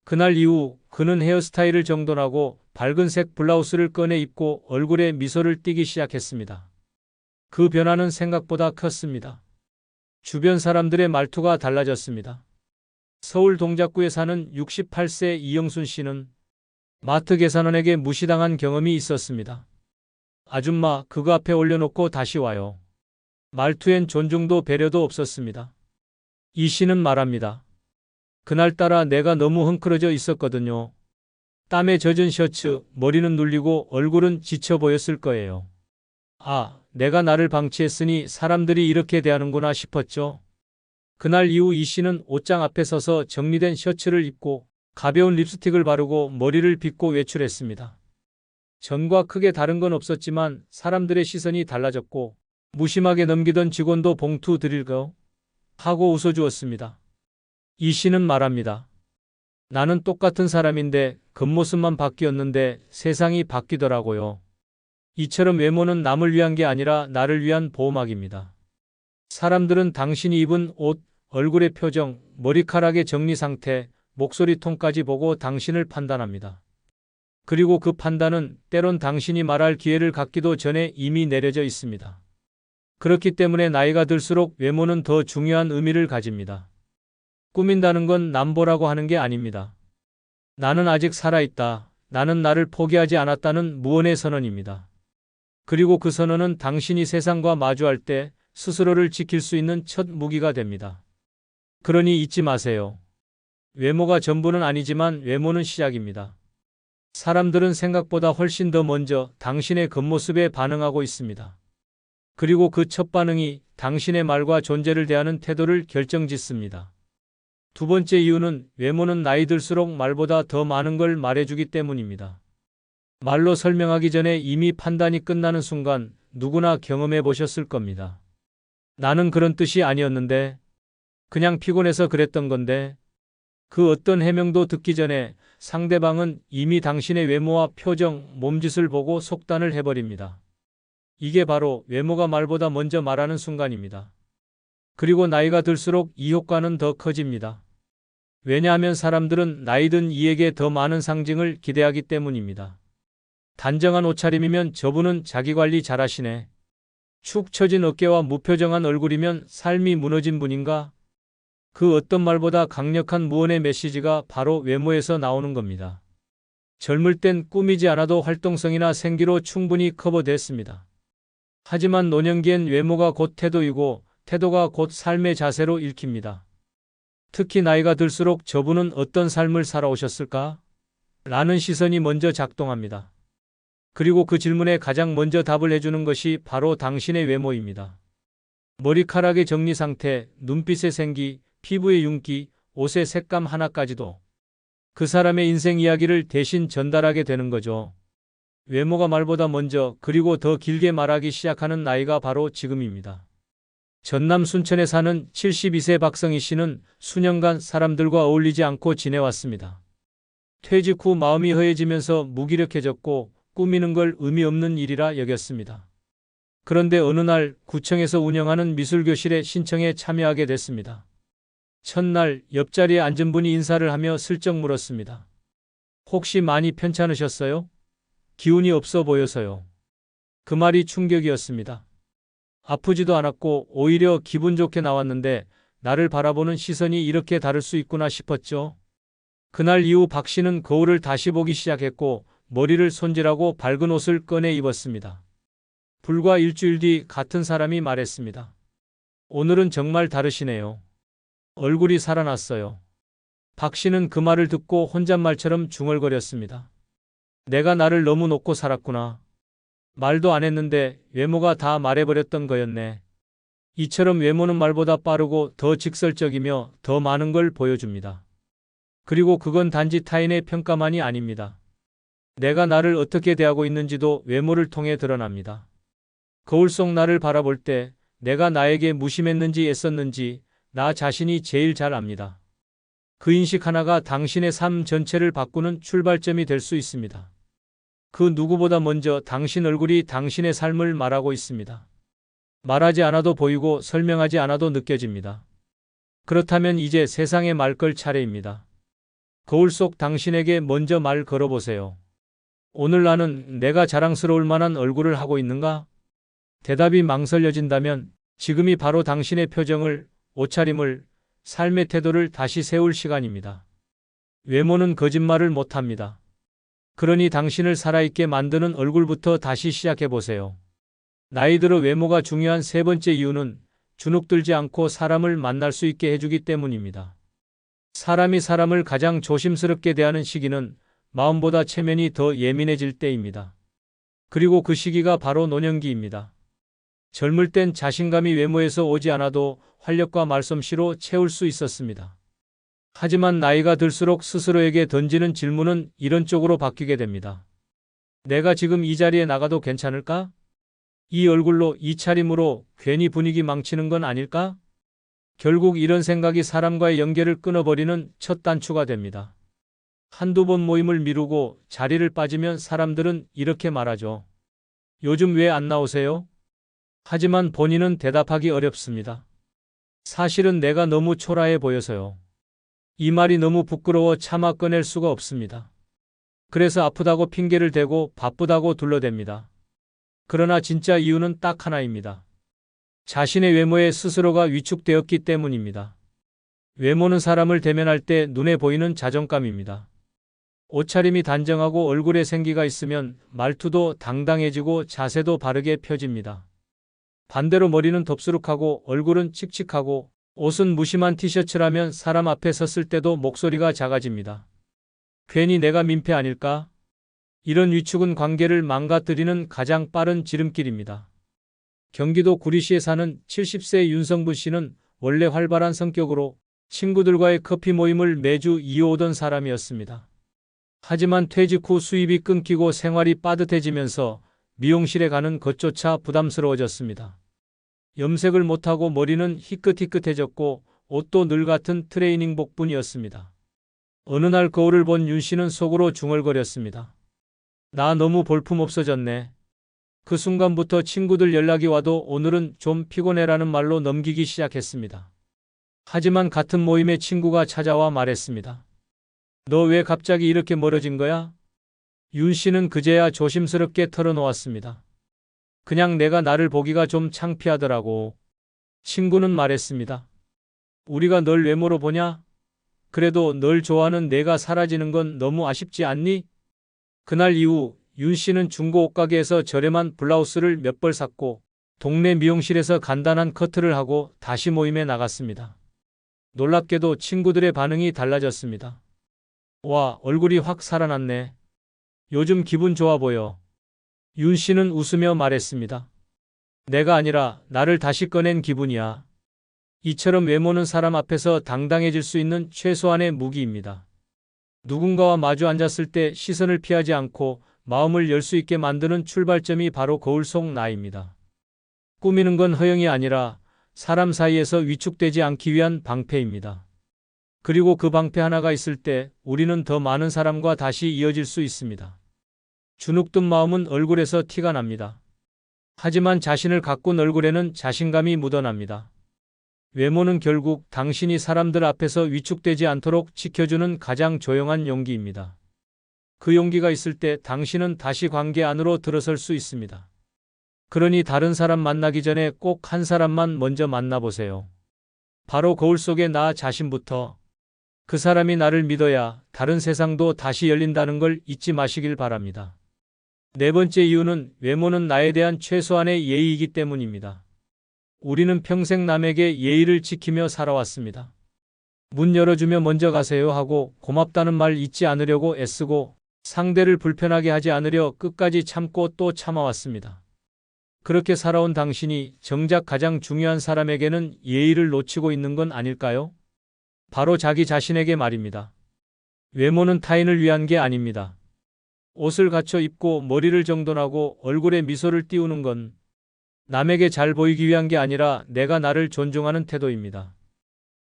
그날 이후 그는 헤어스타일을 정돈하고 밝은 색 블라우스를 꺼내 입고 얼굴에 미소를 띠기 시작했습니다. 그 변화는 생각보다 컸습니다. 주변 사람들의 말투가 달라졌습니다. 서울 동작구에 사는 68세 이영순 씨는 마트 계산원에게 무시당한 경험이 있었습니다. 아줌마, 그거 앞에 올려놓고 다시 와요. 말투엔 존중도 배려도 없었습니다. 이 씨는 말합니다. 그날따라 내가 너무 헝클어져 있었거든요. 땀에 젖은 셔츠, 머리는 눌리고 얼굴은 지쳐 보였을 거예요. 아, 내가 나를 방치했으니 사람들이 이렇게 대하는구나 싶었죠. 그날 이후 이 씨는 옷장 앞에 서서 정리된 셔츠를 입고 가벼운 립스틱을 바르고 머리를 빗고 외출했습니다. 전과 크게 다른 건 없었지만 사람들의 시선이 달라졌고 무심하게 넘기던 직원도 봉투 드릴까요? 하고 웃어주었습니다. 이 씨는 말합니다. 나는 똑같은 사람인데 겉모습만 바뀌었는데 세상이 바뀌더라고요. 이처럼 외모는 남을 위한 게 아니라 나를 위한 보호막입니다. 사람들은 당신이 입은 옷, 얼굴의 표정, 머리카락의 정리 상태, 목소리 톤까지 보고 당신을 판단합니다. 그리고 그 판단은 때론 당신이 말할 기회를 갖기도 전에 이미 내려져 있습니다. 그렇기 때문에 나이가 들수록 외모는 더 중요한 의미를 가집니다. 꾸민다는 건 남보라고 하는 게 아닙니다. 나는 아직 살아있다. 나는 나를 포기하지 않았다는 무언의 선언입니다. 그리고 그 선언은 당신이 세상과 마주할 때 스스로를 지킬 수 있는 첫 무기가 됩니다. 그러니 잊지 마세요. 외모가 전부는 아니지만 외모는 시작입니다. 사람들은 생각보다 훨씬 더 먼저 당신의 겉모습에 반응하고 있습니다. 그리고 그 첫 반응이 당신의 말과 존재를 대하는 태도를 결정짓습니다. 두 번째 이유는 외모는 나이 들수록 말보다 더 많은 걸 말해주기 때문입니다. 말로 설명하기 전에 이미 판단이 끝나는 순간 누구나 경험해 보셨을 겁니다. 나는 그런 뜻이 아니었는데, 그냥 피곤해서 그랬던 건데, 그 어떤 해명도 듣기 전에 상대방은 이미 당신의 외모와 표정, 몸짓을 보고 속단을 해버립니다. 이게 바로 외모가 말보다 먼저 말하는 순간입니다. 그리고 나이가 들수록 이 효과는 더 커집니다. 왜냐하면 사람들은 나이 든 이에게 더 많은 상징을 기대하기 때문입니다. 단정한 옷차림이면 저분은 자기관리 잘하시네. 축 처진 어깨와 무표정한 얼굴이면 삶이 무너진 분인가? 그 어떤 말보다 강력한 무언의 메시지가 바로 외모에서 나오는 겁니다. 젊을 땐 꾸미지 않아도 활동성이나 생기로 충분히 커버됐습니다. 하지만 노년기엔 외모가 곧 태도이고 태도가 곧 삶의 자세로 읽힙니다. 특히 나이가 들수록 저분은 어떤 삶을 살아오셨을까? 라는 시선이 먼저 작동합니다. 그리고 그 질문에 가장 먼저 답을 해주는 것이 바로 당신의 외모입니다. 머리카락의 정리 상태, 눈빛의 생기, 피부의 윤기, 옷의 색감 하나까지도 그 사람의 인생 이야기를 대신 전달하게 되는 거죠. 외모가 말보다 먼저 그리고 더 길게 말하기 시작하는 나이가 바로 지금입니다. 전남 순천에 사는 72세 박성희 씨는 수년간 사람들과 어울리지 않고 지내왔습니다. 퇴직 후 마음이 허해지면서 무기력해졌고 꾸미는 걸 의미 없는 일이라 여겼습니다. 그런데 어느 날 구청에서 운영하는 미술교실에 신청에 참여하게 됐습니다. 첫날 옆자리에 앉은 분이 인사를 하며 슬쩍 물었습니다. 혹시 많이 편찮으셨어요? 기운이 없어 보여서요. 그 말이 충격이었습니다. 아프지도 않았고 오히려 기분 좋게 나왔는데 나를 바라보는 시선이 이렇게 다를 수 있구나 싶었죠. 그날 이후 박 씨는 거울을 다시 보기 시작했고 머리를 손질하고 밝은 옷을 꺼내 입었습니다. 불과 일주일 뒤 같은 사람이 말했습니다. 오늘은 정말 다르시네요. 얼굴이 살아났어요. 박 씨는 그 말을 듣고 혼잣말처럼 중얼거렸습니다. 내가 나를 너무 놓고 살았구나. 말도 안 했는데 외모가 다 말해버렸던 거였네. 이처럼 외모는 말보다 빠르고 더 직설적이며 더 많은 걸 보여줍니다. 그리고 그건 단지 타인의 평가만이 아닙니다. 내가 나를 어떻게 대하고 있는지도 외모를 통해 드러납니다. 거울 속 나를 바라볼 때 내가 나에게 무심했는지 애썼는지 나 자신이 제일 잘 압니다. 그 인식 하나가 당신의 삶 전체를 바꾸는 출발점이 될 수 있습니다. 그 누구보다 먼저 당신 얼굴이 당신의 삶을 말하고 있습니다. 말하지 않아도 보이고 설명하지 않아도 느껴집니다. 그렇다면 이제 세상에 말 걸 차례입니다. 거울 속 당신에게 먼저 말 걸어보세요. 오늘 나는 내가 자랑스러울 만한 얼굴을 하고 있는가? 대답이 망설여진다면 지금이 바로 당신의 표정을, 옷차림을, 삶의 태도를 다시 세울 시간입니다. 외모는 거짓말을 못합니다. 그러니 당신을 살아있게 만드는 얼굴부터 다시 시작해보세요. 나이 들어 외모가 중요한 세 번째 이유는 주눅들지 않고 사람을 만날 수 있게 해주기 때문입니다. 사람이 사람을 가장 조심스럽게 대하는 시기는 마음보다 체면이 더 예민해질 때입니다. 그리고 그 시기가 바로 노년기입니다. 젊을 땐 자신감이 외모에서 오지 않아도 활력과 말솜씨로 채울 수 있었습니다. 하지만 나이가 들수록 스스로에게 던지는 질문은 이런 쪽으로 바뀌게 됩니다. 내가 지금 이 자리에 나가도 괜찮을까? 이 얼굴로, 이 차림으로 괜히 분위기 망치는 건 아닐까? 결국 이런 생각이 사람과의 연결을 끊어버리는 첫 단추가 됩니다. 한두 번 모임을 미루고 자리를 빠지면 사람들은 이렇게 말하죠. 요즘 왜 안 나오세요? 하지만 본인은 대답하기 어렵습니다. 사실은 내가 너무 초라해 보여서요. 이 말이 너무 부끄러워 차마 꺼낼 수가 없습니다. 그래서 아프다고 핑계를 대고 바쁘다고 둘러댑니다. 그러나 진짜 이유는 딱 하나입니다. 자신의 외모에 스스로가 위축되었기 때문입니다. 외모는 사람을 대면할 때 눈에 보이는 자존감입니다. 옷차림이 단정하고 얼굴에 생기가 있으면 말투도 당당해지고 자세도 바르게 펴집니다. 반대로 머리는 덥수룩하고 얼굴은 칙칙하고 옷은 무심한 티셔츠라면 사람 앞에 섰을 때도 목소리가 작아집니다. 괜히 내가 민폐 아닐까? 이런 위축은 관계를 망가뜨리는 가장 빠른 지름길입니다. 경기도 구리시에 사는 70세 윤성분 씨는 원래 활발한 성격으로 친구들과의 커피 모임을 매주 이어오던 사람이었습니다. 하지만 퇴직 후 수입이 끊기고 생활이 빠듯해지면서 미용실에 가는 것조차 부담스러워졌습니다. 염색을 못하고 머리는 희끗희끗해졌고 옷도 늘 같은 트레이닝복뿐이었습니다. 어느 날 거울을 본 윤 씨는 속으로 중얼거렸습니다. 나 너무 볼품 없어졌네. 그 순간부터 친구들 연락이 와도 오늘은 좀 피곤해라는 말로 넘기기 시작했습니다. 하지만 같은 모임에 친구가 찾아와 말했습니다. 너 왜 갑자기 이렇게 멀어진 거야? 윤 씨는 그제야 조심스럽게 털어놓았습니다. 그냥 내가 나를 보기가 좀 창피하더라고. 친구는 말했습니다. 우리가 널 외모로 보냐? 그래도 널 좋아하는 내가 사라지는 건 너무 아쉽지 않니? 그날 이후 윤 씨는 중고 옷가게에서 저렴한 블라우스를 몇 벌 샀고 동네 미용실에서 간단한 커트를 하고 다시 모임에 나갔습니다. 놀랍게도 친구들의 반응이 달라졌습니다. 와, 얼굴이 확 살아났네. 요즘 기분 좋아 보여. 윤 씨는 웃으며 말했습니다. 내가 아니라 나를 다시 꺼낸 기분이야. 이처럼 외모는 사람 앞에서 당당해질 수 있는 최소한의 무기입니다. 누군가와 마주 앉았을 때 시선을 피하지 않고 마음을 열 수 있게 만드는 출발점이 바로 거울 속 나입니다. 꾸미는 건 허영이 아니라 사람 사이에서 위축되지 않기 위한 방패입니다. 그리고 그 방패 하나가 있을 때 우리는 더 많은 사람과 다시 이어질 수 있습니다. 주눅든 마음은 얼굴에서 티가 납니다. 하지만 자신을 가꾼 얼굴에는 자신감이 묻어납니다. 외모는 결국 당신이 사람들 앞에서 위축되지 않도록 지켜주는 가장 조용한 용기입니다. 그 용기가 있을 때 당신은 다시 관계 안으로 들어설 수 있습니다. 그러니 다른 사람 만나기 전에 꼭 한 사람만 먼저 만나보세요. 바로 거울 속의 나 자신부터. 그 사람이 나를 믿어야 다른 세상도 다시 열린다는 걸 잊지 마시길 바랍니다. 네 번째 이유는 외모는 나에 대한 최소한의 예의이기 때문입니다. 우리는 평생 남에게 예의를 지키며 살아왔습니다. 문 열어주며 먼저 가세요 하고 고맙다는 말 잊지 않으려고 애쓰고 상대를 불편하게 하지 않으려 끝까지 참고 또 참아왔습니다. 그렇게 살아온 당신이 정작 가장 중요한 사람에게는 예의를 놓치고 있는 건 아닐까요? 바로 자기 자신에게 말입니다. 외모는 타인을 위한 게 아닙니다. 옷을 갖춰 입고 머리를 정돈하고 얼굴에 미소를 띄우는 건 남에게 잘 보이기 위한 게 아니라 내가 나를 존중하는 태도입니다.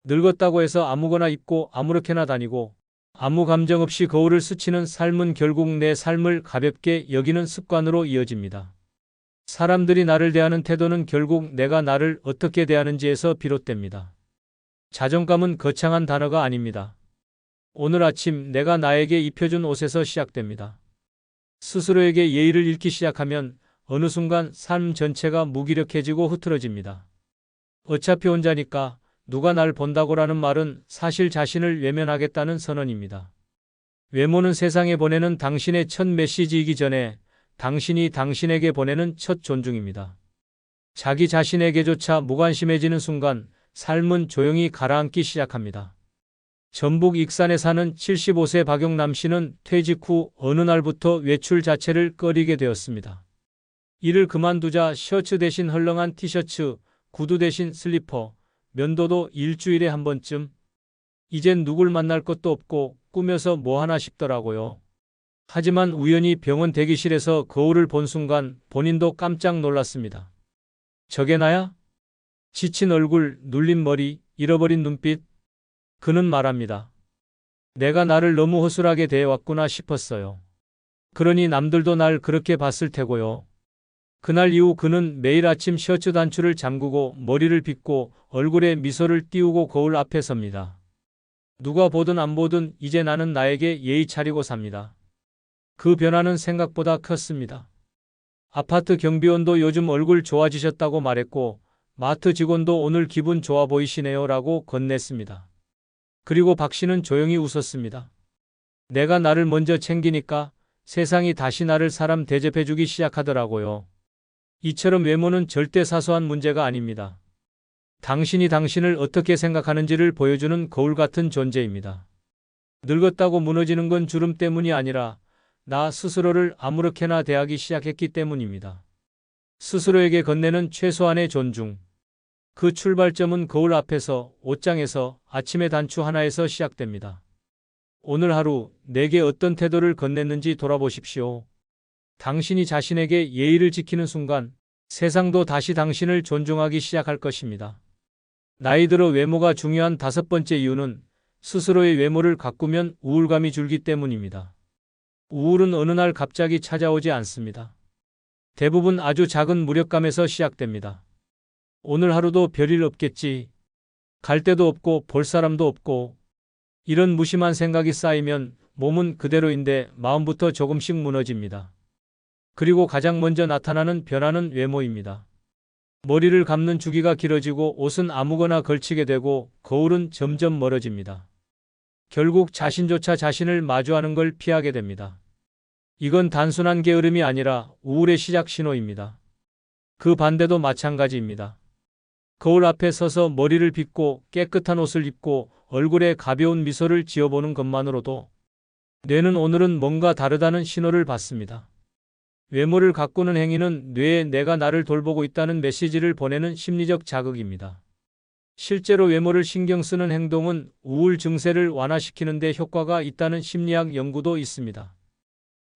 늙었다고 해서 아무거나 입고 아무렇게나 다니고 아무 감정 없이 거울을 스치는 삶은 결국 내 삶을 가볍게 여기는 습관으로 이어집니다. 사람들이 나를 대하는 태도는 결국 내가 나를 어떻게 대하는지에서 비롯됩니다. 자존감은 거창한 단어가 아닙니다. 오늘 아침 내가 나에게 입혀준 옷에서 시작됩니다. 스스로에게 예의를 잃기 시작하면 어느 순간 삶 전체가 무기력해지고 흐트러집니다. 어차피 혼자니까 누가 날 본다고라는 말은 사실 자신을 외면하겠다는 선언입니다. 외모는 세상에 보내는 당신의 첫 메시지이기 전에 당신이 당신에게 보내는 첫 존중입니다. 자기 자신에게조차 무관심해지는 순간 삶은 조용히 가라앉기 시작합니다. 전북 익산에 사는 75세 박용남 씨는 퇴직 후 어느 날부터 외출 자체를 꺼리게 되었습니다. 일을 그만두자 셔츠 대신 헐렁한 티셔츠, 구두 대신 슬리퍼, 면도도 일주일에 한 번쯤. 이젠 누굴 만날 것도 없고 꾸며서 뭐 하나 싶더라고요. 하지만 우연히 병원 대기실에서 거울을 본 순간 본인도 깜짝 놀랐습니다. 저게 나야? 지친 얼굴, 눌린 머리, 잃어버린 눈빛. 그는 말합니다. 내가 나를 너무 허술하게 대해왔구나 싶었어요. 그러니 남들도 날 그렇게 봤을 테고요. 그날 이후 그는 매일 아침 셔츠 단추를 잠그고 머리를 빗고 얼굴에 미소를 띄우고 거울 앞에 섭니다. 누가 보든 안 보든 이제 나는 나에게 예의 차리고 삽니다. 그 변화는 생각보다 컸습니다. 아파트 경비원도 요즘 얼굴 좋아지셨다고 말했고 마트 직원도 오늘 기분 좋아 보이시네요 라고 건넸습니다. 그리고 박 씨는 조용히 웃었습니다. 내가 나를 먼저 챙기니까 세상이 다시 나를 사람 대접해주기 시작하더라고요. 이처럼 외모는 절대 사소한 문제가 아닙니다. 당신이 당신을 어떻게 생각하는지를 보여주는 거울 같은 존재입니다. 늙었다고 무너지는 건 주름 때문이 아니라 나 스스로를 아무렇게나 대하기 시작했기 때문입니다. 스스로에게 건네는 최소한의 존중. 그 출발점은 거울 앞에서, 옷장에서, 아침의 단추 하나에서 시작됩니다. 오늘 하루 내게 어떤 태도를 건넸는지 돌아보십시오. 당신이 자신에게 예의를 지키는 순간 세상도 다시 당신을 존중하기 시작할 것입니다. 나이 들어 외모가 중요한 다섯 번째 이유는 스스로의 외모를 가꾸면 우울감이 줄기 때문입니다. 우울은 어느 날 갑자기 찾아오지 않습니다. 대부분 아주 작은 무력감에서 시작됩니다. 오늘 하루도 별일 없겠지. 갈 데도 없고 볼 사람도 없고. 이런 무심한 생각이 쌓이면 몸은 그대로인데 마음부터 조금씩 무너집니다. 그리고 가장 먼저 나타나는 변화는 외모입니다. 머리를 감는 주기가 길어지고 옷은 아무거나 걸치게 되고 거울은 점점 멀어집니다. 결국 자신조차 자신을 마주하는 걸 피하게 됩니다. 이건 단순한 게으름이 아니라 우울의 시작 신호입니다. 그 반대도 마찬가지입니다. 거울 앞에 서서 머리를 빗고 깨끗한 옷을 입고 얼굴에 가벼운 미소를 지어보는 것만으로도 뇌는 오늘은 뭔가 다르다는 신호를 받습니다. 외모를 가꾸는 행위는 뇌에 내가 나를 돌보고 있다는 메시지를 보내는 심리적 자극입니다. 실제로 외모를 신경 쓰는 행동은 우울 증세를 완화시키는 데 효과가 있다는 심리학 연구도 있습니다.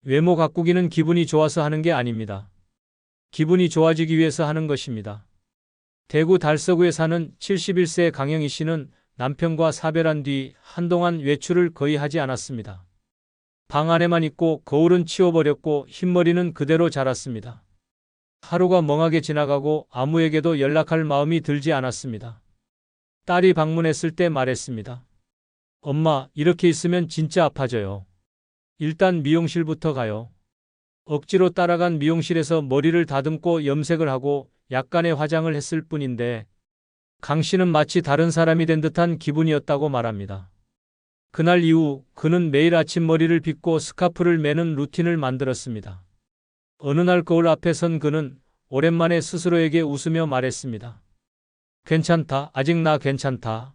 외모 가꾸기는 기분이 좋아서 하는 게 아닙니다. 기분이 좋아지기 위해서 하는 것입니다. 대구 달서구에 사는 71세 강영희 씨는 남편과 사별한 뒤 한동안 외출을 거의 하지 않았습니다. 방 안에만 있고 거울은 치워버렸고 흰머리는 그대로 자랐습니다. 하루가 멍하게 지나가고 아무에게도 연락할 마음이 들지 않았습니다. 딸이 방문했을 때 말했습니다. 엄마, 이렇게 있으면 진짜 아파져요. 일단 미용실부터 가요. 억지로 따라간 미용실에서 머리를 다듬고 염색을 하고 약간의 화장을 했을 뿐인데 강 씨는 마치 다른 사람이 된 듯한 기분이었다고 말합니다. 그날 이후 그는 매일 아침 머리를 빗고 스카프를 매는 루틴을 만들었습니다. 어느 날 거울 앞에 선 그는 오랜만에 스스로에게 웃으며 말했습니다. 괜찮다. 아직 나 괜찮다.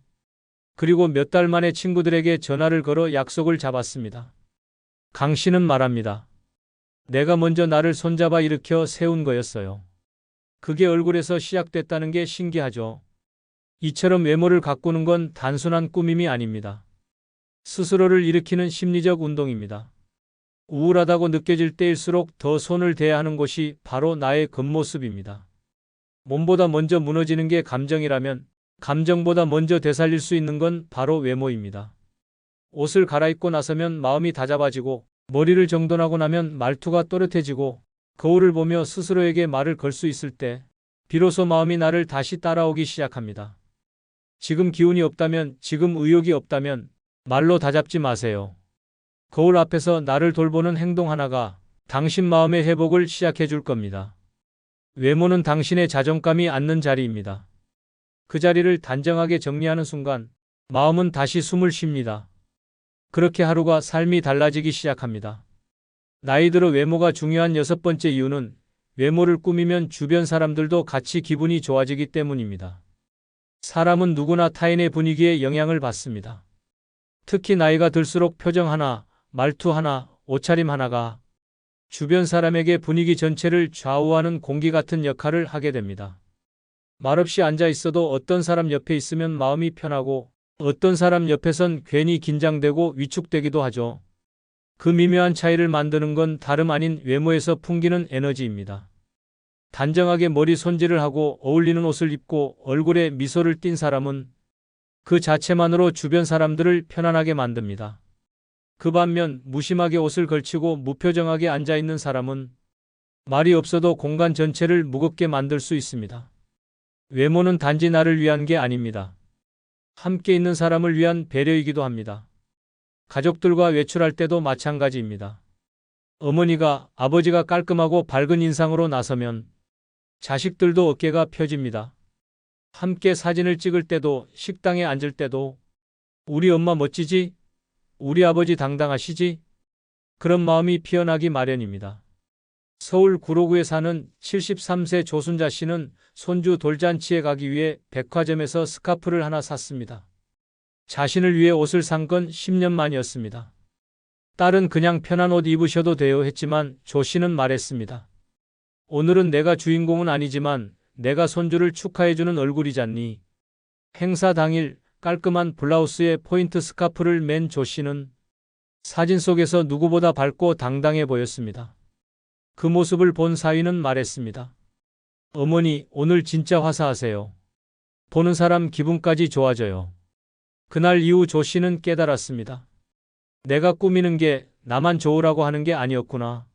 그리고 몇 달 만에 친구들에게 전화를 걸어 약속을 잡았습니다. 강 씨는 말합니다. 내가 먼저 나를 손잡아 일으켜 세운 거였어요. 그게 얼굴에서 시작됐다는 게 신기하죠. 이처럼 외모를 가꾸는 건 단순한 꾸밈이 아닙니다. 스스로를 일으키는 심리적 운동입니다. 우울하다고 느껴질 때일수록 더 손을 대야 하는 곳이 바로 나의 겉모습입니다. 몸보다 먼저 무너지는 게 감정이라면 감정보다 먼저 되살릴 수 있는 건 바로 외모입니다. 옷을 갈아입고 나서면 마음이 다잡아지고 머리를 정돈하고 나면 말투가 또렷해지고 거울을 보며 스스로에게 말을 걸 수 있을 때 비로소 마음이 나를 다시 따라오기 시작합니다. 지금 기운이 없다면, 지금 의욕이 없다면 말로 다잡지 마세요. 거울 앞에서 나를 돌보는 행동 하나가 당신 마음의 회복을 시작해 줄 겁니다. 외모는 당신의 자존감이 앉는 자리입니다. 그 자리를 단정하게 정리하는 순간 마음은 다시 숨을 쉽니다. 그렇게 하루가 삶이 달라지기 시작합니다. 나이 들어 외모가 중요한 6번째 이유는 외모를 꾸미면 주변 사람들도 같이 기분이 좋아지기 때문입니다. 사람은 누구나 타인의 분위기에 영향을 받습니다. 특히 나이가 들수록 표정 하나, 말투 하나, 옷차림 하나가 주변 사람에게 분위기 전체를 좌우하는 공기 같은 역할을 하게 됩니다. 말없이 앉아 있어도 어떤 사람 옆에 있으면 마음이 편하고 어떤 사람 옆에선 괜히 긴장되고 위축되기도 하죠. 그 미묘한 차이를 만드는 건 다름 아닌 외모에서 풍기는 에너지입니다. 단정하게 머리 손질을 하고 어울리는 옷을 입고 얼굴에 미소를 띤 사람은 그 자체만으로 주변 사람들을 편안하게 만듭니다. 그 반면 무심하게 옷을 걸치고 무표정하게 앉아있는 사람은 말이 없어도 공간 전체를 무겁게 만들 수 있습니다. 외모는 단지 나를 위한 게 아닙니다. 함께 있는 사람을 위한 배려이기도 합니다. 가족들과 외출할 때도 마찬가지입니다. 어머니가, 아버지가 깔끔하고 밝은 인상으로 나서면 자식들도 어깨가 펴집니다. 함께 사진을 찍을 때도, 식당에 앉을 때도 우리 엄마 멋지지? 우리 아버지 당당하시지? 그런 마음이 피어나기 마련입니다. 서울 구로구에 사는 73세 조순자 씨는 손주 돌잔치에 가기 위해 백화점에서 스카프를 하나 샀습니다. 자신을 위해 옷을 산 건 10년 만이었습니다. 딸은 그냥 편한 옷 입으셔도 돼요 했지만 조 씨는 말했습니다. 오늘은 내가 주인공은 아니지만 내가 손주를 축하해주는 얼굴이잖니. 행사 당일 깔끔한 블라우스에 포인트 스카프를 맨 조 씨는 사진 속에서 누구보다 밝고 당당해 보였습니다. 그 모습을 본 사위는 말했습니다. 어머니, 오늘 진짜 화사하세요. 보는 사람 기분까지 좋아져요. 그날 이후 조 씨는 깨달았습니다. 내가 꾸미는 게 나만 좋으라고 하는 게 아니었구나.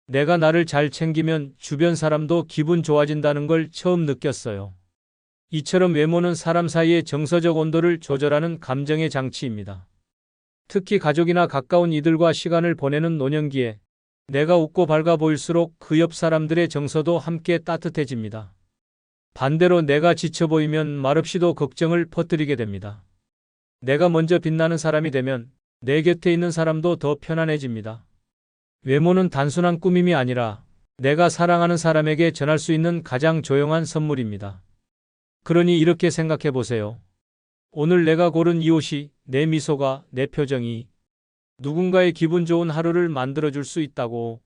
내가 나를 잘 챙기면 주변 사람도 기분 좋아진다는 걸 처음 느꼈어요. 이처럼 외모는 사람 사이의 정서적 온도를 조절하는 감정의 장치입니다. 특히 가족이나 가까운 이들과 시간을 보내는 노년기에 내가 웃고 밝아 보일수록 그 옆 사람들의 정서도 함께 따뜻해집니다. 반대로 내가 지쳐 보이면 말없이도 걱정을 퍼뜨리게 됩니다. 내가 먼저 빛나는 사람이 되면 내 곁에 있는 사람도 더 편안해집니다. 외모는 단순한 꾸밈이 아니라 내가 사랑하는 사람에게 전할 수 있는 가장 조용한 선물입니다. 그러니 이렇게 생각해 보세요. 오늘 내가 고른 이 옷이, 내 미소가, 내 표정이 누군가의 기분 좋은 하루를 만들어줄 수 있다고.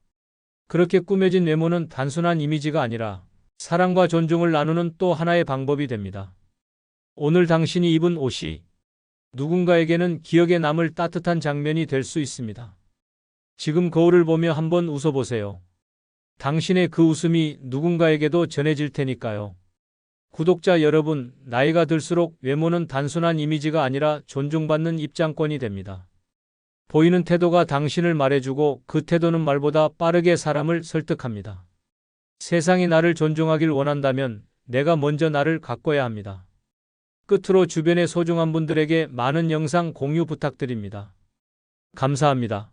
그렇게 꾸며진 외모는 단순한 이미지가 아니라 사랑과 존중을 나누는 또 하나의 방법이 됩니다. 오늘 당신이 입은 옷이 누군가에게는 기억에 남을 따뜻한 장면이 될 수 있습니다. 지금 거울을 보며 한번 웃어보세요. 당신의 그 웃음이 누군가에게도 전해질 테니까요. 구독자 여러분, 나이가 들수록 외모는 단순한 이미지가 아니라 존중받는 입장권이 됩니다. 보이는 태도가 당신을 말해주고 그 태도는 말보다 빠르게 사람을 설득합니다. 세상이 나를 존중하길 원한다면 내가 먼저 나를 가꿔야 합니다. 끝으로 주변의 소중한 분들에게 많은 영상 공유 부탁드립니다. 감사합니다.